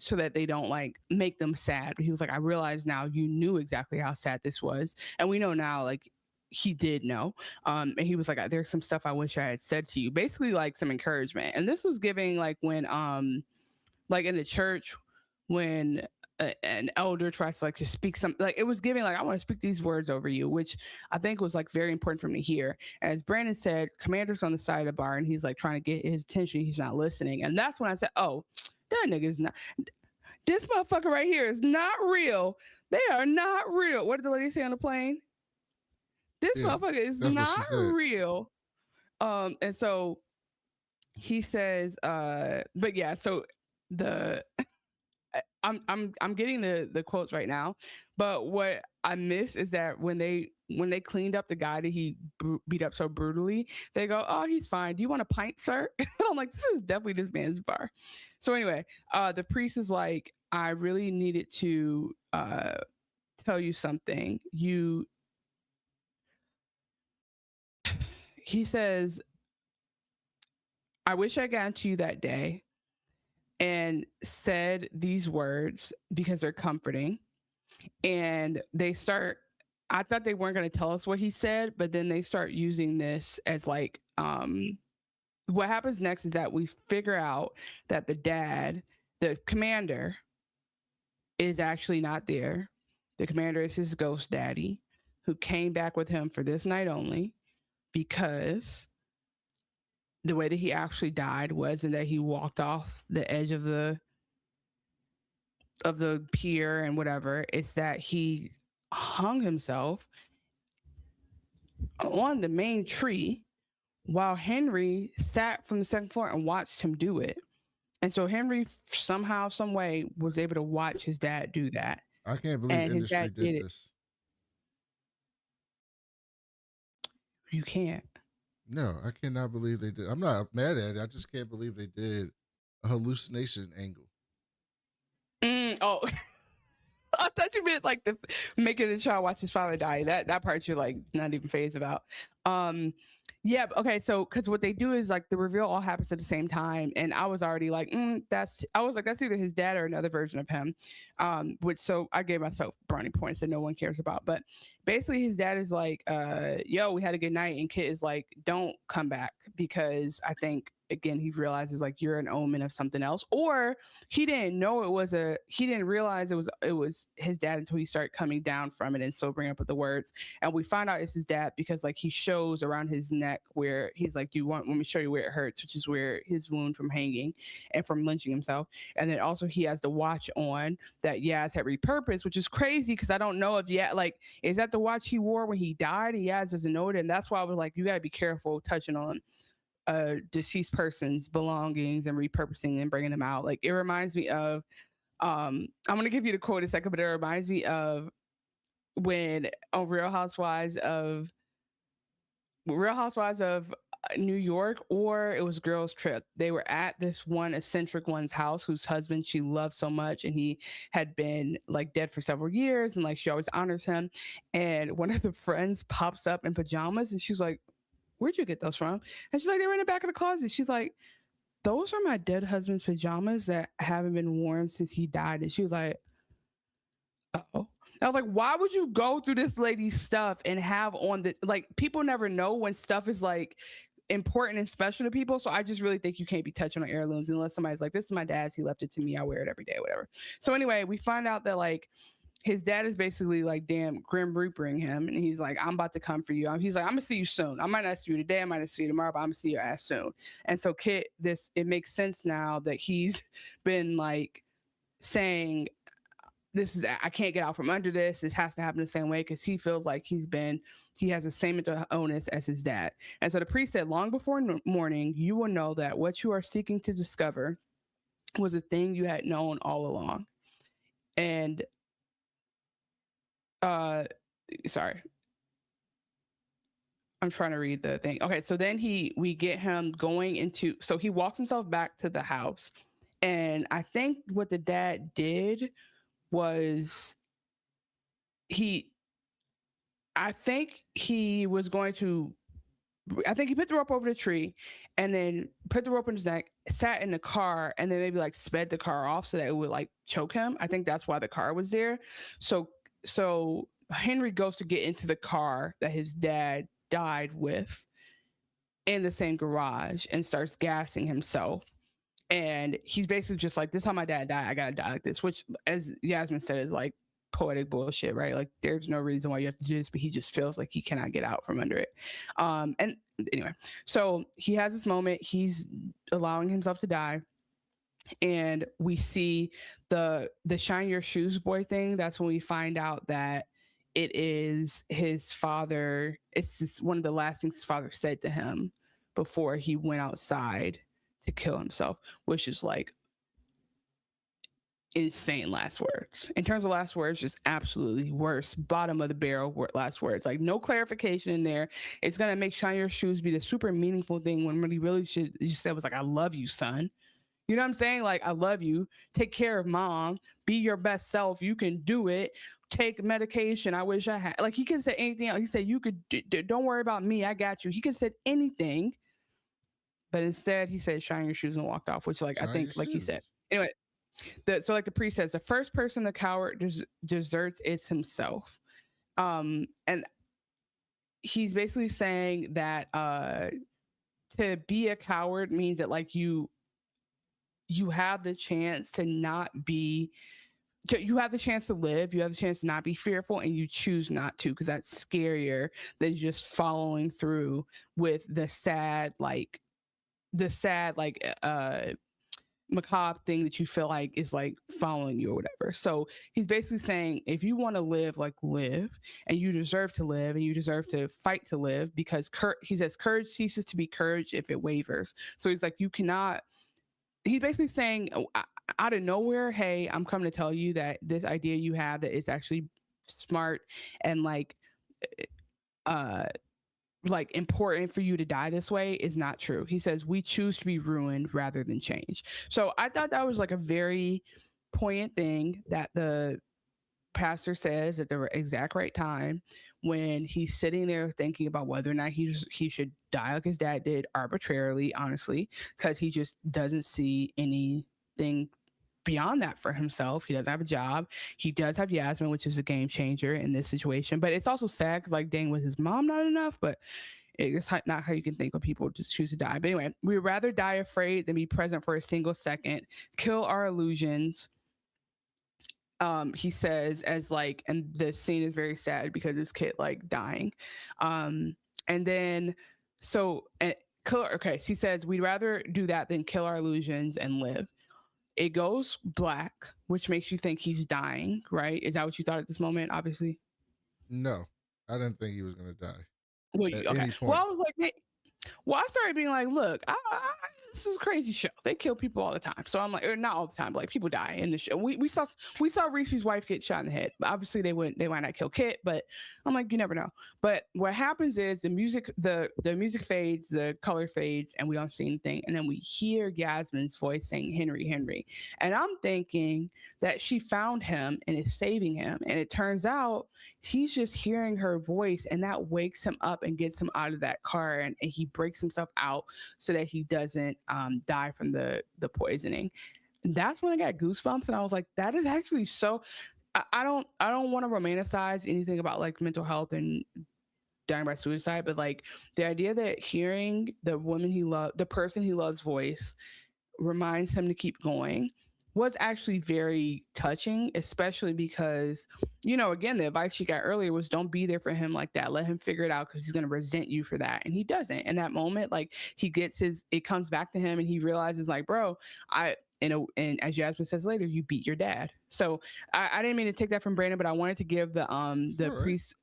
So that they don't like make them sad. But he was like, I realize now you knew exactly how sad this was. And we know now, like, he did know. And he was like, there's some stuff I wish I had said to you. Basically like some encouragement. And this was giving like when, like in the church, when an elder tries to like just speak some, like it was giving like, I want to speak these words over you, which I think was like very important for me to hear. As Brandon said, Commander's on the side of the bar and he's like trying to get his attention. He's not listening. And that's when I said, oh, that nigga's not. This motherfucker right here is not real. They are not real. What did the lady say on the plane? This motherfucker is not real. And so he says, but yeah, so I'm getting the quotes right now, but what I miss is that when they cleaned up the guy that he beat up so brutally, they go, oh, he's fine. Do you want a pint, sir? I'm like, this is definitely this man's bar. So anyway, the priest is like, I really needed to tell you something. He says, I wish I got to you that day and said these words because they're comforting. And I thought they weren't going to tell us what he said, but then they start using this as like, what happens next is that we figure out that the commander, is actually not there. The commander is his ghost daddy, who came back with him for this night only, because the way that he actually died wasn't that he walked off the edge of the pier and whatever. It's that he hung himself on the main tree while Henry sat from the second floor and watched him do it. And so Henry somehow, some way, was able to watch his dad do that. I can't believe And his industry dad did did it. this. You can't. No, I cannot believe they did. I'm not mad at it. I just can't believe they did a hallucination angle. Oh, I thought you meant like the making the child watch his father die. That part you're like not even phased about. Yeah, okay, so because what they do is like the reveal all happens at the same time, and I was already like, that's either his dad or another version of him. Which, so I gave myself brownie points that no one cares about. But basically his dad is like, yo, we had a good night, and Kit is like, don't come back, because I think again he realizes like you're an omen of something else, or he didn't realize it was his dad until he started coming down from it and sobering up with the words. And we find out it's his dad because like he shows around his neck where he's like, do you want me to show you where it hurts, which is where his wound from hanging and from lynching himself. And then also he has the watch on that Yaz had repurposed, which is crazy because I don't know if is that the watch he wore when he died, and Yaz doesn't know it. And that's why I was like, you gotta be careful touching on a deceased person's belongings and repurposing and bringing them out. Like, it reminds me of I'm gonna give you the quote in a second, but it reminds me of when on Real Housewives of New York, or it was Girls Trip, they were at this one eccentric one's house whose husband she loved so much, and he had been like dead for several years, and like she always honors him. And one of the friends pops up in pajamas, and she's like, where'd you get those from? And she's like, they were in the back of the closet. She's like, those are my dead husband's pajamas that haven't been worn since he died. And she was like, oh. I was like, why would you go through this lady's stuff and have on this? Like, people never know when stuff is like important and special to people. So I just really think you can't be touching on heirlooms unless somebody's like, this is my dad's, he left it to me, I wear it every day, whatever. So anyway, we find out that like his dad is basically like, damn, Grim Reapering him. And he's like, I'm about to come for you. He's like, I'm gonna see you soon. I might not see you today, I might not see you tomorrow, but I'm gonna see your ass soon. And so Kit, it makes sense now that he's been like saying, I can't get out from under this. This has to happen the same way, because he feels like he has the same mental onus as his dad. And so the priest said, long before morning, you will know that what you are seeking to discover was a thing you had known all along. And sorry, I'm trying to read the thing. Okay, so then we get him going into, so he walks himself back to the house, and I think what the dad did was I think he put the rope over the tree and then put the rope in his neck, sat in the car, and then maybe like sped the car off so that it would like choke him. I think that's why the car was there. So Henry goes to get into the car that his dad died with in the same garage and starts gassing himself. And he's basically just like, this is how my dad died, I gotta die like this, which, as Yasmin said, is like poetic bullshit, right? Like, there's no reason why you have to do this, but he just feels like he cannot get out from under it. And anyway, so he has this moment, he's allowing himself to die, and we see the shine your shoes boy thing. That's when we find out that it is his father. It's just one of the last things his father said to him before he went outside to kill himself, which is like insane last words. In terms of last words, just absolutely worst, bottom of the barrel last words. Like, no clarification in there. It's gonna make shine your shoes be the super meaningful thing when really should just said was like, I love you, son. You know what I'm saying? Like, I love you. Take care of mom. Be your best self. You can do it. Take medication. I wish I had. Like, he could say anything else. He said, you could. Don't worry about me. I got you. He could have said anything. But instead, he said, shine your shoes, and walked off, which, like, I think, like he said. Anyway, so like the priest says, the first person the coward deserts is himself. And he's basically saying that to be a coward means that, like, you have the chance to not be you have the chance to live, you have the chance to not be fearful, and you choose not to, because that's scarier than just following through with the sad macabre thing that you feel like is like following you or whatever. So he's basically saying, if you want to live, like, live, and you deserve to live, and you deserve to fight to live, because he says courage ceases to be courage if it wavers. So he's like, you cannot. He's basically saying, out of nowhere, hey, I'm coming to tell you that this idea you have that is actually smart and like important for you to die this way is not true. He says we choose to be ruined rather than change. So I thought that was like a very poignant thing that the pastor says at the exact right time, when he's sitting there thinking about whether or not he should die like his dad did, arbitrarily, honestly, because he just doesn't see anything beyond that for himself. He doesn't have a job. He does have Yasmin, which is a game changer in this situation, but it's also sad, like, dang, was his mom not enough? But it's not how you can think when people just choose to die. But anyway, we'd rather die afraid than be present for a single second. Kill our illusions. He says, as like, and the scene is very sad because this kid like dying. And then so okay, he says we'd rather do that than kill our illusions and live. It goes black, which makes you think he's dying, right? Is that what you thought at this moment? Obviously. No, I didn't think he was gonna die. Well, okay. Well, I was like, hey, I started being like, look, this is a crazy show. They kill people all the time. So I'm like, or not all the time, but like people die in the show. We saw Reese's wife get shot in the head. Obviously they might not kill Kit, but I'm like, you never know. But what happens is the music fades, the color fades, and we don't see anything. And then we hear Yasmin's voice saying, Henry, Henry. And I'm thinking that she found him and is saving him. And it turns out he's just hearing her voice, and that wakes him up and gets him out of that car, and he breaks himself out so that he doesn't die from the poisoning. And that's when I got goosebumps, and I was like, that is actually so. I don't want to romanticize anything about like mental health and dying by suicide, but like the idea that hearing the person he loves voice reminds him to keep going was actually very touching, especially because, you know, again, the advice she got earlier was don't be there for him like that. Let him figure it out, because he's going to resent you for that. And he doesn't. In that moment, like, it comes back to him and he realizes like, bro, and as Yasmin says later, you beat your dad. So I didn't mean to take that from Brandon, but I wanted to give the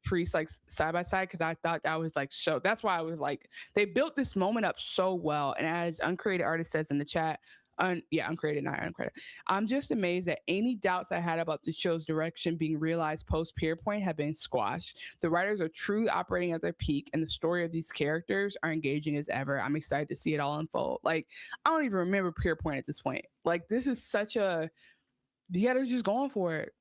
priest like side by side, because I thought that was like, so that's why I was like, they built this moment up so well. And as Uncreated Artist says in the chat, uncreated, not uncredited, I'm just amazed that any doubts I had about the show's direction being realized post Pierpoint have been squashed. The writers are truly operating at their peak, and the story of these characters are engaging as ever. I'm excited to see it all unfold. Like, I don't even remember Pierpoint at this point. Like, this is such a, they're just going for it.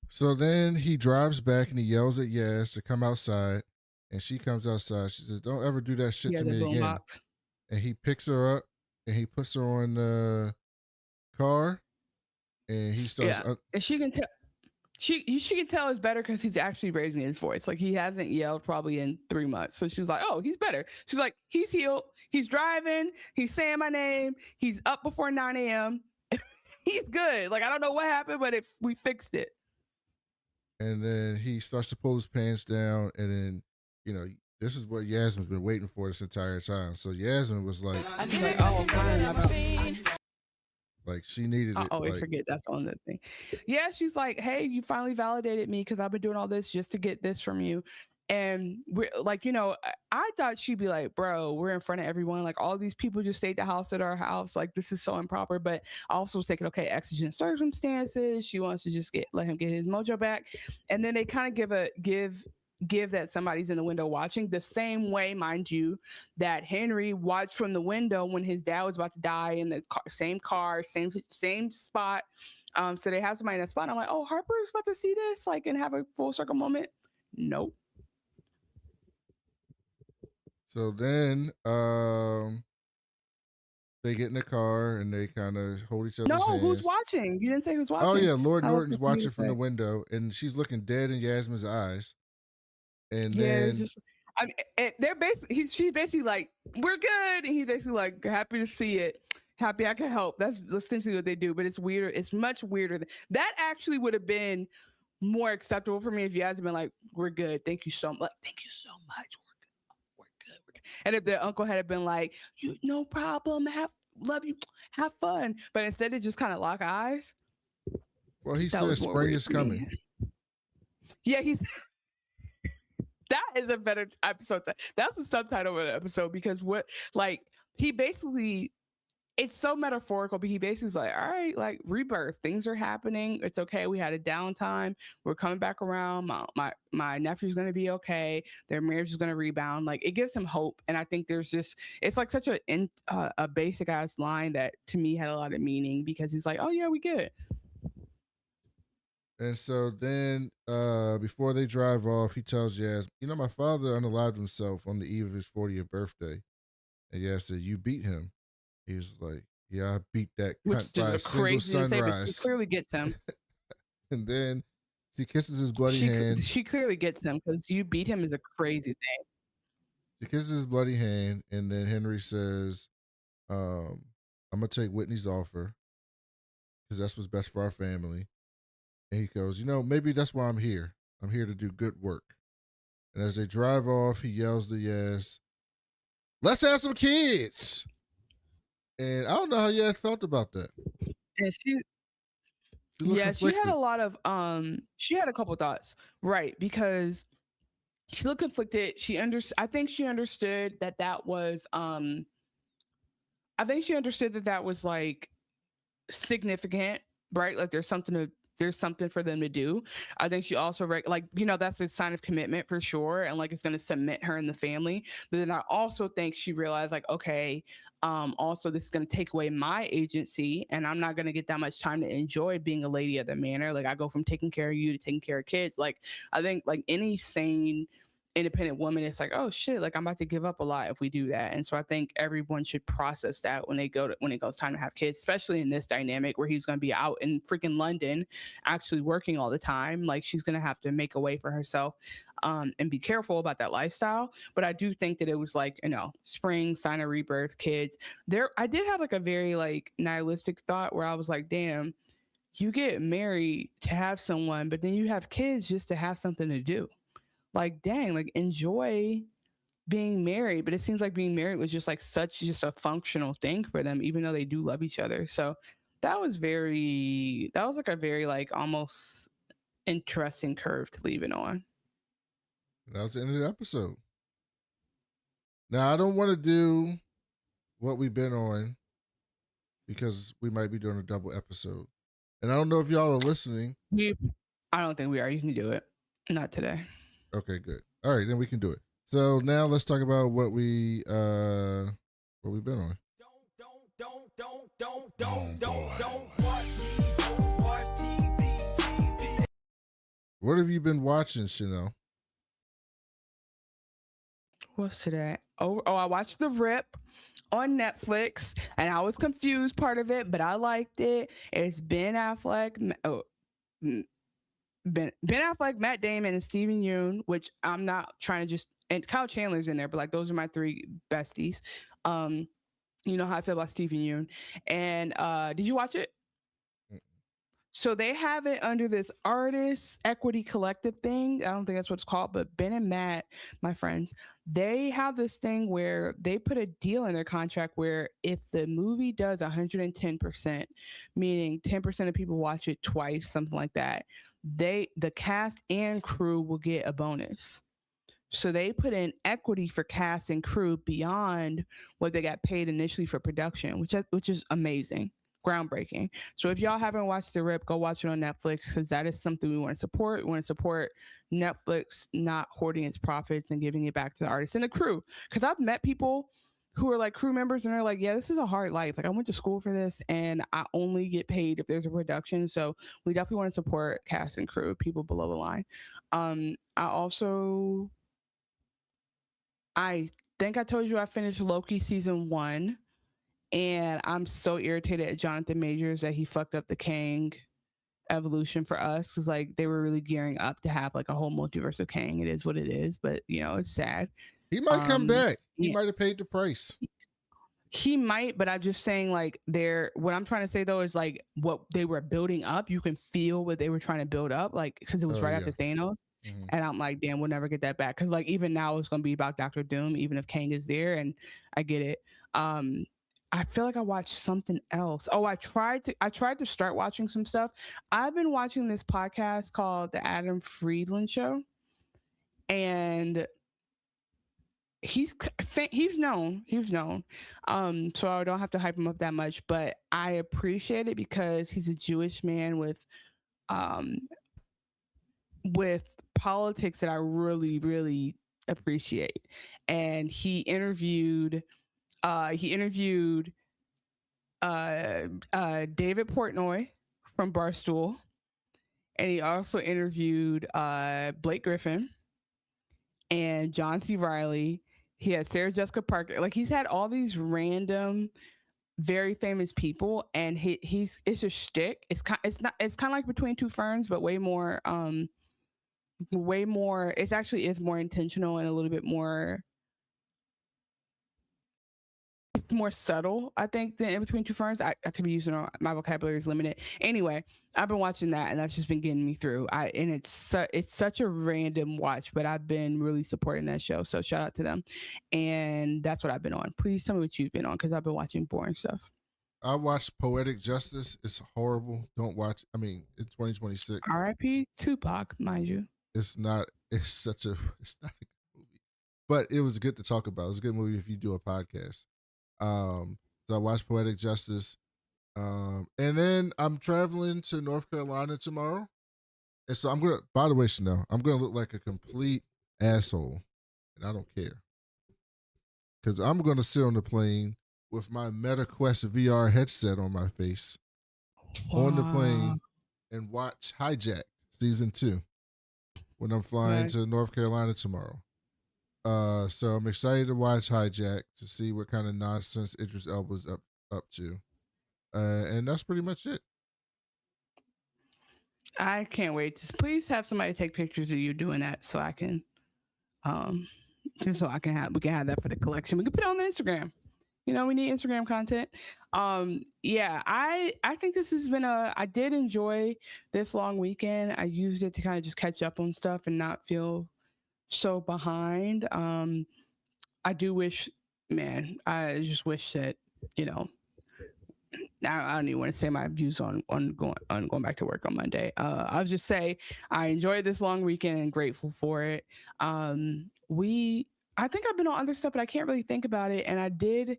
So then he drives back and he yells at Yaz to come outside, and she comes outside. She says, don't ever do that shit to me again. Box. And he picks her up and he puts her on the car, and he starts. And she can tell. She can tell it's better because he's actually raising his voice. Like, he hasn't yelled probably in 3 months. So she was like, oh, he's better. She's like, he's healed. He's driving. He's saying my name. He's up before 9 a.m. He's good. Like, I don't know what happened, but we fixed it. And then he starts to pull his pants down, and then, you know, this is what Yasmin's been waiting for this entire time. So Yasmin was like, oh, fine. Like, she needed it. I always forget that's on the thing. Yeah, she's like, hey, you finally validated me, because I've been doing all this just to get this from you. And we're like, you know, I thought she'd be like, bro, we're in front of everyone. Like, all these people just stayed the house at our house. Like, this is so improper. But I also was thinking, okay, exigent circumstances. She wants to just let him get his mojo back. And then they kind of give that somebody's in the window watching, the same way, mind you, that Henry watched from the window when his dad was about to die in the same car, same spot. So they have somebody in that spot. And I'm like, oh, Harper's about to see this, like, and have a full circle moment. Nope. So then they get in the car and they kind of hold each other's hands. No, who's watching? You didn't say who's watching. Oh yeah, Lord Norton's watching from the window, and she's looking dead in Yasmin's eyes. And then they're basically, she's basically like, we're good, and he's basically like, happy to see it. Happy I can help. That's essentially what they do, but it's weirder. It's much weirder. That actually would have been more acceptable for me if you guys had been like, "We're good. Thank you so much. Thank you so much. We're good. We're good." And if the uncle had been like, "You no problem. Love you. Have fun," but instead it just kind of lock eyes. Well, he says spring is coming. Yeah, that is a better episode. That's the subtitle of the episode because he basically, it's so metaphorical, but he basically is like, all right, like rebirth, things are happening. It's okay. We had a downtime. We're coming back around. My nephew's going to be okay. Their marriage is going to rebound. Like it gives him hope. And I think it's like such a basic ass line that to me had a lot of meaning because he's like, oh yeah, we good. And so then before they drive off, he tells Yas, my father unalived himself on the eve of his 40th birthday. And Yas said, you beat him. He was like, yeah, I beat that cunt by a single sunrise. She clearly gets him. And then she kisses his bloody hand. She clearly gets him because you beat him is a crazy thing. She kisses his bloody hand. And then Henry says, I'm going to take Whitney's offer because that's what's best for our family. And he goes, maybe that's why I'm here. I'm here to do good work. And as they drive off, he yells to Yas, let's have some kids. And I don't know how Yas felt about that. And she had a lot of, she had a couple thoughts, right? Because she looked conflicted. I think she understood that was, like significant, right? Like there's something for them to do. I think she also that's a sign of commitment for sure, and like it's going to cement her in the family. But then I also think she realized like, okay, also this is going to take away my agency, and I'm not going to get that much time to enjoy being a lady of the manor. Like I go from taking care of you to taking care of kids. Like I think like any sane independent woman, it's like, oh shit, like I'm about to give up a lot if we do that. And so I think everyone should process that when it goes time to have kids, especially in this dynamic where he's going to be out in freaking London actually working all the time. Like she's going to have to make a way for herself and be careful about that lifestyle. But I do think that it was like, spring, sign of rebirth, kids there. I did have like a very like nihilistic thought where I was like, damn, you get married to have someone, but then you have kids just to have something to do. Like, dang, like enjoy being married. But it seems like being married was just like just a functional thing for them, even though they do love each other. So that was like a very like almost interesting curve to leave it on. That was the end of the episode. Now I don't want to do what we've been on because we might be doing a double episode. And I don't know if y'all are listening. I don't think we are. You can do it. Not today. Okay, good. All right, then we can do it. So now let's talk about what we've been on. Don't watch TV. What have you been watching, Chanel? What's today? Oh, I watched The Rip on Netflix, and I was confused part of it, but I liked it. It's Ben Affleck. Ben Affleck, Matt Damon, and Steven Yeun, which I'm not trying to just, and Kyle Chandler's in there, but like those are my three besties. You know how I feel about Steven Yeun. And did you watch it? So they have it under this artist equity collective thing. I don't think that's what it's called, but Ben and Matt, my friends, they have this thing where they put a deal in their contract where if the movie does 110%, meaning 10% of people watch it twice, something like that, the cast and crew will get a bonus. So they put in equity for cast and crew beyond what they got paid initially for production, which is amazing, groundbreaking. So if y'all haven't watched The Rip, go watch it on Netflix because that is something we want to support. We want to support Netflix not hoarding its profits and giving it back to the artists and the crew. Because I've met people who are like crew members and they're like, yeah, this is a hard life. Like I went to school for this and I only get paid if there's a production. So we definitely want to support cast and crew, people below the line. I think I told you I finished Loki season 1 and I'm so irritated at Jonathan Majors that he fucked up the Kang evolution for us because like they were really gearing up to have like a whole multiverse of Kang. It is what it is, but it's sad. He might come back. He might have paid the price. He might, but I'm just saying, like, what I'm trying to say though is like what they were building up. You can feel what they were trying to build up, like, because it was Oh right yeah. after Thanos. And I'm like, damn, we'll never get that back. Because like even now it's gonna be about Doctor Doom, even if Kang is there, and I get it. I feel like I watched something else. Oh, I tried to start watching some stuff. I've been watching this podcast called The Adam Friedland Show, and he's known. So I don't have to hype him up that much, but I appreciate it because he's a Jewish man with politics that I really, really appreciate. And he interviewed David Portnoy from Barstool, and he also interviewed Blake Griffin and John C. Reilly. He had Sarah Jessica Parker. Like, he's had all these random, very famous people, and it's a shtick. It's kind of like Between Two Ferns, but way more. It actually is more intentional and a little bit more. It's more subtle, I think, than In Between Two Ferns. I could be using my vocabulary is limited. Anyway, I've been watching that, and that's just been getting me through. And it's such a random watch, but I've been really supporting that show. So shout out to them. And that's what I've been on. Please tell me what you've been on, because I've been watching boring stuff. I watched Poetic Justice. It's horrible. Don't watch. I mean, it's 2026. R.I.P. Tupac, mind you. It's not a good movie, but it was good to talk about. It was a good movie if you do a podcast. So I watched Poetic Justice. And then I'm traveling to North Carolina tomorrow. And so by the way, Chanel, I'm going to look like a complete asshole. And I don't care. Because I'm going to sit on the plane with my MetaQuest VR headset on my face on the plane and watch Hijack Season 2 when I'm flying to North Carolina tomorrow. So I'm excited to watch Hijack to see what kind of nonsense Idris Elba's up to. And that's pretty much it. I can't wait. Just please have somebody take pictures of you doing that so I can we can have that for the collection. We can put it on the Instagram. You know, we need Instagram content. Yeah, I think this has been I did enjoy this long weekend. I used it to kind of just catch up on stuff and not feel so behind. I do wish, man, I just wish that, you know, I don't even want to say my views on going back to work on Monday. I'll just say I enjoyed this long weekend and grateful for it. I think I've been on other stuff, but I can't really think about it. And I did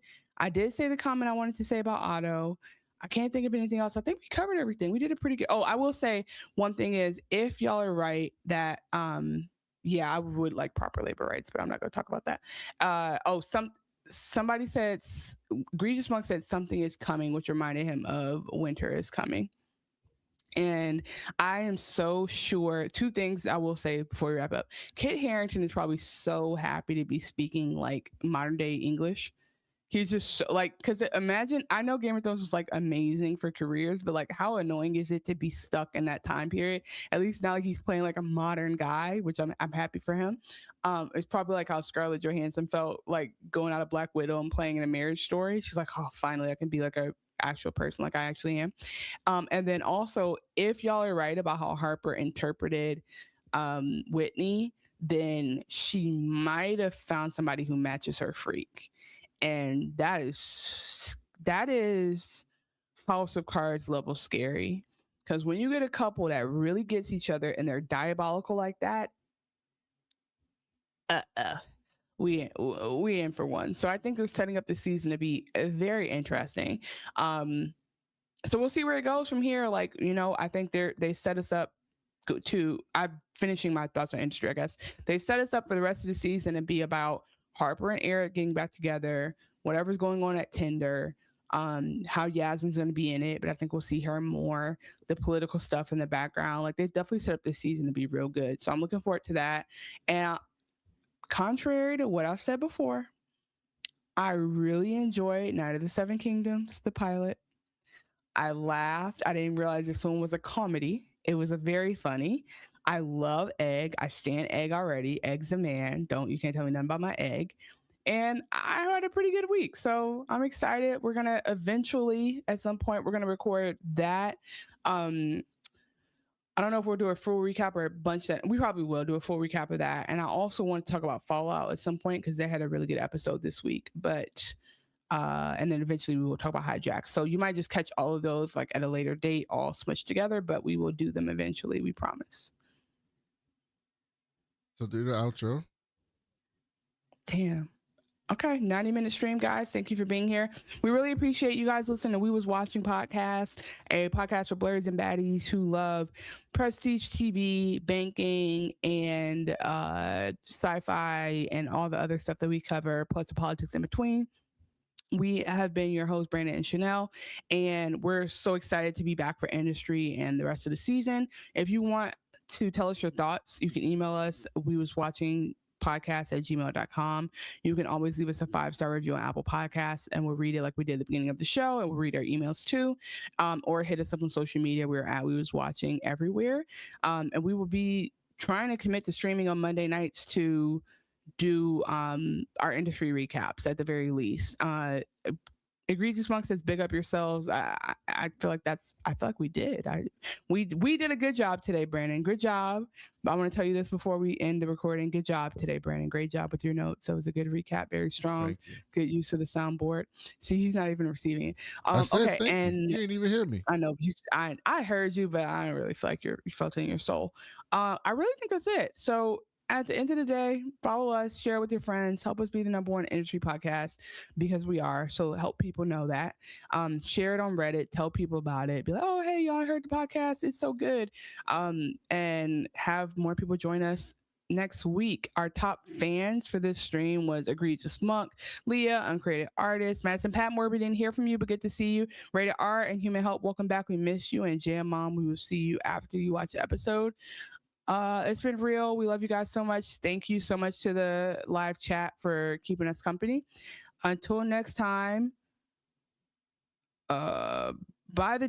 say the comment I wanted to say about Otto. I can't think of anything else. I think we covered everything. We did a pretty good. Oh, I will say one thing is, if y'all are right that yeah, I would like proper labor rights, but I'm not going to talk about that. Somebody said, Egregious Monk said something is coming, which reminded him of Winter is Coming. And I am so sure. Two things I will say before we wrap up. Kit Harington is probably so happy to be speaking like modern day English. He's just so, like, because imagine, I know Game of Thrones was like amazing for careers, but like, how annoying is it to be stuck in that time period? At least now he's playing like a modern guy, which I'm happy for him. It's probably like how Scarlett Johansson felt like going out of Black Widow and playing in A Marriage Story. She's like, oh, finally I can be like a actual person like I actually am. And then also, if y'all are right about how Harper interpreted Whitney, then she might have found somebody who matches her freak. And that is House of Cards level scary, because when you get a couple that really gets each other and they're diabolical like that, we in for one. So I think they're setting up the season to be very interesting. So we'll see where it goes from here. Like, you know, I think they set us up to, I'm finishing my thoughts on industry, I guess. They set us up for the rest of the season and be about Harper and Eric getting back together, whatever's going on at Tinder, how Yasmin's going to be in it, but I think we'll see her more, the political stuff in the background. Like, they've definitely set up this season to be real good. So I'm looking forward to that. And contrary to what I've said before, I really enjoyed Night of the Seven Kingdoms, the pilot. I laughed. I didn't realize this one was a comedy. It was a very funny. I love Egg. I stand Egg already. Egg's a man. You can't tell me nothing about my Egg. And I had a pretty good week. So I'm excited. We're going to eventually, at some point, we're going to record that. I don't know if we'll do a full recap or a bunch that we probably will do a full recap of that. And I also want to talk about Fallout at some point because they had a really good episode this week. But and then eventually we will talk about Hijack. So you might just catch all of those like at a later date, all smushed together, but we will do them eventually. We promise. So do the outro. Damn. Okay, 90-minute stream, guys. Thank you for being here. We really appreciate you guys listening to We Was Watching Podcast, a podcast for blurs and baddies who love prestige TV, banking, and sci-fi, and all the other stuff that we cover, plus the politics in between. We have been your hosts, Brandon and Chanel, and we're so excited to be back for industry and the rest of the season. If you want to tell us your thoughts, you can email us. We was watching podcast@gmail.com. You can always leave us a 5-star review on Apple Podcasts, and we'll read it like we did at the beginning of the show, and we'll read our emails too. Or hit us up on social media. We're at We Was Watching everywhere. And we will be trying to commit to streaming on Monday nights to do our industry recaps at the very least. Egregious Monk says, "Big up yourselves." I feel like we did. We did a good job today, Brandon. Good job. But I want to tell you this before we end the recording. Good job today, Brandon. Great job with your notes. So it was a good recap. Very strong. Good use of the soundboard. See, he's not even receiving it. I said okay, thank and you didn't even hear me. I know I heard you, but I don't really feel like you felt it in your soul. I really think that's it. So at the end of the day, follow us, share it with your friends, help us be the #1 industry podcast because we are. So help people know that. Share it on Reddit, tell people about it. Be like, oh, hey, y'all heard the podcast. It's so good. And have more people join us next week. Our top fans for this stream was Egregious Monk, Leah, Uncreated Artist, Madison Pat Moore. We didn't hear from you, but good to see you. Rated R and Human Help, welcome back. We miss you. And Jam Mom, we will see you after you watch the episode. It's been real. We love you guys so much. Thank you so much to the live chat for keeping us company. Until next time, by the